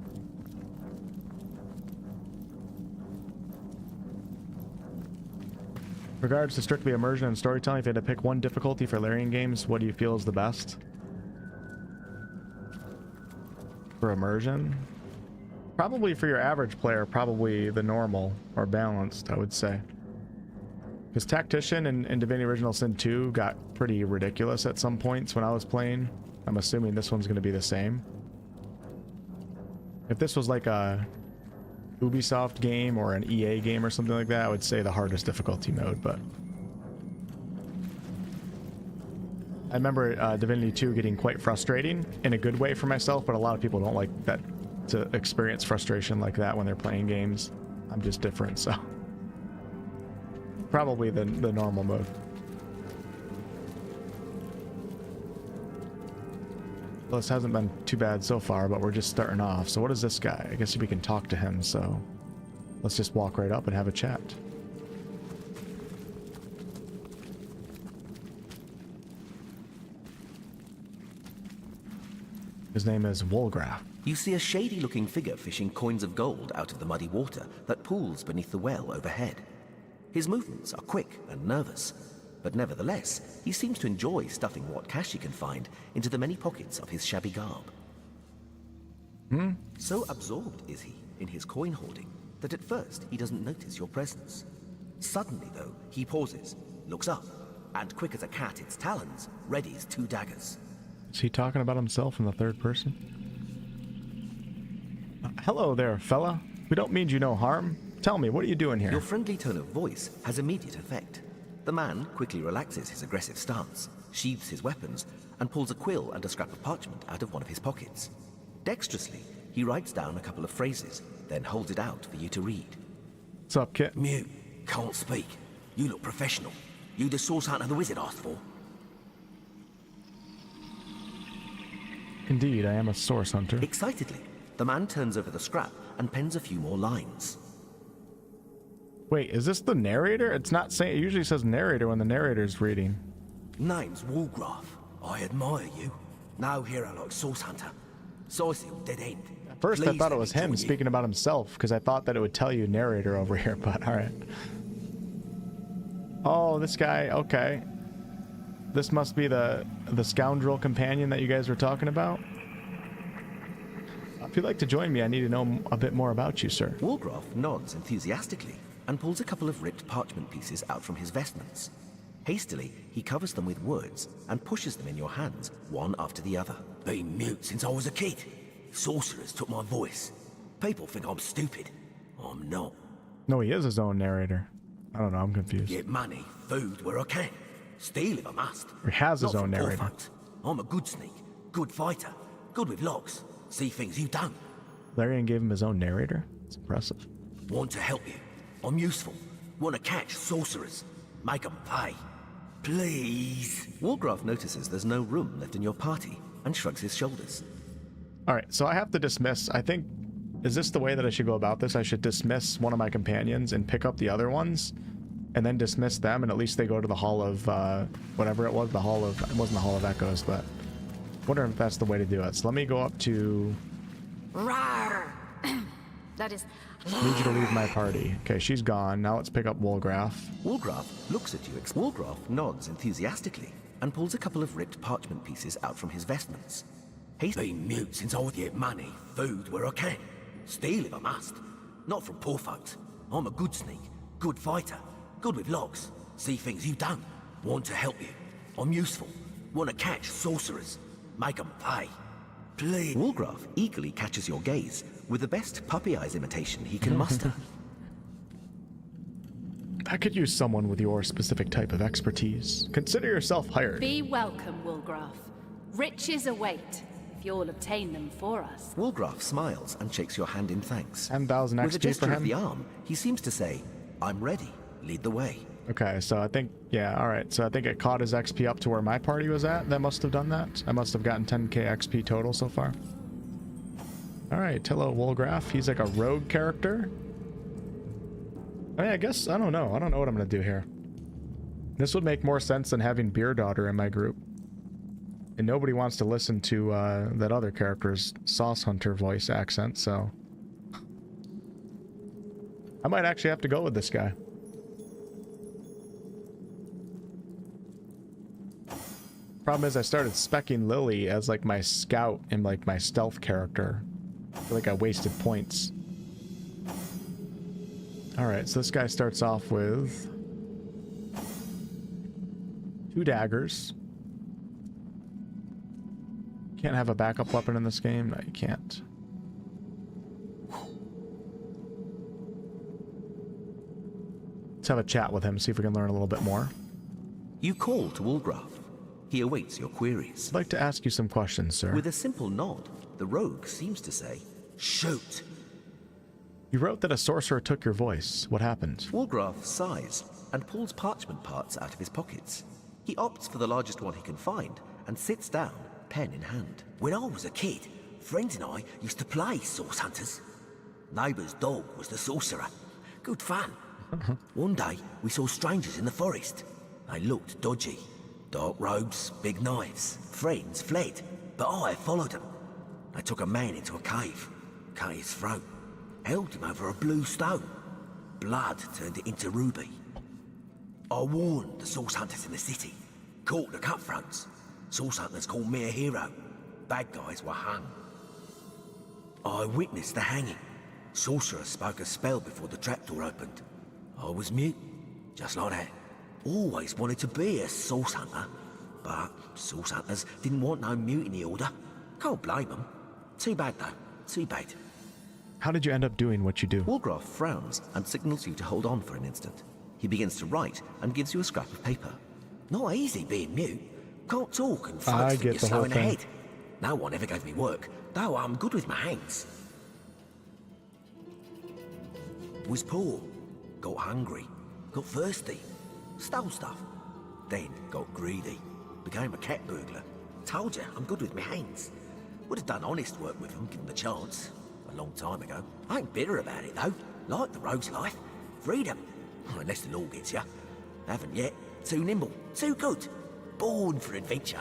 Regards to strictly immersion and storytelling, if you had to pick one difficulty for Larian games, what do you feel is the best? For immersion? Probably for your average player, probably the normal or balanced, I would say. Because Tactician and Divinity Original Sin 2 got pretty ridiculous at some points when I was playing. I'm assuming this one's going to be the same. If this was like a Ubisoft game or an EA game or something like that, I would say the hardest difficulty mode, but... I remember Divinity 2 getting quite frustrating in a good way for myself, but a lot of people don't like that, to experience frustration like that when they're playing games. I'm just different, so... Probably the normal mode. Well, this hasn't been too bad so far, but we're just starting off. So what is this guy? I guess we can talk to him, so let's just walk right up and have a chat. His name is Wolgraf. You see a shady-looking figure fishing coins of gold out of the muddy water that pools beneath the well overhead. His movements are quick and nervous, but nevertheless, he seems to enjoy stuffing what cash he can find into the many pockets of his shabby garb. So absorbed is he in his coin hoarding that at first he doesn't notice your presence. Suddenly, though, he pauses, looks up, and quick as a cat its talons, readies 2 daggers. Is he talking about himself in the third person? Hello there, fella. We don't mean you no harm. Tell me, what are you doing here? Your friendly tone of voice has immediate effect. The man quickly relaxes his aggressive stance, sheathes his weapons, and pulls a quill and a scrap of parchment out of one of his pockets. Dexterously, he writes down a couple of phrases, then holds it out for you to read. What's up, Kit? Mute. Can't speak. You look professional. You the source hunter the wizard asked for? Indeed, I am a source hunter. Excitedly, the man turns over the scrap and pens a few more lines. Wait, is this the narrator? It's not saying. It usually says narrator when the narrator's reading. Name's Wolfgraf. I admire you. No hero like source hunter. Sicil, dead end. At first, I thought it was him speaking about himself because I thought that it would tell you narrator over here. But all right. Oh, this guy. Okay. This must be the scoundrel companion that you guys were talking about. If you'd like to join me, I need to know a bit more about you, sir. Wolfgraf nods enthusiastically and pulls a couple of ripped parchment pieces out from his vestments. Hastily, he covers them with words and pushes them in your hands, one after the other. Been mute since I was a kid. Sorcerers took my voice. People think I'm stupid. I'm not. No, he is his own narrator. I don't know, I'm confused. Get money, food where I can. Steal if I must. He has his own narrator. Folks. I'm a good sneak, good fighter, good with locks. See things you don't. Larian gave him his own narrator? It's impressive. Want to help you. I'm useful. Want to catch sorcerers. Make them pay. Please. Wolfgraf notices there's no room left in your party and shrugs his shoulders. Alright, so I have to dismiss. I think... Is this the way that I should go about this? I should dismiss one of my companions and pick up the other ones? And then dismiss them, and at least they go to the Hall of... whatever it was. The Hall of... It wasn't the Hall of Echoes, but... I wonder if that's the way to do it. So let me go up to... Rawr. That is... Need you to leave my party. Okay, she's gone. Now let's pick up Wolfgraf. Wolfgraf looks at you. Wolfgraf nods enthusiastically and pulls a couple of ripped parchment pieces out from his vestments. He's been mute since I would get money, food where I can. Steal if I must. Not from poor folks. I'm a good sneak, good fighter, good with locks. See things you don't. Want to help you. I'm useful. Want to catch sorcerers. Make them pay. Please. Wolfgraf eagerly catches your gaze with the best puppy eyes imitation he can muster. I could use someone with your specific type of expertise. Consider yourself hired. Be welcome, Wolfgraf. Riches await, if you'll obtain them for us. Wolfgraf smiles and shakes your hand in thanks. 10,000 XP with a gesture for him. Of the arm, he seems to say, I'm ready. Lead the way. Okay, so I think, yeah, alright. So I think it caught his XP up to where my party was at. That must have done that. I must have gotten 10k XP total so far. Alright, hello, Wolfgraf. He's like a rogue character. I mean, I guess, I don't know. I don't know what I'm going to do here. This would make more sense than having Beer Daughter in my group. And nobody wants to listen to that other character's Sauce Hunter voice accent, so... I might actually have to go with this guy. Problem is, I started specking Lily as like my scout and like my stealth character. I feel like I wasted points. Alright, so this guy starts off with 2 daggers. Can't have a backup weapon in this game? No, you can't. Let's have a chat with him, see if we can learn a little bit more. You call to Wolfgraf. He awaits your queries. I'd like to ask you some questions, sir. With a simple nod, the rogue seems to say, shoot. You wrote that a sorcerer took your voice. What happened? Wolfgraf sighs and pulls parchment parts out of his pockets. He opts for the largest one he can find and sits down, pen in hand. When I was a kid, friends and I used to play source hunters. Neighbour's dog was the sorcerer. Good fun. One day, we saw strangers in the forest. They looked dodgy. Dark robes, big knives. Friends fled, but I followed them. They took a man into a cave, cut his throat, held him over a blue stone. Blood turned it into ruby. I warned the source hunters in the city, caught the cutthroats. Source hunters called me a hero. Bad guys were hung. I witnessed the hanging. Sorcerer spoke a spell before the trapdoor opened. I was mute, just like that. Always wanted to be a source hunter, but source hunters didn't want no mutiny order. Can't blame them. Too bad though, too bad. How did you end up doing what you do? Wolfgraf frowns and signals you to hold on for an instant. He begins to write and gives you a scrap of paper. Not easy being mute. Can't talk and folks think you're slow in the head. No one ever gave me work, though I'm good with my hands. Was poor, got hungry, got thirsty, stole stuff, then got greedy, became a cat burglar. Told you, I'm good with my hands. Would have done honest work with them, given the chance, a long time ago. I ain't bitter about it, though. Like the rogue's life. Freedom. Unless the law gets you. Haven't yet. Too nimble. Too good. Born for adventure.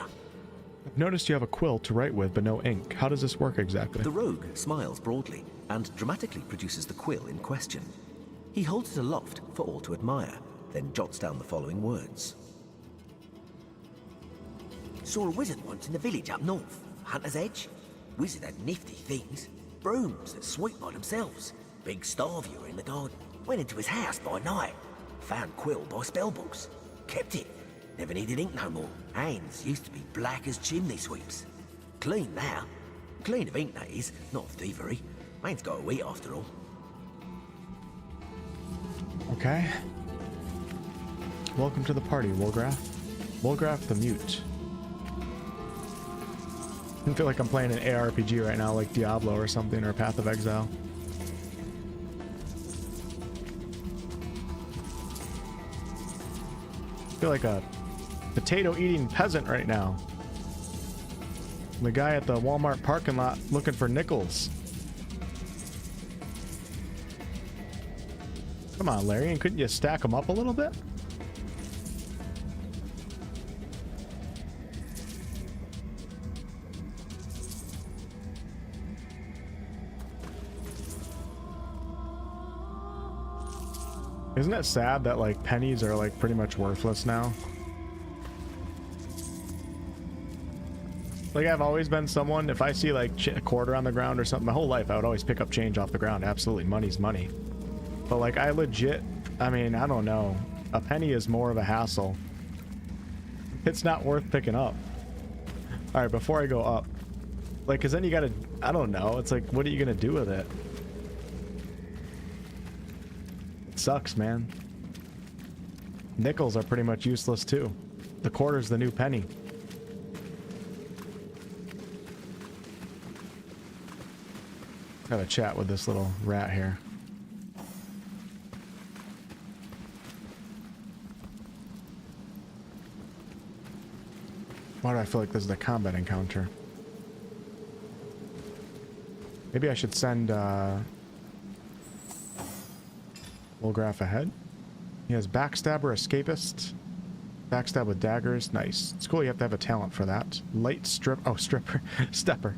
I've noticed you have a quill to write with, but no ink. How does this work exactly? The rogue smiles broadly and dramatically produces the quill in question. He holds it aloft for all to admire, then jots down the following words. Saw a wizard once in the village up north, Hunter's Edge. Wizard had nifty things. Brooms that sweep by themselves. Big star viewer in the garden. Went into his house by night. Found quill by spellbooks. Kept it. Never needed ink no more. Hands used to be black as chimney sweeps. Clean now. Clean of ink, that is, not of thievery. Man's got to eat after all. Okay. Welcome to the party, Wolgraf. Wolgraf the Mute. I feel like I'm playing an ARPG right now, like Diablo or something, or Path of Exile. I feel like a potato-eating peasant right now. The guy at the Walmart parking lot looking for nickels. Come on, Larian, couldn't you stack them up a little bit? Isn't it sad that like pennies are like pretty much worthless now? Like I've always been someone, if I see like a quarter on the ground or something, my whole life I would always pick up change off the ground. Absolutely, money's money. But like I legit, I mean, I don't know. A penny is more of a hassle. It's not worth picking up. All right, before I go up, like, cause then you gotta, I don't know. It's like, what are you gonna do with it? Sucks, man. Nickels are pretty much useless too. The quarter's the new penny. Have a chat with this little rat here. Why do I feel like this is a combat encounter? Maybe I should send Wolgraf ahead. He has Backstabber, Escapist. Backstab with daggers. Nice. It's cool you have to have a talent for that. Light strip. Oh, stripper. Stepper.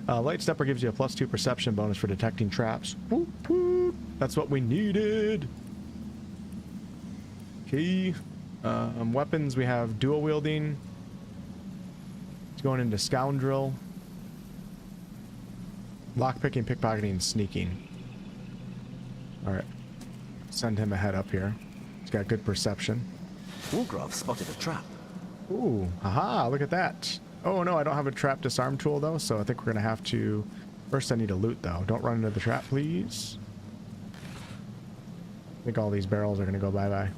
Light Stepper gives you a +2 perception bonus for detecting traps. Whoop, whoop. That's what we needed. Okay. Weapons, we have dual wielding. It's going into Scoundrel. Lockpicking, pickpocketing, sneaking. Alright. Send him ahead up here. He's got good perception. Wolgraf spotted a trap. Ooh, haha, look at that. Oh no, I don't have a trap disarm tool though, so I think we're gonna have to... First I need to loot though. Don't run into the trap, please. I think all these barrels are gonna go bye-bye.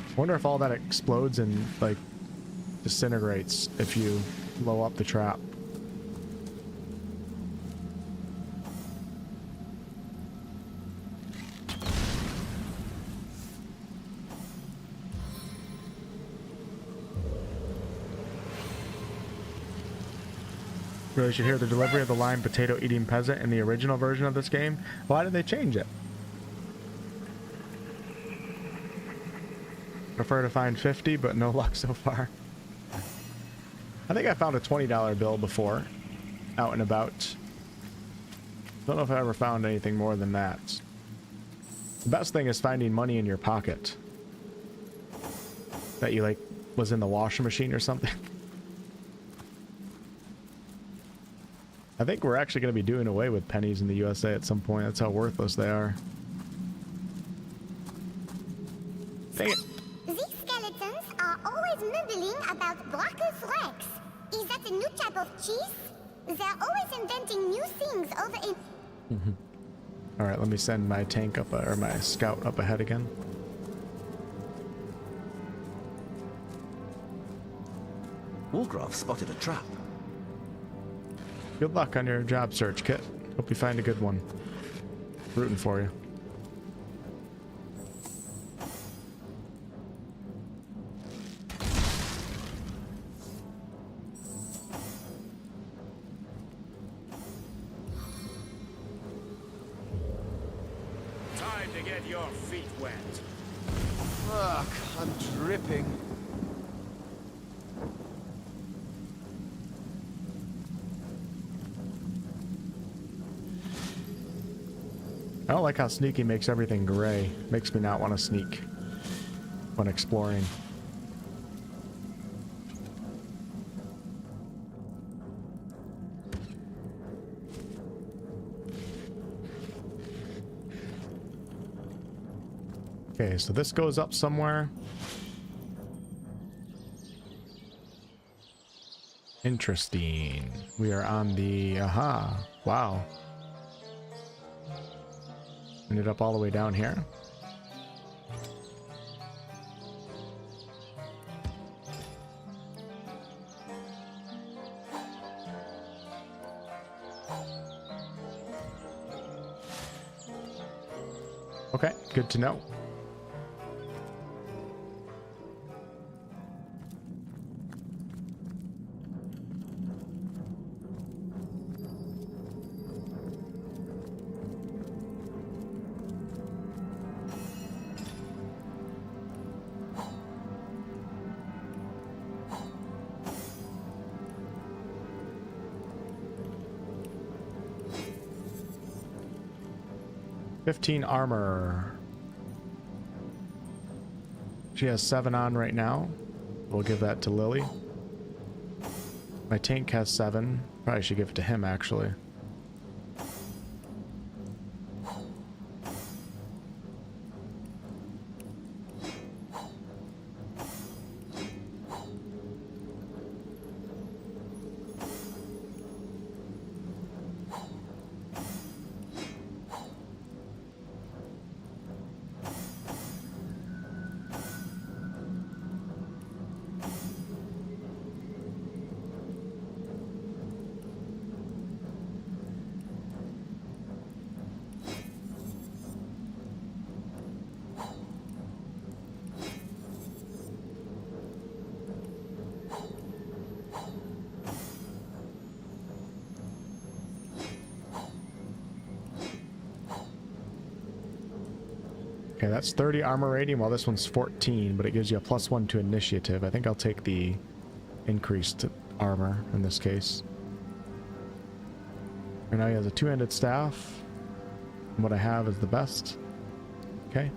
I wonder if all that explodes and like disintegrates if you blow up the trap. Really should hear the delivery of the line "potato eating peasant" in the original version of this game. Why did they change it? Prefer to find 50, but no luck so far. I think I found a $20 bill before, out and about. Don't know if I ever found anything more than that. The best thing is finding money in your pocket. That you, like, was in the washing machine or something. I think we're actually going to be doing away with pennies in the USA at some point. That's how worthless they are. Dang it. These skeletons are always mumbling about Glockus Lex. Is that a new type of cheese? They're always inventing new things over in... All right, let me send my tank up, or my scout up ahead again. Wolfgraf spotted a trap. Good luck on your job search, Kit. Hope you find a good one. Rooting for you. Time to get your feet wet. Ugh, I'm dripping. I don't like how sneaky makes everything gray. Makes me not want to sneak when exploring. Okay, so this goes up somewhere. Interesting. We are on the... Aha. Wow. Ended up all the way down here. Okay, good to know. $15 armor. She has 7 on right now. We'll give that to Lily. My tank has 7. Probably should give it to him, actually. Okay, that's 30 armor rating, while this one's 14, but it gives you a +1 to initiative. I think I'll take the increased armor in this case. And now he has a 2-handed staff. And what I have is the best. Okay.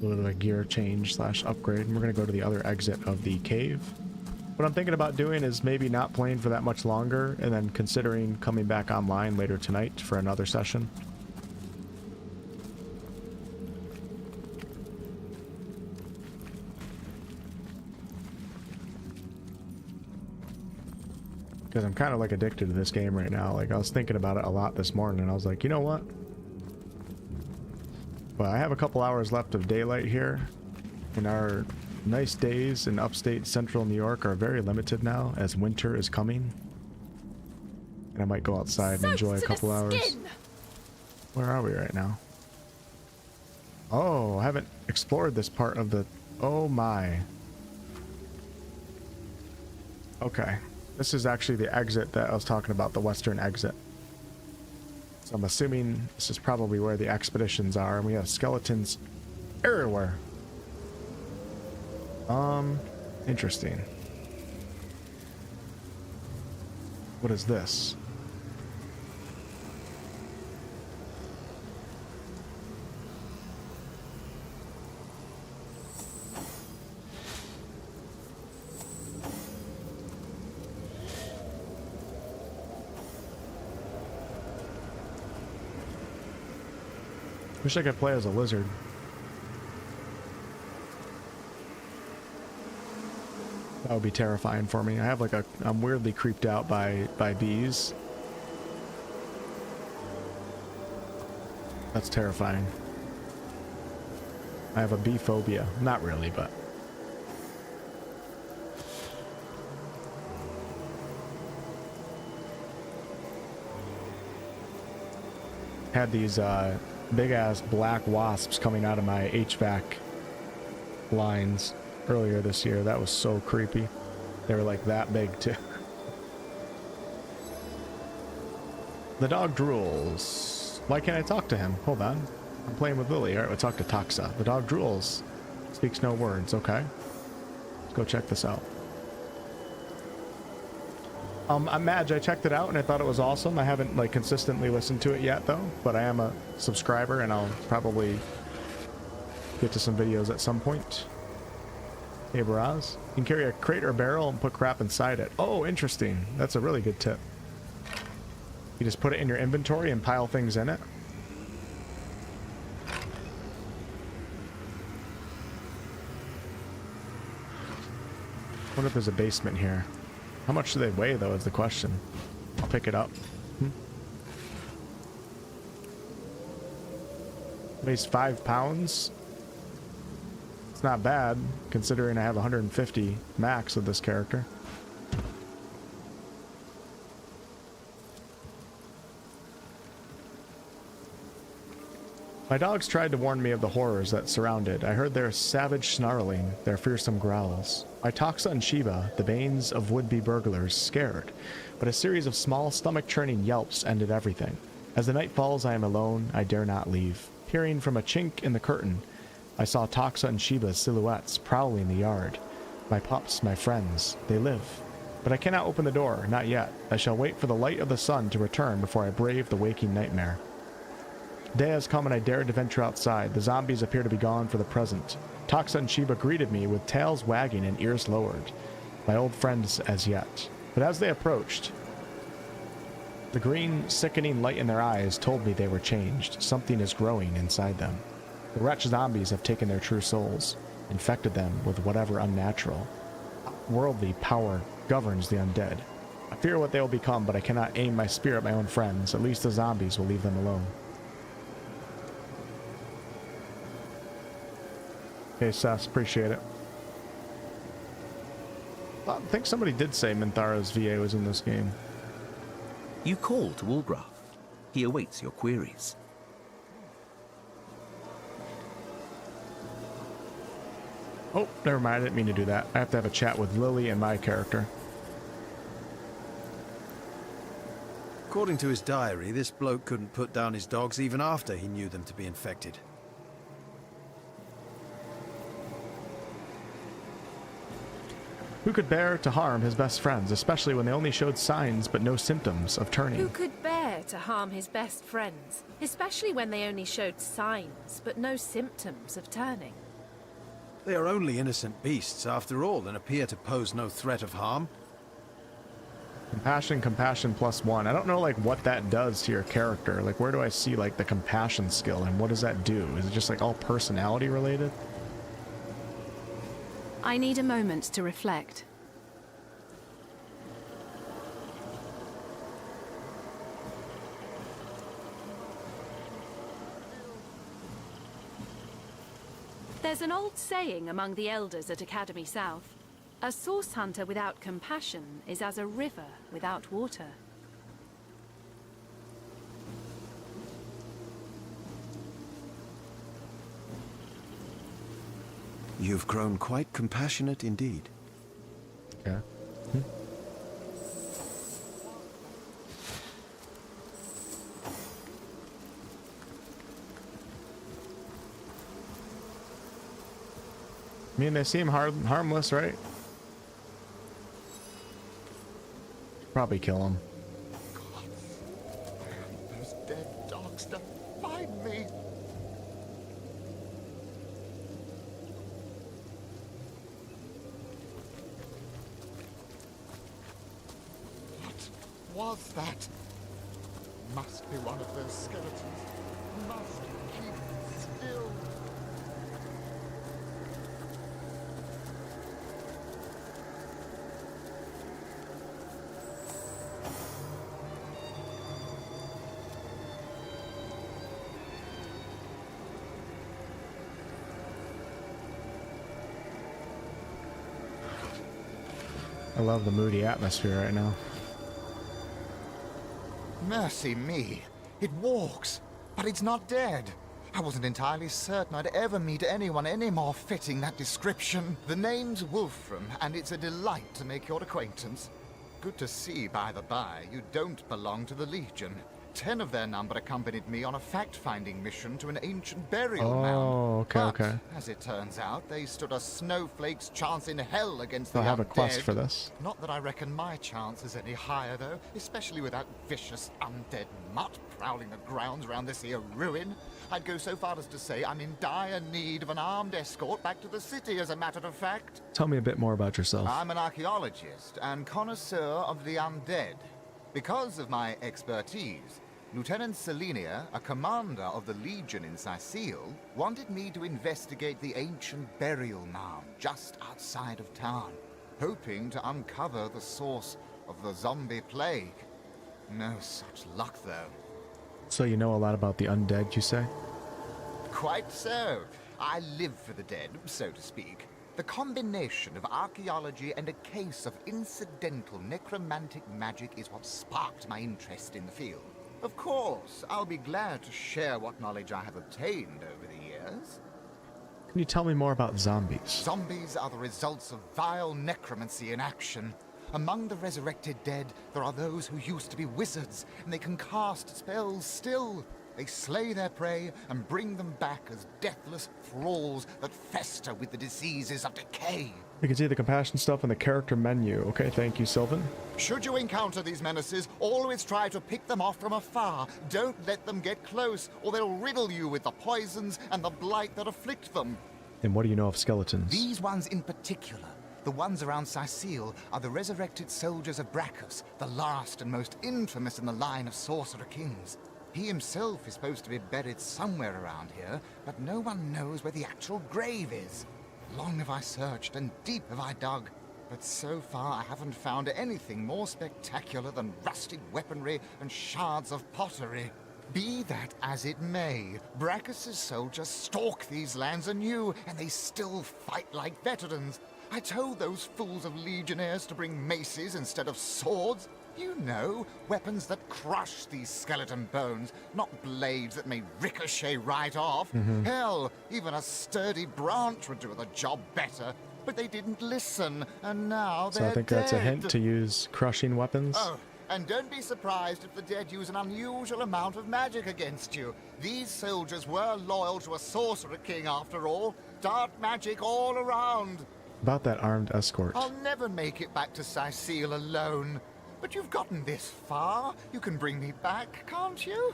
A little bit of a gear change / upgrade, and we're going to go to the other exit of the cave. What I'm thinking about doing is maybe not playing for that much longer, and then considering coming back online later tonight for another session. Because I'm kind of like addicted to this game right now. Like, I was thinking about it a lot this morning, and I was like, you know what? Well, I have a couple hours left of daylight here, and our nice days in upstate central New York are very limited now, as winter is coming. And I might go outside and enjoy a couple hours. Where are we right now? Oh, I haven't explored this part of the... Oh my. Okay. This is actually the exit that I was talking about, the western exit. So I'm assuming this is probably where the expeditions are, and we have skeletons everywhere. Interesting. What is this? Wish I could play as a lizard. That would be terrifying for me. I have like I'm weirdly creeped out by bees. That's terrifying. I have a bee phobia. Not really, but had these big ass black wasps coming out of my HVAC lines earlier this year. That was so creepy. They were like that big too. The dog drools. Why can't I talk to him? Hold on. I'm playing with Lily. Alright, we'll talk to Taxa. The dog drools. Speaks no words. Okay. Let's go check this out. I'm Madge. I checked it out and I thought it was awesome. I haven't like consistently listened to it yet though, but I am a subscriber and I'll probably get to some videos at some point. Hey Baraz. You can carry a crate or barrel and put crap inside it. Oh, interesting. That's a really good tip. You just put it in your inventory and pile things in it. I wonder if there's a basement here. How much do they weigh, though, is the question. I'll pick it up. Weighs 5 pounds. It's not bad, considering I have 150 max with this character. My dogs tried to warn me of the horrors that surrounded. I heard their savage snarling, their fearsome growls. My Taxa and Shiva, the banes of would-be burglars, scared, but a series of small stomach-churning yelps ended everything. As the night falls, I am alone. I dare not leave. Peering from a chink in the curtain, I saw Taxa and Shiva's silhouettes prowling the yard. My pups, my friends, they live. But I cannot open the door, not yet. I shall wait for the light of the sun to return before I brave the waking nightmare. Day has come and I dared to venture outside. The zombies appear to be gone for the present. Taxa and Shiva greeted me with tails wagging and ears lowered. My old friends as yet. But as they approached, the green, sickening light in their eyes told me they were changed. Something is growing inside them. The wretched zombies have taken their true souls, infected them with whatever unnatural, worldly power governs the undead. I fear what they will become, but I cannot aim my spear at my own friends. At least the zombies will leave them alone. Okay, Seth, appreciate it. I think somebody did say Minthara's VA was in this game. You call to Wolfgraf. He awaits your queries. Oh, never mind. I didn't mean to do that. I have to have a chat with Lily and my character. According to his diary, this bloke couldn't put down his dogs even after he knew them to be infected. Who could bear to harm his best friends, especially when they only showed signs but no symptoms of turning? Who could bear to harm his best friends, especially when they only showed signs but no symptoms of turning? They are only innocent beasts, after all, and appear to pose no threat of harm. Compassion, compassion +1. I don't know, like, what that does to your character. Like, where do I see, like, the compassion skill, and what does that do? Is it just, like, all personality related? I need a moment to reflect. There's an old saying among the elders at Academy South. A source hunter without compassion is as a river without water. You've grown quite compassionate indeed. Yeah. I mean, they seem harmless, right? Probably kill them. Those dead dogs to find me. What was that? Must be one of those skeletons. Must keep still. I love the moody atmosphere right now. Mercy me. It walks, but it's not dead. I wasn't entirely certain I'd ever meet anyone any more fitting that description. The name's Wolfram, and it's a delight to make your acquaintance. Good to see, by the by, you don't belong to the Legion. 10 of their number accompanied me on a fact-finding mission to an ancient burial mound. Okay. As it turns out, they stood a snowflake's chance in hell against I'll the have a undead. quest for this. Not that I reckon my chance is any higher, though, especially with that vicious undead mutt prowling the grounds around this here ruin. I'd go so far as to say I'm in dire need of an armed escort back to the city, as a matter of fact. Tell me a bit more about yourself. I'm an archaeologist and connoisseur of the undead. Because of my expertise, Lieutenant Selenia, a commander of the Legion in Sicile, wanted me to investigate the ancient burial mound just outside of town, hoping to uncover the source of the zombie plague. No such luck, though. So you know a lot about the undead, you say? Quite so. I live for the dead, so to speak. The combination of archaeology and a case of incidental necromantic magic is what sparked my interest in the field. Of course, I'll be glad to share what knowledge I have obtained over the years. Can you tell me more about zombies? Zombies are the results of vile necromancy in action. Among the resurrected dead, there are those who used to be wizards, and they can cast spells still. They slay their prey and bring them back as deathless thralls that fester with the diseases of decay. You can see the compassion stuff in the character menu. Okay, thank you, Sylvan. Should you encounter these menaces, always try to pick them off from afar. Don't let them get close, or they'll riddle you with the poisons and the blight that afflict them. And what do you know of skeletons? These ones in particular, the ones around Sicile, are the resurrected soldiers of Brachus, the last and most infamous in the line of sorcerer kings. He himself is supposed to be buried somewhere around here, but no one knows where the actual grave is. Long have I searched and deep have I dug, but so far I haven't found anything more spectacular than rusted weaponry and shards of pottery. Be that as it may, Brachus' soldiers stalk these lands anew, and they still fight like veterans. I told those fools of legionnaires to bring maces instead of swords. You know, weapons that crush these skeleton bones, not blades that may ricochet right off. Hell, even a sturdy branch would do the job better. But they didn't listen, and now they're So I think that's a hint to use crushing weapons. Oh, and don't be surprised if the dead use an unusual amount of magic against you. These soldiers were loyal to a sorcerer king after all. Dark magic all around. About that armed escort. I'll never make it back to Sicile alone. But you've gotten this far. You can bring me back, can't you?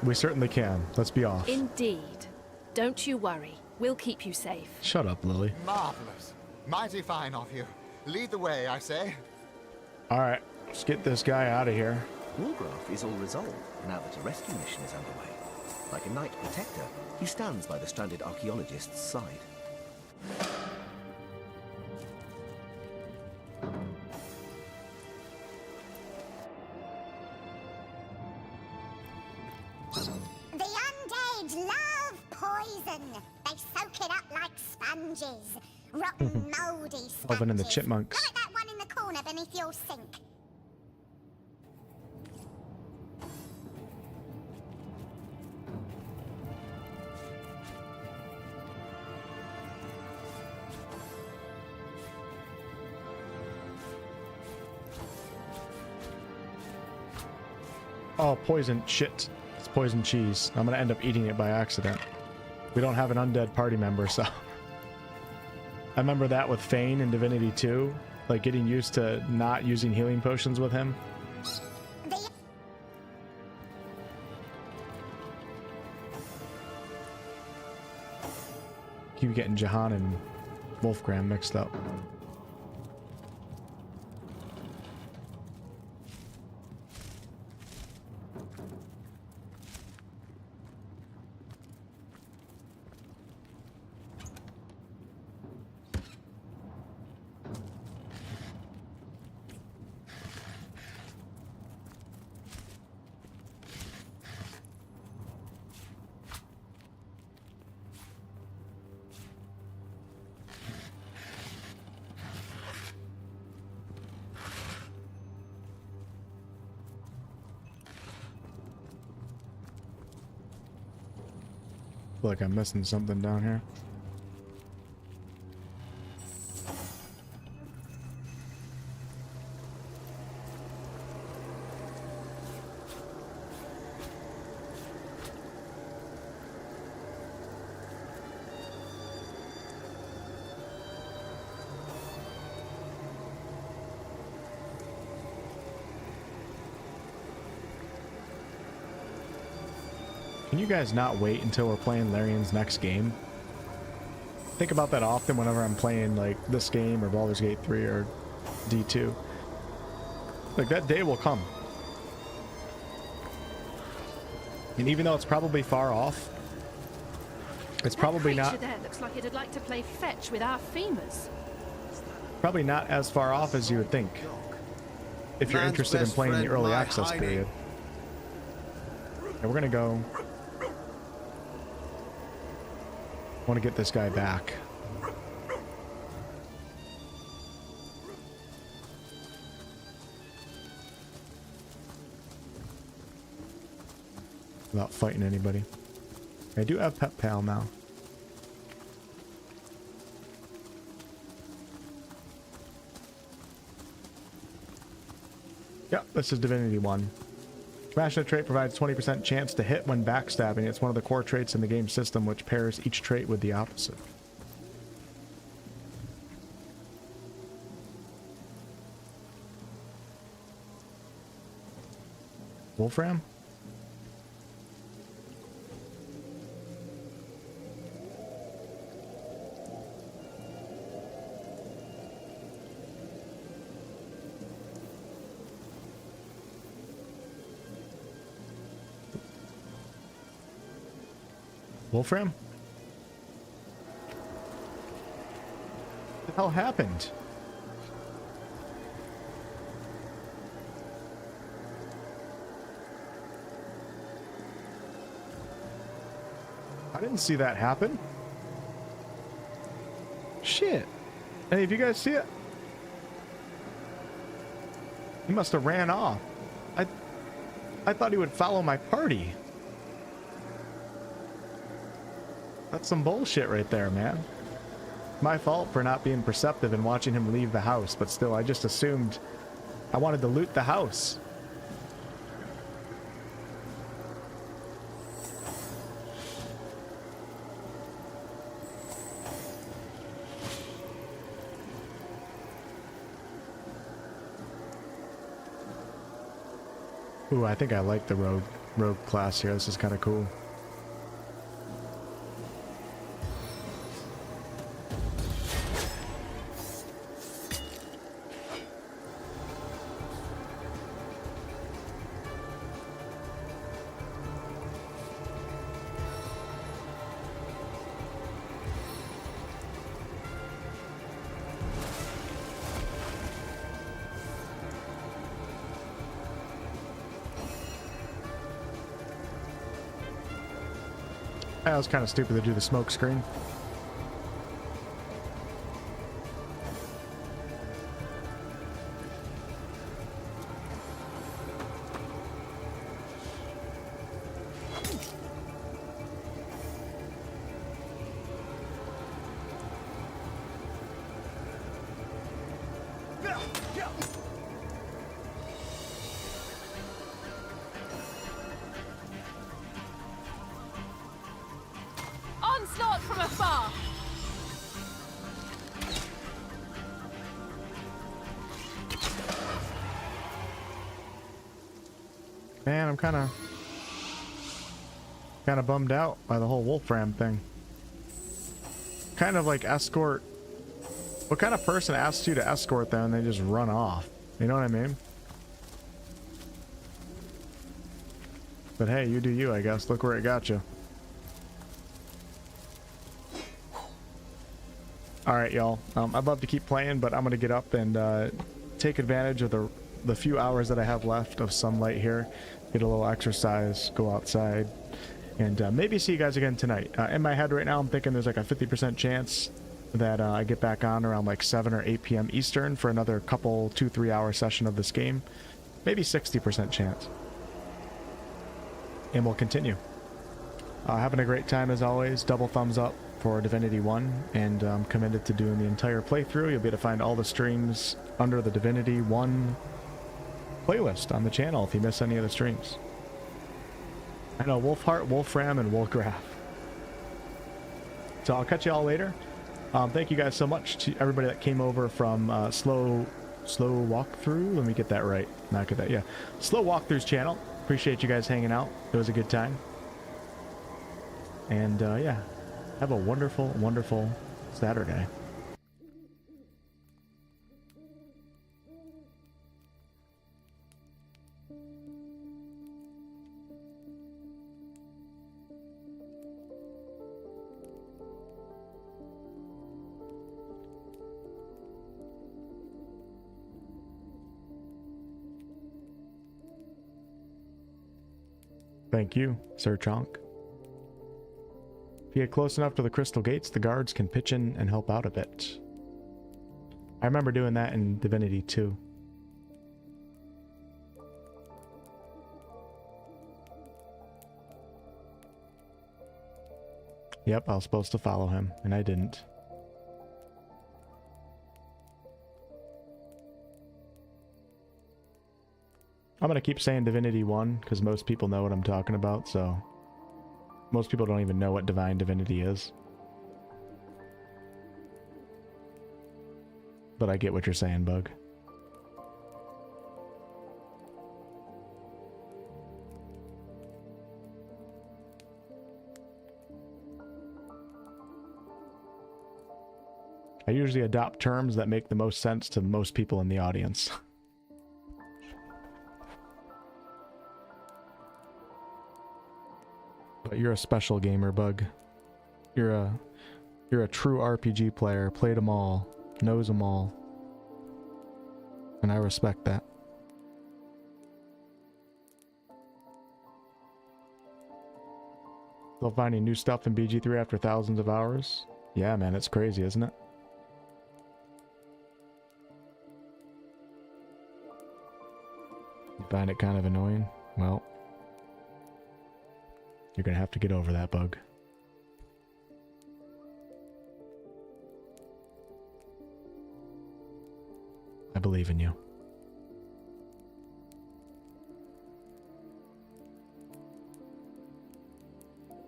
We certainly can. Let's be off. Indeed. Don't you worry. We'll keep you safe. Shut up, Lily. Marvelous. Mighty fine of you. Lead the way, I say. Alright, let's get this guy out of here. Wargraf is all resolved now that a rescue mission is underway. Like a knight protector, he stands by the stranded archaeologist's side. The undead love poison. They soak it up like sponges. Rotten, mouldy sponges. Oven and the chipmunks. Like that one in the corner beneath your sink. Oh, poison. Shit. It's poison cheese. I'm gonna end up eating it by accident. We don't have an undead party member, so... I remember that with Fane in Divinity 2. Like, getting used to not using healing potions with him. Keep getting Jahan and Wolfgram mixed up. feel like I'm missing something down here. Can you guys not wait until we're playing Larian's next game? Think about that often whenever I'm playing like this game or Baldur's Gate 3 or D2. Like that day will come. And even though it's probably far off, it's probably not... That creature there looks like it'd like to play fetch with our femurs. Probably not as far off as you would think. If you're interested in playing the early access period. And we're gonna go... I want to get this guy back. Without fighting anybody. I do have Pet Pal now. Yep, this is Divinity 1. Compassionate trait provides 20% chance to hit when backstabbing. It's one of the core traits in the game system, which pairs each trait with the opposite. Wolfram? Wolfram? What the hell happened? I didn't see that happen. Shit. Any of you guys see it? He must have ran off. I thought he would follow my party. That's some bullshit right there, man. My fault for not being perceptive and watching him leave the house, but still, I just assumed I wanted to loot the house. Ooh, I think I like the rogue class here. This is kind of cool. That was kind of stupid to do the smoke screen. Onslaught from afar! Man, I'm kind of bummed out by the whole Wolfram thing. Kind of like escort. What kind of person asks you to escort them and they just run off? You know what I mean? But hey, you do you, I guess. Look where it got you. Alright, y'all. I'd love to keep playing, but I'm going to get up and take advantage of the few hours that I have left of sunlight here. Get a little exercise, go outside, and maybe see you guys again tonight. In my head right now, I'm thinking there's like a 50% chance that I get back on around like 7 or 8 p.m. Eastern for another couple 2-3 hour session of this game. Maybe 60% chance. And we'll continue. Having a great time as always. Double thumbs up for Divinity 1, and I'm committed to doing the entire playthrough. You'll be able to find all the streams under the Divinity 1 playlist on the channel if you miss any of the streams. I know Wolfheart, Wolfram, and Wolfgraf. So I'll catch you all later. Thank you guys so much to everybody that came over from Slow Walkthrough. Let me get that right. Not get that. Yeah, Slow Walkthrough's channel. Appreciate you guys hanging out. It was a good time. And yeah, have a wonderful, wonderful Saturday. Thank you, Sir Chonk. If you get close enough to the crystal gates, the guards can pitch in and help out a bit. I remember doing that in Divinity 2. Yep, I was supposed to follow him, and I didn't. I'm going to keep saying Divinity 1, because most people know what I'm talking about, so... Most people don't even know what Divine Divinity is. But I get what you're saying, Bug. I usually adopt terms that make the most sense to most people in the audience. But you're a special gamer, Bug. You're a true RPG player, played them all, knows them all. And I respect that. Still finding new stuff in BG3 after thousands of hours? Yeah, man, it's crazy, isn't it? You find it kind of annoying? Well, you're gonna have to get over that, Bug. I believe in you.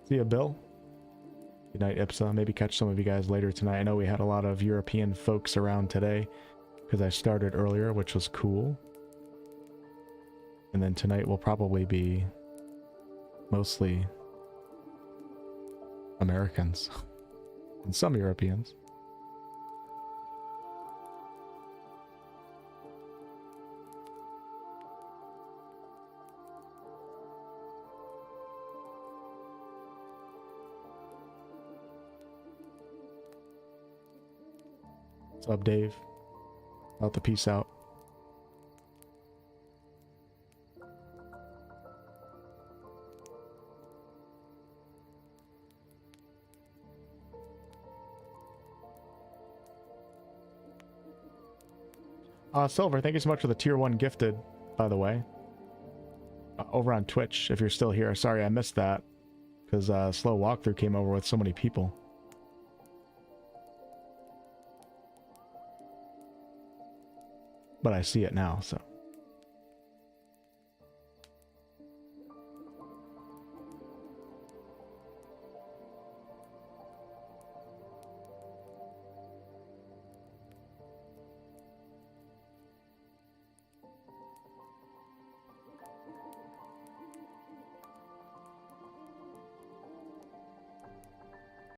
See ya, Bill. Good night, Ipsa. Maybe catch some of you guys later tonight. I know we had a lot of European folks around today because I started earlier, which was cool. And then tonight will probably be mostly Americans and some Europeans. What's up, Dave? About the peace out. Silver, thank you so much for the tier 1 gifted, by the way. Over on Twitch, if you're still here. Sorry, I missed that. Because Slow Walkthrough came over with so many people. But I see it now, so...